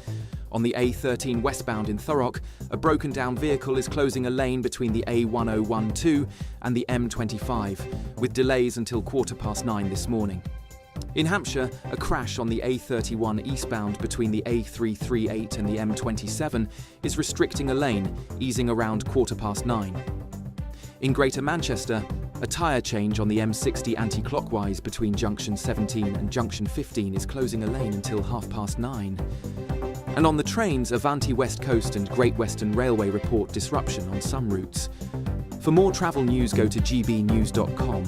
On the A13 westbound in Thurrock, a broken down vehicle is closing a lane between the A1012 and the M25, with delays until 9:15 this morning. In Hampshire, a crash on the A31 eastbound between the A338 and the M27 is restricting a lane, easing around 9:15. In Greater Manchester, a tyre change on the M60 anti-clockwise between junction 17 and junction 15 is closing a lane until 9:30. And on the trains, Avanti West Coast and Great Western Railway report disruption on some routes. For more travel news, go to gbnews.com.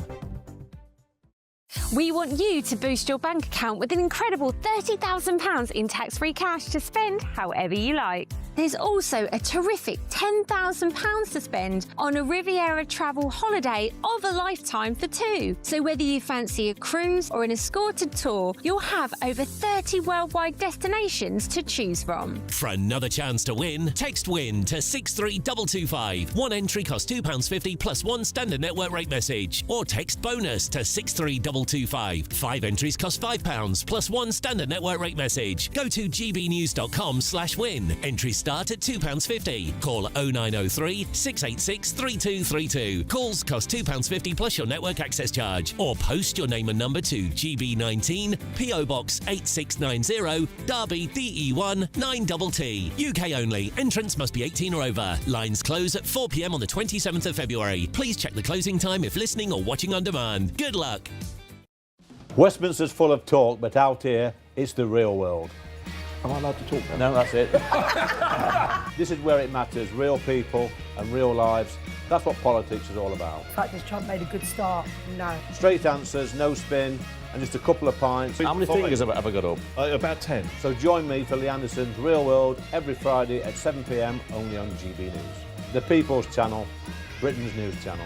We want you to boost your bank account with an incredible £30,000 in tax-free cash to spend however you like. There's also a terrific £10,000 to spend on a Riviera travel holiday of a lifetime for two. So whether you fancy a cruise or an escorted tour, you'll have over 30 worldwide destinations to choose from. For another chance to win, text WIN to 63225. One entry costs £2.50 plus one standard network rate message. Or text BONUS to 63225. 5 entries cost £5 plus one standard network rate message. Go to gbnews.com/win. Entries start at £2.50. Call 0903 686 3232. Calls cost £2.50 plus your network access charge. Or post your name and number to GB19, PO Box 8690, Derby DE1 9TT. UK only. Entrance must be 18 or over. Lines close at 4 p.m. on the 27th of February. Please check the closing time if listening or watching on demand. Good luck. Westminster's full of talk, but out here, it's the real world. Am I allowed to talk then? No, that's it. This is where it matters. Real people and real lives. That's what politics is all about. The fact is Trump made a good start. No. Straight answers, no spin, and just a couple of pints. How many fingers have I got up? About 10. So join me for Lee Anderson's Real World every Friday at 7 p.m. only on GB News. The People's Channel, Britain's news channel.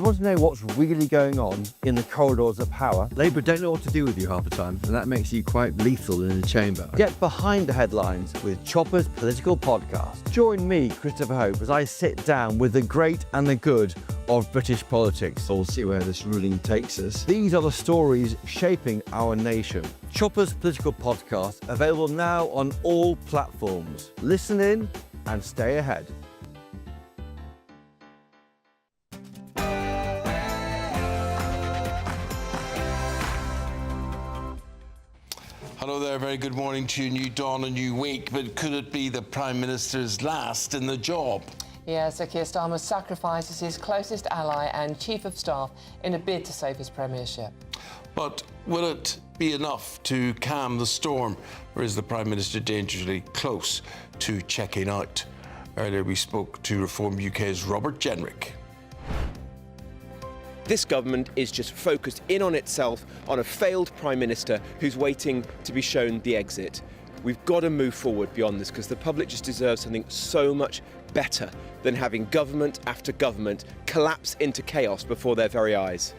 You want to know what's really going on in the corridors of power? Labour don't know what to do with you half the time, and that makes you quite lethal in the chamber. Get behind the headlines with Chopper's Political Podcast. Join me, Christopher Hope, as I sit down with the great and the good of British politics. We'll see where this ruling takes us. These are the stories shaping our nation. Chopper's Political Podcast, available now on all platforms. Listen in and stay ahead. Hello there, very good morning to you. New dawn, a new week, but could it be the Prime Minister's last in the job? Yeah, Sir Keir Starmer sacrifices his closest ally and Chief of Staff in a bid to save his premiership. But will it be enough to calm the storm, or is the Prime Minister dangerously close to checking out? Earlier we spoke to Reform UK's Robert Jenrick. This government is just focused in on itself, on a failed Prime Minister who's waiting to be shown the exit. We've got to move forward beyond this because the public just deserves something so much better than having government after government collapse into chaos before their very eyes.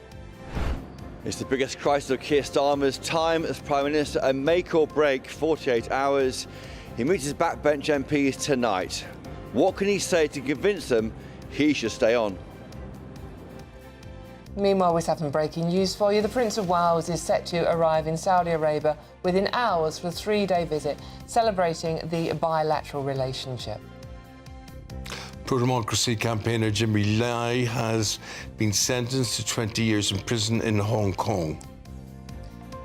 It's the biggest crisis of Keir Starmer's time as Prime Minister, a make or break 48 hours. He meets his backbench MPs tonight. What can he say to convince them he should stay on? Meanwhile, we have some breaking news for you. The Prince of Wales is set to arrive in Saudi Arabia within hours for a 3-day visit, celebrating the bilateral relationship. Pro-democracy campaigner Jimmy Lai has been sentenced to 20 years in prison in Hong Kong.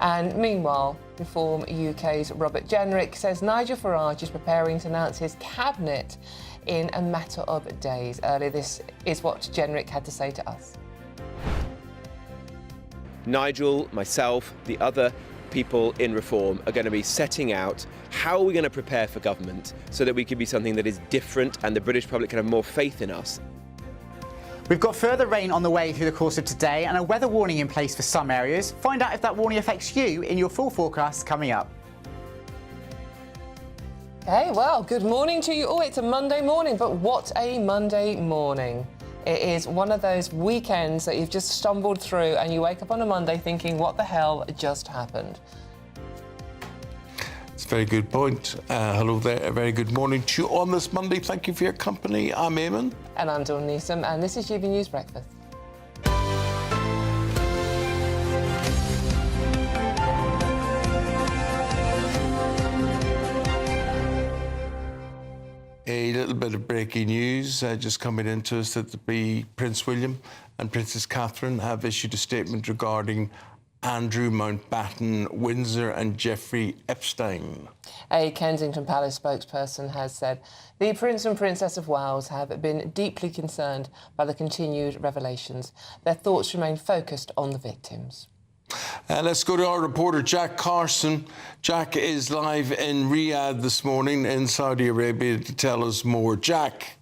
And meanwhile, Reform UK's Robert Jenrick says Nigel Farage is preparing to announce his cabinet in a matter of days. Earlier, this is what Jenrick had to say to us. Nigel, myself, the other people in Reform are going to be setting out how are we going to prepare for government so that we can be something that is different and the British public can have more faith in us. We've got further rain on the way through the course of today and a weather warning in place for some areas. Find out if that warning affects you in your full forecast coming up. Hey, well, good morning to you all. It's a Monday morning, but what a Monday morning. It is one of those weekends that you've just stumbled through and you wake up on a Monday thinking, what the hell just happened? It's a very good point. Hello there, a very good morning to you on this Monday. Thank you for your company. I'm Eamonn. And I'm Dawn Newsom, and this is GB News Breakfast. A little bit of breaking news just coming into us that Prince William and Princess Catherine have issued a statement regarding Andrew Mountbatten, Windsor and Jeffrey Epstein. A Kensington Palace spokesperson has said the Prince and Princess of Wales have been deeply concerned by the continued revelations. Their thoughts remain focused on the victims. Let's go to our reporter, Jack Carson. Jack is live in Riyadh this morning in Saudi Arabia to tell us more. Jack.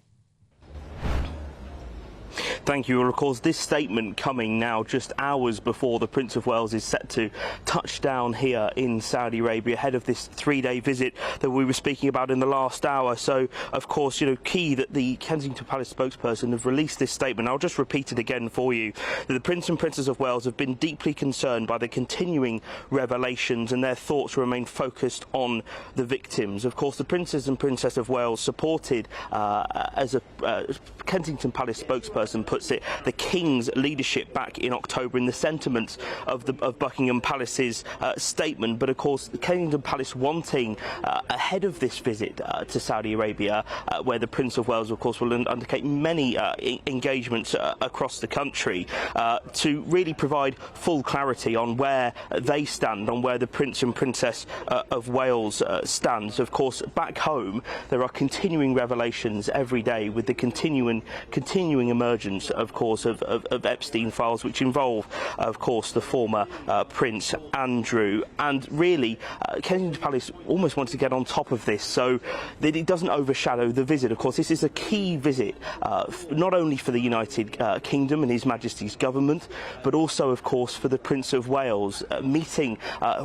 Thank you. Of course, this statement coming now just hours before the Prince of Wales is set to touch down here in Saudi Arabia ahead of this 3-day visit that we were speaking about in the last hour. So, of course, key that the Kensington Palace spokesperson have released this statement. I'll just repeat it again for you. That the Prince and Princess of Wales have been deeply concerned by the continuing revelations and their thoughts remain focused on the victims. Of course, the Princes and Princess of Wales supported, as a Kensington Palace spokesperson puts it, the King's leadership back in October in the sentiments of Buckingham Palace's statement. But of course, the Kensington Palace wanting ahead of this visit to Saudi Arabia, where the Prince of Wales, of course, will undertake many engagements across the country, to really provide full clarity on where they stand, on where the Prince and Princess of Wales stands. Of course, back home, there are continuing revelations every day with the continuing emergence, of course, of Epstein files, which involve, of course, the former Prince Andrew. And really, Kensington Palace almost wants to get on top of this so that it doesn't overshadow the visit. Of course, this is a key visit, not only for the United Kingdom and His Majesty's government, but also, of course, for the Prince of Wales, meeting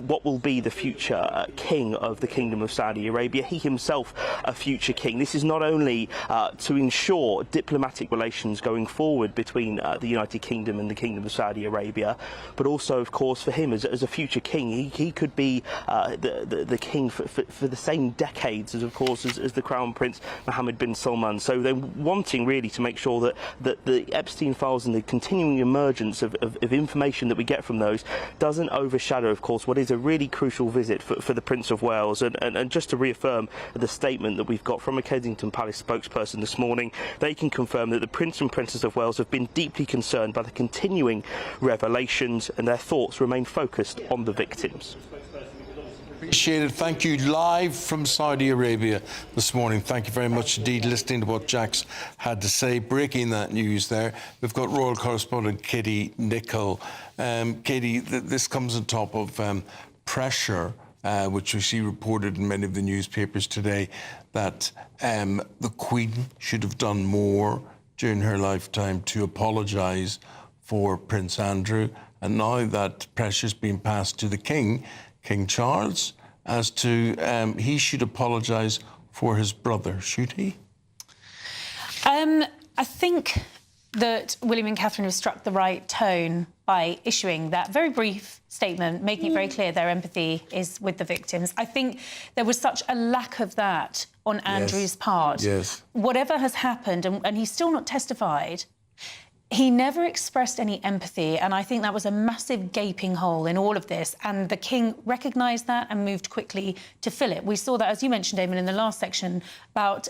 what will be the future king of the Kingdom of Saudi Arabia, he himself a future king. This is not only to ensure diplomatic relations going forward forward between the United Kingdom and the Kingdom of Saudi Arabia, but also, of course, for him as a future king. He could be the king for the same decades as, of course, as the Crown Prince Mohammed bin Salman. So they're wanting really to make sure that the Epstein files and the continuing emergence of information that we get from those doesn't overshadow, of course, what is a really crucial visit for the Prince of Wales. And just to reaffirm the statement that we've got from a Kensington Palace spokesperson this morning, they can confirm that the Prince and Princess of Wales have been deeply concerned by the continuing revelations, and their thoughts remain focused on the victims. Appreciate it. Thank you. Live from Saudi Arabia this morning. Thank you very much indeed. Listening to what Jack's had to say, breaking that news there. We've got royal correspondent Katie Nicholl. Katie, this comes on top of pressure, which we see reported in many of the newspapers today, that the Queen should have done more during her lifetime to apologise for Prince Andrew. And now that pressure's been passed to the King, King Charles, as to he should apologise for his brother, should he? I think that William and Catherine have struck the right tone by issuing that very brief statement, making it very clear their empathy is with the victims. I think there was such a lack of that on Andrew's part. Yes. Whatever has happened, and he's still not testified, he never expressed any empathy, and I think that was a massive gaping hole in all of this, and the King recognised that and moved quickly to fill it. We saw that, as you mentioned, Eamonn, in the last section, about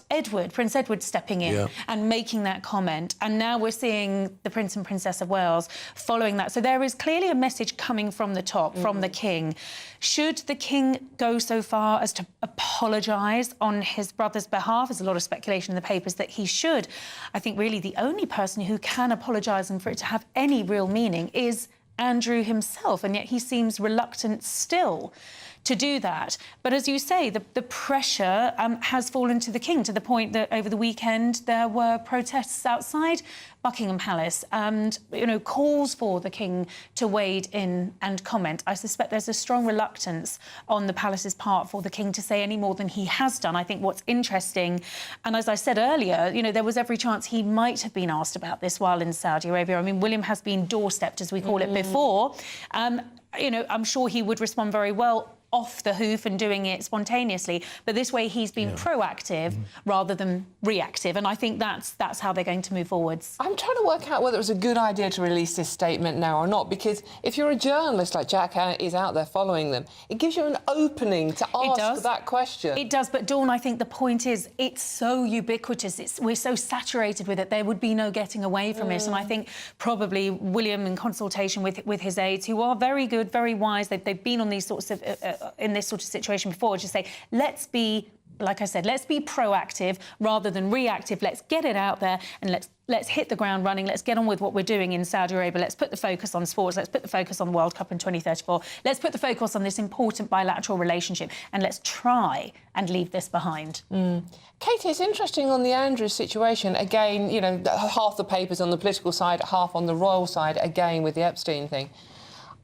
Prince Edward stepping in and making that comment, and now we're seeing the Prince and Princess of Wales following that. So there is clearly a message coming from the top, from the King. Should the King go so far as to apologise on his brother's behalf? There's a lot of speculation in the papers that he should. I think really the only person who can apologise and for it to have any real meaning is Andrew himself, and yet he seems reluctant still to do that. But as you say, the pressure has fallen to the King, to the point that over the weekend there were protests outside Buckingham Palace and, calls for the King to wade in and comment. I suspect there's a strong reluctance on the palace's part for the King to say any more than he has done. I think what's interesting, and as I said earlier, there was every chance he might have been asked about this while in Saudi Arabia. I mean, William has been doorstepped, as we call it, before. I'm sure he would respond very well off the hoof and doing it spontaneously, but this way he's been proactive rather than reactive, and I think that's how they're going to move forwards. I'm trying to work out whether it was a good idea to release this statement now or not, because if you're a journalist like Jack is out there following them, it gives you an opening to ask that question. It does, but Dawn, I think the point is it's so ubiquitous, we're so saturated with it, there would be no getting away from it, and I think probably William, in consultation with his aides, who are very good, very wise, they've been on these sorts of in this sort of situation before, just say, let's be, like I said, let's be proactive rather than reactive. Let's get it out there and let's hit the ground running. Let's get on with what we're doing in Saudi Arabia. Let's put the focus on sports. Let's put the focus on the World Cup in 2034. Let's put the focus on this important bilateral relationship, and let's try and leave this behind. Katie, it's interesting on the Andrews situation. Again, half the papers on the political side, half on the royal side, again with the Epstein thing.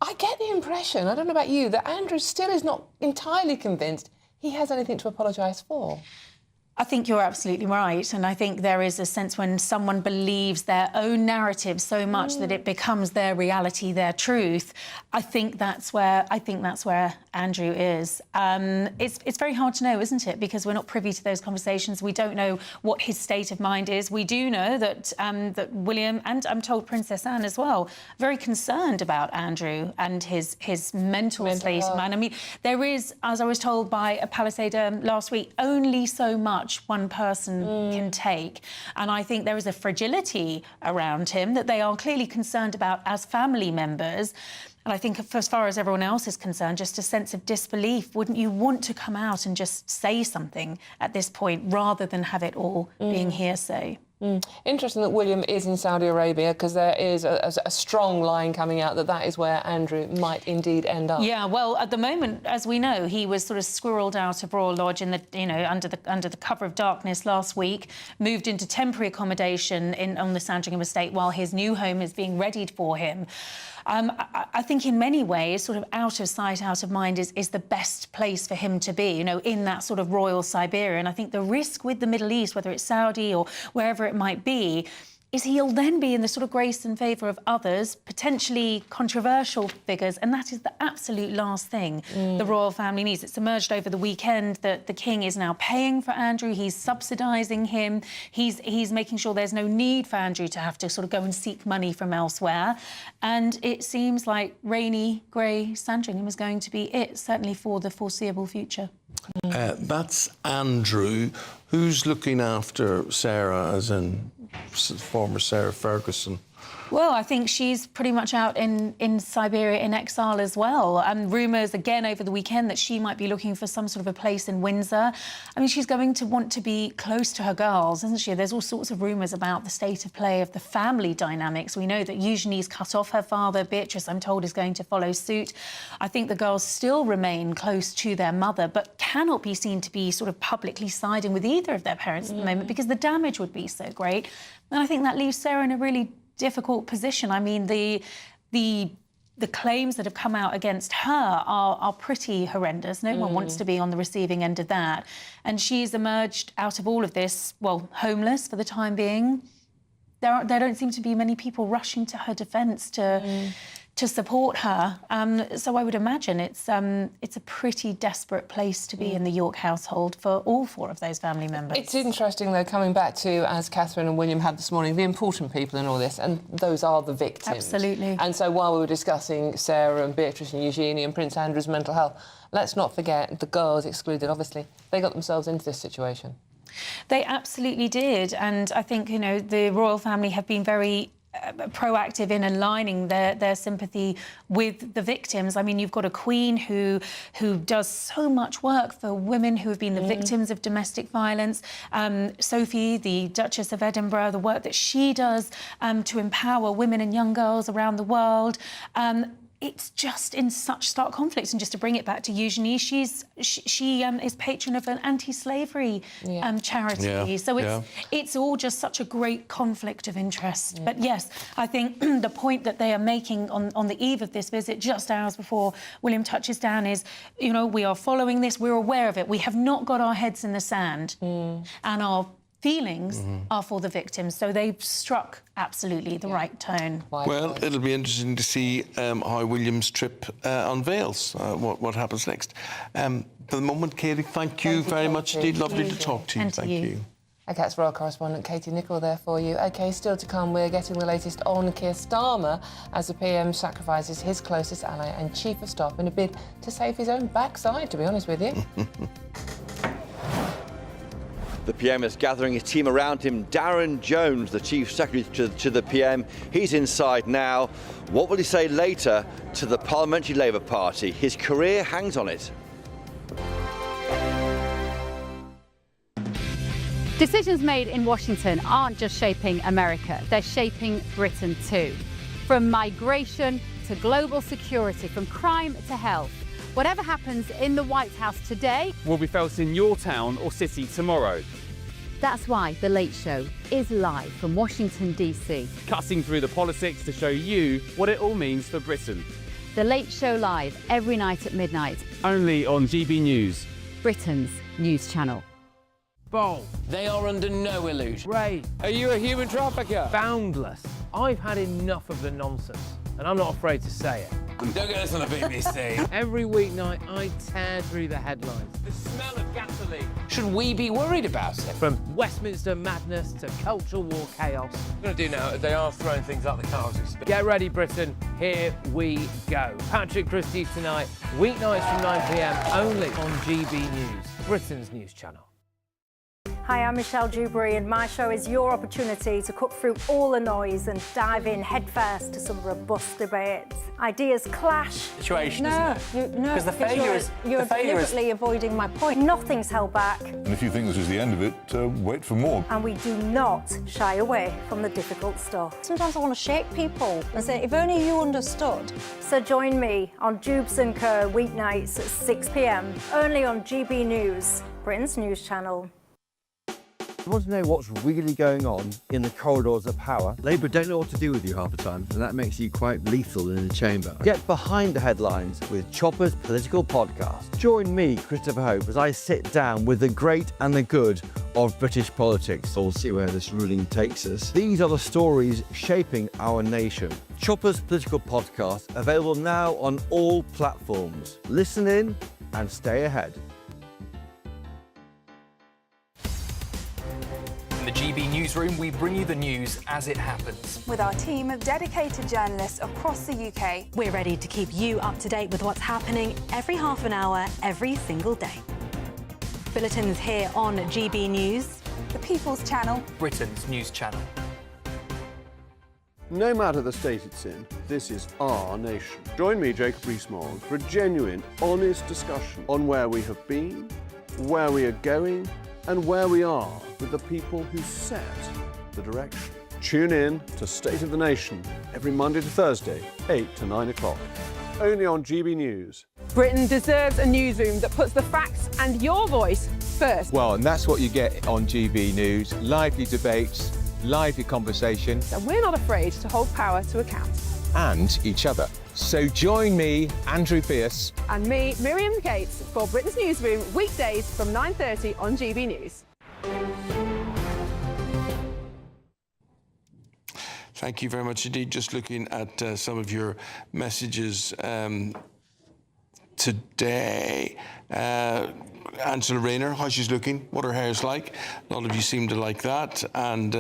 I get the impression, I don't know about you, that Andrew still is not entirely convinced he has anything to apologise for. I think you're absolutely right, and I think there is a sense when someone believes their own narrative so much that it becomes their reality, their truth. I think that's where Andrew is. It's very hard to know, isn't it? Because we're not privy to those conversations. We don't know what his state of mind is. We do know that that William, and I'm told Princess Anne as well, very concerned about Andrew and his mental state of mind. I mean, there is, as I was told by a palace aide last week, only so much one person can take. And I think there is a fragility around him that they are clearly concerned about as family members. And I think as far as everyone else is concerned, just a sense of disbelief. Wouldn't you want to come out and just say something at this point rather than have it all being hearsay? Interesting that William is in Saudi Arabia, because there is a strong line coming out that is where Andrew might indeed end up. Yeah, well, at the moment, as we know, he was sort of squirreled out of Royal Lodge in the, under the cover of darkness last week, moved into temporary accommodation on the Sandringham estate while his new home is being readied for him. I think in many ways, sort of out of sight, out of mind is the best place for him to be, in that sort of royal Siberia. And I think the risk with the Middle East, whether it's Saudi or wherever it might be, is he'll then be in the sort of grace and favour of others, potentially controversial figures, and that is the absolute last thing the royal family needs. It's emerged over the weekend that the king is now paying for Andrew, he's subsidising him, he's making sure there's no need for Andrew to have to sort of go and seek money from elsewhere, and it seems like rainy, grey Sandringham is going to be it, certainly for the foreseeable future. That's Andrew. Who's looking after Sarah, as in former Sarah Ferguson? Well, I think she's pretty much out in Siberia in exile as well. Rumours again over the weekend that she might be looking for some sort of a place in Windsor. I mean, she's going to want to be close to her girls, isn't she? There's all sorts of rumours about the state of play of the family dynamics. We know that Eugenie's cut off her father. Beatrice, I'm told, is going to follow suit. I think the girls still remain close to their mother, but cannot be seen to be sort of publicly siding with either of their parents at the moment because the damage would be so great. And I think that leaves Sarah in a really difficult position. I mean, the claims that have come out against her are pretty horrendous. No one wants to be on the receiving end of that. And she's emerged out of all of this, well, homeless for the time being. There don't seem to be many people rushing to her defence to support her. So I would imagine it's a pretty desperate place to be in the York household for all four of those family members. It's interesting, though, coming back to, as Catherine and William had this morning, the important people in all this, and those are the victims. Absolutely. And so while we were discussing Sarah and Beatrice and Eugenie and Prince Andrew's mental health, let's not forget the girls excluded, obviously. They got themselves into this situation. They absolutely did. And I think, you know, the royal family have been very proactive in aligning their sympathy with the victims. I mean, you've got a queen who does so much work for women who have been the victims of domestic violence. Sophie, the Duchess of Edinburgh, the work that she does to empower women and young girls around the world. It's just in such stark conflict. And just to bring it back to Eugenie, she is patron of an anti-slavery charity. Yeah, so it's all just such a great conflict of interest. But yes, I think the point that they are making on the eve of this visit, just hours before William touches down, is, you know, we are following this, we're aware of it, we have not got our heads in the sand, and our feelings are for the victims. So they've struck absolutely the right tone. Well, it'll be interesting to see how William's trip unveils what happens next. For the moment, Katie, thank you very much indeed. Lovely to talk to you. Thank you. OK, that's royal correspondent Katie Nicholl there for you. OK, still to come, we're getting the latest on Keir Starmer as the PM sacrifices his closest ally and chief of staff in a bid to save his own backside, to be honest with you. The PM is gathering his team around him. Darren Jones, the Chief Secretary to the PM, he's inside now. What will he say later to the Parliamentary Labour Party? His career hangs on it. Decisions made in Washington aren't just shaping America, they're shaping Britain too. From migration to global security, from crime to health. Whatever happens in the White House today will be felt in your town or city tomorrow. That's why The Late Show is live from Washington, D.C. Cutting through the politics to show you what it all means for Britain. The Late Show live every night at midnight. Only on GB News, Britain's news channel. Bold. They are under no illusion. Ray. Are you a human trafficker? Boundless. I've had enough of the nonsense, and I'm not afraid to say it. Don't get this on a BBC. Every weeknight, I tear through the headlines. The smell of gasoline. Should we be worried about it? From Westminster madness to cultural war chaos. What I'm going to do now, they are throwing things out the car as we speak. Get ready, Britain. Here we go. Patrick Christie's tonight, weeknights from 9 p.m, only on GB News, Britain's news channel. Hi, I'm Michelle Dewberry, and my show is your opportunity to cut through all the noise and dive in headfirst to some robust debates. Ideas clash. Situation, no, because the failure is you're deliberately avoiding my point. Nothing's held back. And if you think this is the end of it, wait for more. And we do not shy away from the difficult stuff. Sometimes I want to shake people and say, if only you understood. So join me on Jubes and Kerr weeknights at 6 p.m, only on GB News, Britain's news channel. You want to know what's really going on in the corridors of power? Labour don't know what to do with you half the time, and that makes you quite lethal in the chamber. Get behind the headlines with Chopper's political podcast. Join me, Christopher Hope, as I sit down with the great and the good of British politics. We'll see where this ruling takes us. These are the stories shaping our nation. Chopper's Political Podcast, available now on all platforms. Listen in and stay ahead. In the GB Newsroom, we bring you the news as it happens. With our team of dedicated journalists across the UK, we're ready to keep you up to date with what's happening every half an hour, every single day. Bulletins here on GB News, the People's Channel, Britain's news channel. No matter the state it's in, this is our nation. Join me, Jacob Rees-Mogg, for a genuine, honest discussion on where we have been, where we are going, and where we are with the people who set the direction. Tune in to State of the Nation every Monday to Thursday, 8 to 9 o'clock. Only on GB News. Britain deserves a newsroom that puts the facts and your voice first. Well, and that's what you get on GB News. Lively debates, lively conversation. And we're not afraid to hold power to account. And each other. So join me, Andrew Pierce. And me, Miriam Gates, for Britain's Newsroom, weekdays from 9:30 on GB News. Thank you very much indeed. Just looking at some of your messages today. Angela Rayner, how she's looking, what her hair's like. A lot of you seem to like that. And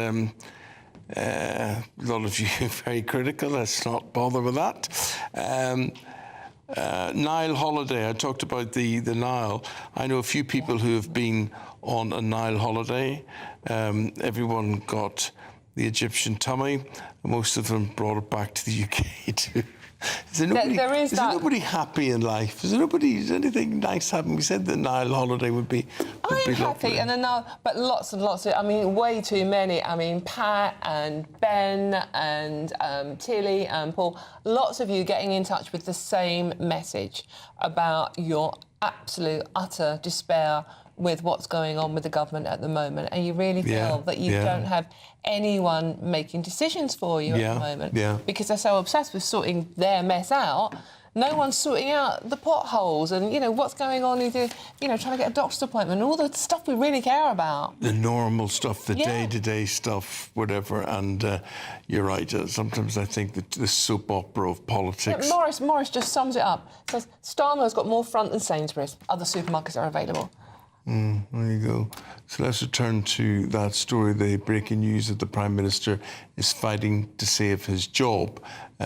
a lot of you very critical. Let's not bother with that. Nile holiday. I talked about the Nile. I know a few people who have been on a Nile holiday. Everyone got the Egyptian tummy. Most of them brought it back to the UK too. Is nobody happy in life? Is anything nice happening? We said the Nile holiday would be I'm happy, but lots and lots of, way too many. Pat and Ben and Tilly and Paul, lots of you getting in touch with the same message about your absolute, utter despair with what's going on with the government at the moment, and you really feel that you don't have anyone making decisions for you at the moment because they're so obsessed with sorting their mess out. No one's sorting out the potholes and, what's going on, trying to get a doctor's appointment, all the stuff we really care about. The normal stuff, the day-to-day stuff, whatever. And you're right, sometimes I think that the soap opera of politics... Morris just sums it up. Says, Starmer's got more front than Sainsbury's. Other supermarkets are available. There you go. So let's return to that story, the breaking news that the Prime Minister is fighting to save his job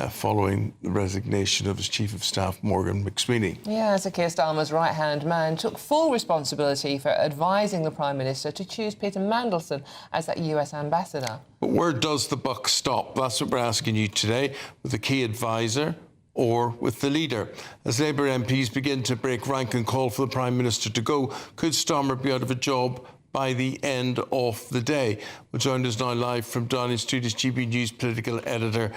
following the resignation of his Chief of Staff, Morgan McSweeney. Yeah, Sir Keir Starmer's right-hand man took full responsibility for advising the Prime Minister to choose Peter Mandelson as that US ambassador. But where does the buck stop? That's what we're asking you today, with the key advisor or with the leader. As Labour MPs begin to break rank and call for the Prime Minister to go, could Starmer be out of a job by the end of the day? We'll join us now live from Downing Street is GB News political editor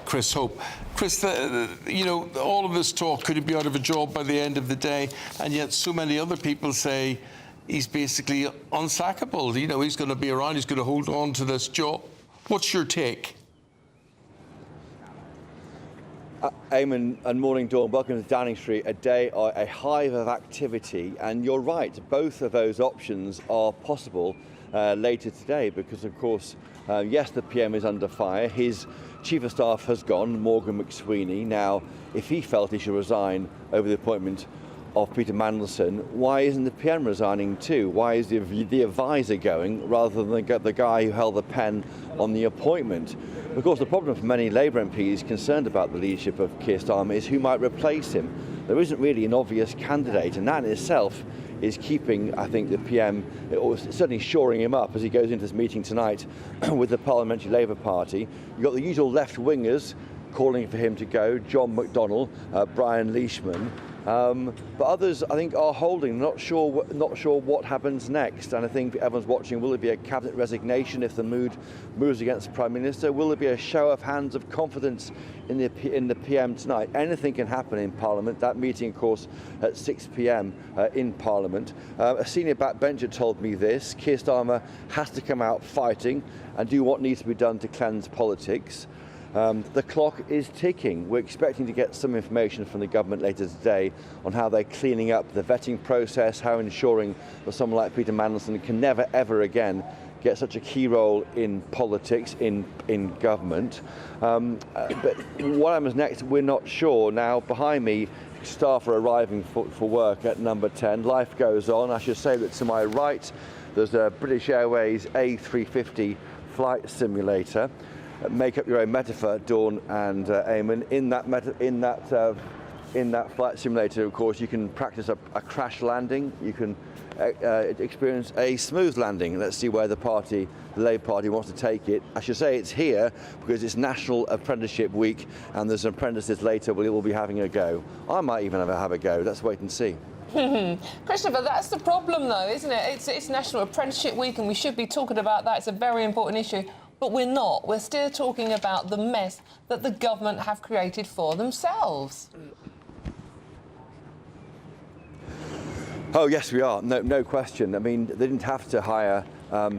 Chris Hope. Chris, all of this talk, could he be out of a job by the end of the day? And yet so many other people say he's basically unsackable. He's going to be around, he's going to hold on to this job. What's your take? Eamonn and morning, Dawn. Welcome to Downing Street, a hive of activity. And you're right, both of those options are possible later today because, of course, yes, the PM is under fire. His Chief of Staff has gone, Morgan McSweeney. Now, if he felt he should resign over the appointment of Peter Mandelson, why isn't the PM resigning too? Why is the advisor going rather than the guy who held the pen on the appointment? Of course, the problem for many Labour MPs concerned about the leadership of Keir Starmer is who might replace him. There isn't really an obvious candidate, and that in itself is keeping, I think, the PM, or certainly shoring him up as he goes into this meeting tonight with the Parliamentary Labour Party. You've got the usual left-wingers calling for him to go, John McDonnell, Brian Leishman. But others, I think, are holding, not sure what happens next. And I think everyone's watching, will it be a cabinet resignation if the mood moves against the Prime Minister? Will there be a show of hands of confidence in the PM tonight? Anything can happen in Parliament. That meeting, of course, at 6 p.m. In Parliament. A senior backbencher told me this: Keir Starmer has to come out fighting and do what needs to be done to cleanse politics. The clock is ticking. We're expecting to get some information from the government later today on how they're cleaning up the vetting process, how ensuring that someone like Peter Mandelson can never ever again get such a key role in politics, in government. But what happens next, we're not sure. Now, behind me, staff are arriving for work at number 10. Life goes on. I should say that to my right, there's a British Airways A350 flight simulator. Make up your own metaphor, Dawn and Eamonn. In that flight simulator, of course, you can practice a crash landing. You can experience a smooth landing. Let's see where the Labour Party wants to take it. I should say it's here because it's National Apprenticeship Week, and there's apprentices later where we'll be having a go. I might even have a go. Let's wait and see. Christopher, that's the problem, though, isn't it? It's National Apprenticeship Week, and we should be talking about that. It's a very important issue. But we're not. We're still talking about the mess that the government have created for themselves. Oh, yes, we are. No question. I mean, they didn't have to hire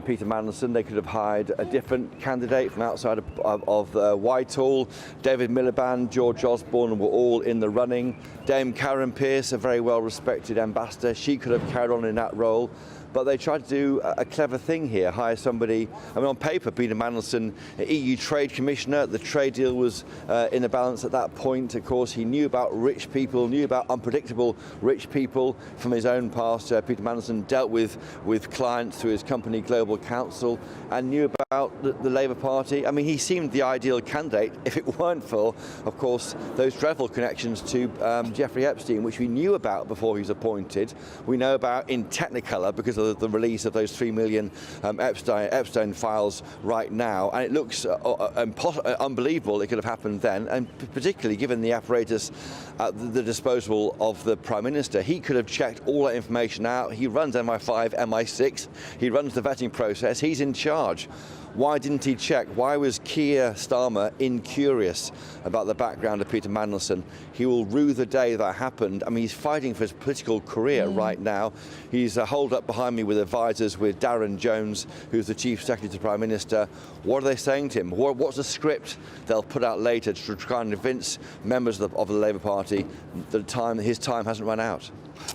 Peter Mandelson. They could have hired a different candidate from outside of Whitehall. David Miliband, George Osborne were all in the running. Dame Karen Pierce, a very well-respected ambassador, she could have carried on in that role. But they tried to do a clever thing here, hire somebody. I mean, on paper, Peter Mandelson, EU Trade Commissioner, the trade deal was in a balance at that point. Of course, he knew about rich people, knew about unpredictable rich people from his own past. Peter Mandelson dealt with clients through his company Global Counsel and knew about the Labour Party. I mean, he seemed the ideal candidate if it weren't for, of course, those dreadful connections to Jeffrey Epstein, which we knew about before he was appointed. We know about in Technicolor because of the release of those 3 million Epstein files right now, and it looks unbelievable it could have happened then, and particularly given the apparatus at the disposal of the Prime Minister. He could have checked all that information out. He runs MI5, MI6, he runs the vetting process, he's in charge. Why didn't he check? Why was Keir Starmer incurious about the background of Peter Mandelson? He will rue the day that happened. I mean, he's fighting for his political career right now. He's holed up behind me with advisors with Darren Jones, who's the Chief Secretary to the Prime Minister. What are they saying to him? What's the script they'll put out later to try and convince members of the Labour Party that his time hasn't run out?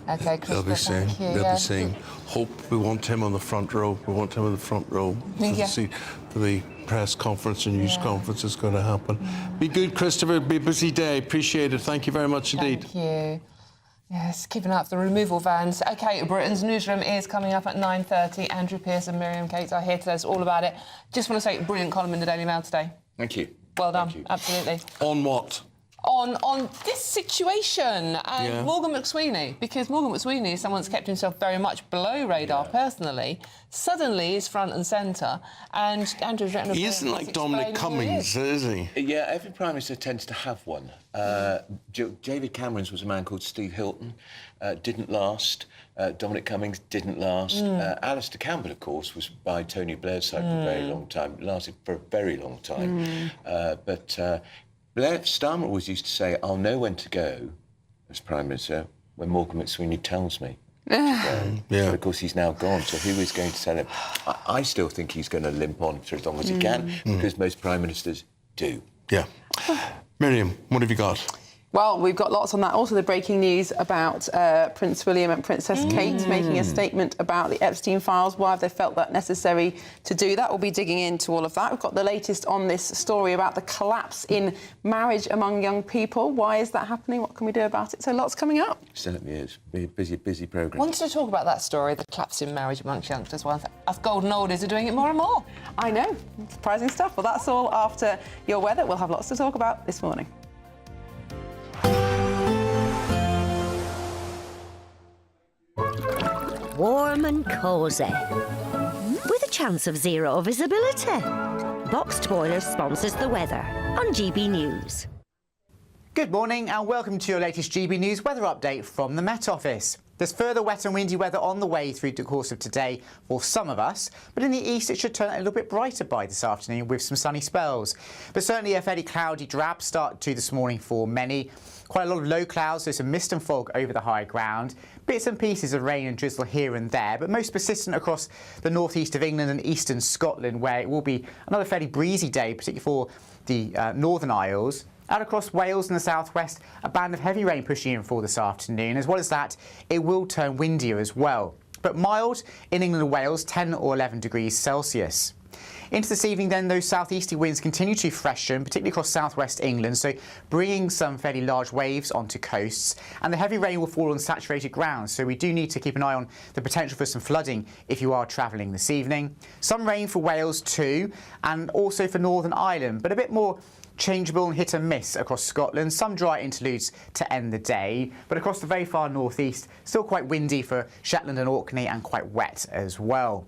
OK, They'll be saying, hope we want him on the front row. We want him on the front row. See the press conference and news conference is going to happen. Be good, Christopher. Be a busy day. Appreciate it. Thank you very much indeed. Thank you. Yes, keeping up the removal vans. OK, Britain's newsroom is coming up at 9:30. Andrew Pearce and Miriam Cates are here to tell us all about it. Just want to say, brilliant column in the Daily Mail today. Thank you. Well done, absolutely. On what? On this situation and Morgan McSweeney, because Morgan McSweeney is someone that's kept himself very much below radar personally, suddenly is front and centre, and Andrew's written a book. He isn't like Dominic Cummings, is he? Yeah, every Prime Minister tends to have one. David Cameron's was a man called Steve Hilton, didn't last. Dominic Cummings didn't last. Alistair Campbell, of course, was by Tony Blair's side for a very long time, lasted for a very long time. But Starmer always used to say, I'll know when to go as Prime Minister when Morgan McSweeney tells me to go. But of course, he's now gone, so who is going to tell him? I still think he's going to limp on for as long as he can, because most Prime Ministers do. Yeah. Miriam, what have you got? Well, we've got lots on that. Also, the breaking news about Prince William and Princess Kate making a statement about the Epstein files. Why have they felt that necessary to do that? We'll be digging into all of that. We've got the latest on this story about the collapse in marriage among young people. Why is that happening? What can we do about it? So lots coming up. Certainly is. Busy programme. Wanted to talk about that story, the collapse in marriage amongst youngsters. Well, us golden oldies are doing it more and more. I know. Surprising stuff. Well, that's all after your weather. We'll have lots to talk about this morning. Warm and cosy, with a chance of zero visibility. Boxed Boiler sponsors the weather on GB News. Good morning and welcome to your latest GB News weather update from the Met Office. There's further wet and windy weather on the way through the course of today for some of us, but in the east it should turn a little bit brighter by this afternoon with some sunny spells. But certainly a fairly cloudy, drab start to this morning for many. Quite a lot of low clouds, so some mist and fog over the high ground. Bits and pieces of rain and drizzle here and there, but most persistent across the northeast of England and eastern Scotland, where it will be another fairly breezy day, particularly for the Northern Isles. Out across Wales and the southwest, a band of heavy rain pushing in for this afternoon. As well as that, it will turn windier as well. But mild in England and Wales, 10 or 11 degrees Celsius. Into this evening then, those southeasterly winds continue to freshen, particularly across southwest England, so bringing some fairly large waves onto coasts. And the heavy rain will fall on saturated ground, so we do need to keep an eye on the potential for some flooding if you are travelling this evening. Some rain for Wales too, and also for Northern Ireland, but a bit more changeable and hit and miss across Scotland. Some dry interludes to end the day, but across the very far northeast, still quite windy for Shetland and Orkney and quite wet as well.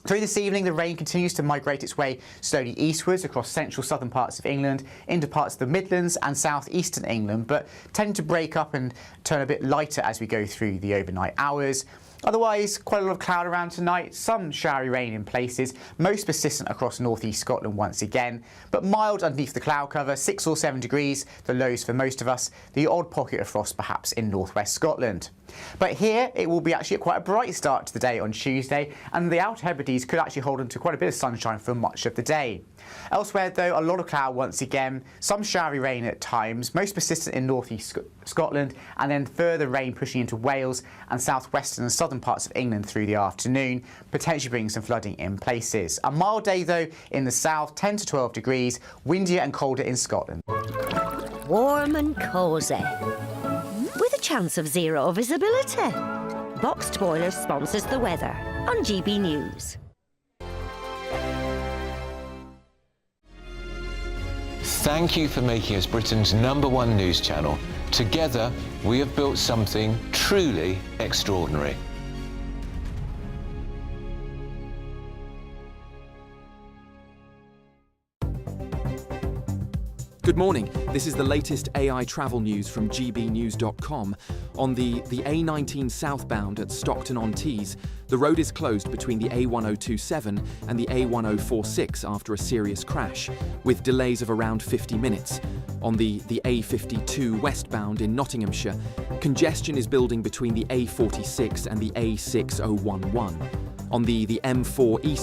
Through this evening, the rain continues to migrate its way slowly eastwards across central southern parts of England, into parts of the Midlands and southeastern England, but tend to break up and turn a bit lighter as we go through the overnight hours. Otherwise, quite a lot of cloud around tonight, some showery rain in places, most persistent across northeast Scotland once again, but mild underneath the cloud cover, 6 or 7 degrees, the lows for most of us, the odd pocket of frost perhaps in northwest Scotland. But here, it will be actually quite a bright start to the day on Tuesday, and the Outer Hebrides could actually hold on to quite a bit of sunshine for much of the day. Elsewhere, though, a lot of cloud once again, some showery rain at times, most persistent in northeast Scotland, and then further rain pushing into Wales and southwestern and southern parts of England through the afternoon, potentially bringing some flooding in places. A mild day, though, in the south, 10 to 12 degrees, windier and colder in Scotland. Warm and cosy, with a chance of zero visibility. Boxed Boilers sponsors the weather on GB News. Thank you for making us Britain's #1 news channel. Together, we have built something truly extraordinary. Good morning. This is the latest AI travel news from gbnews.com. On the A19 southbound at Stockton-on-Tees, the road is closed between the A1027 and the A1046 after a serious crash, with delays of around 50 minutes. On the A52 westbound in Nottinghamshire, congestion is building between the A46 and the A6011. On the M4 eastbound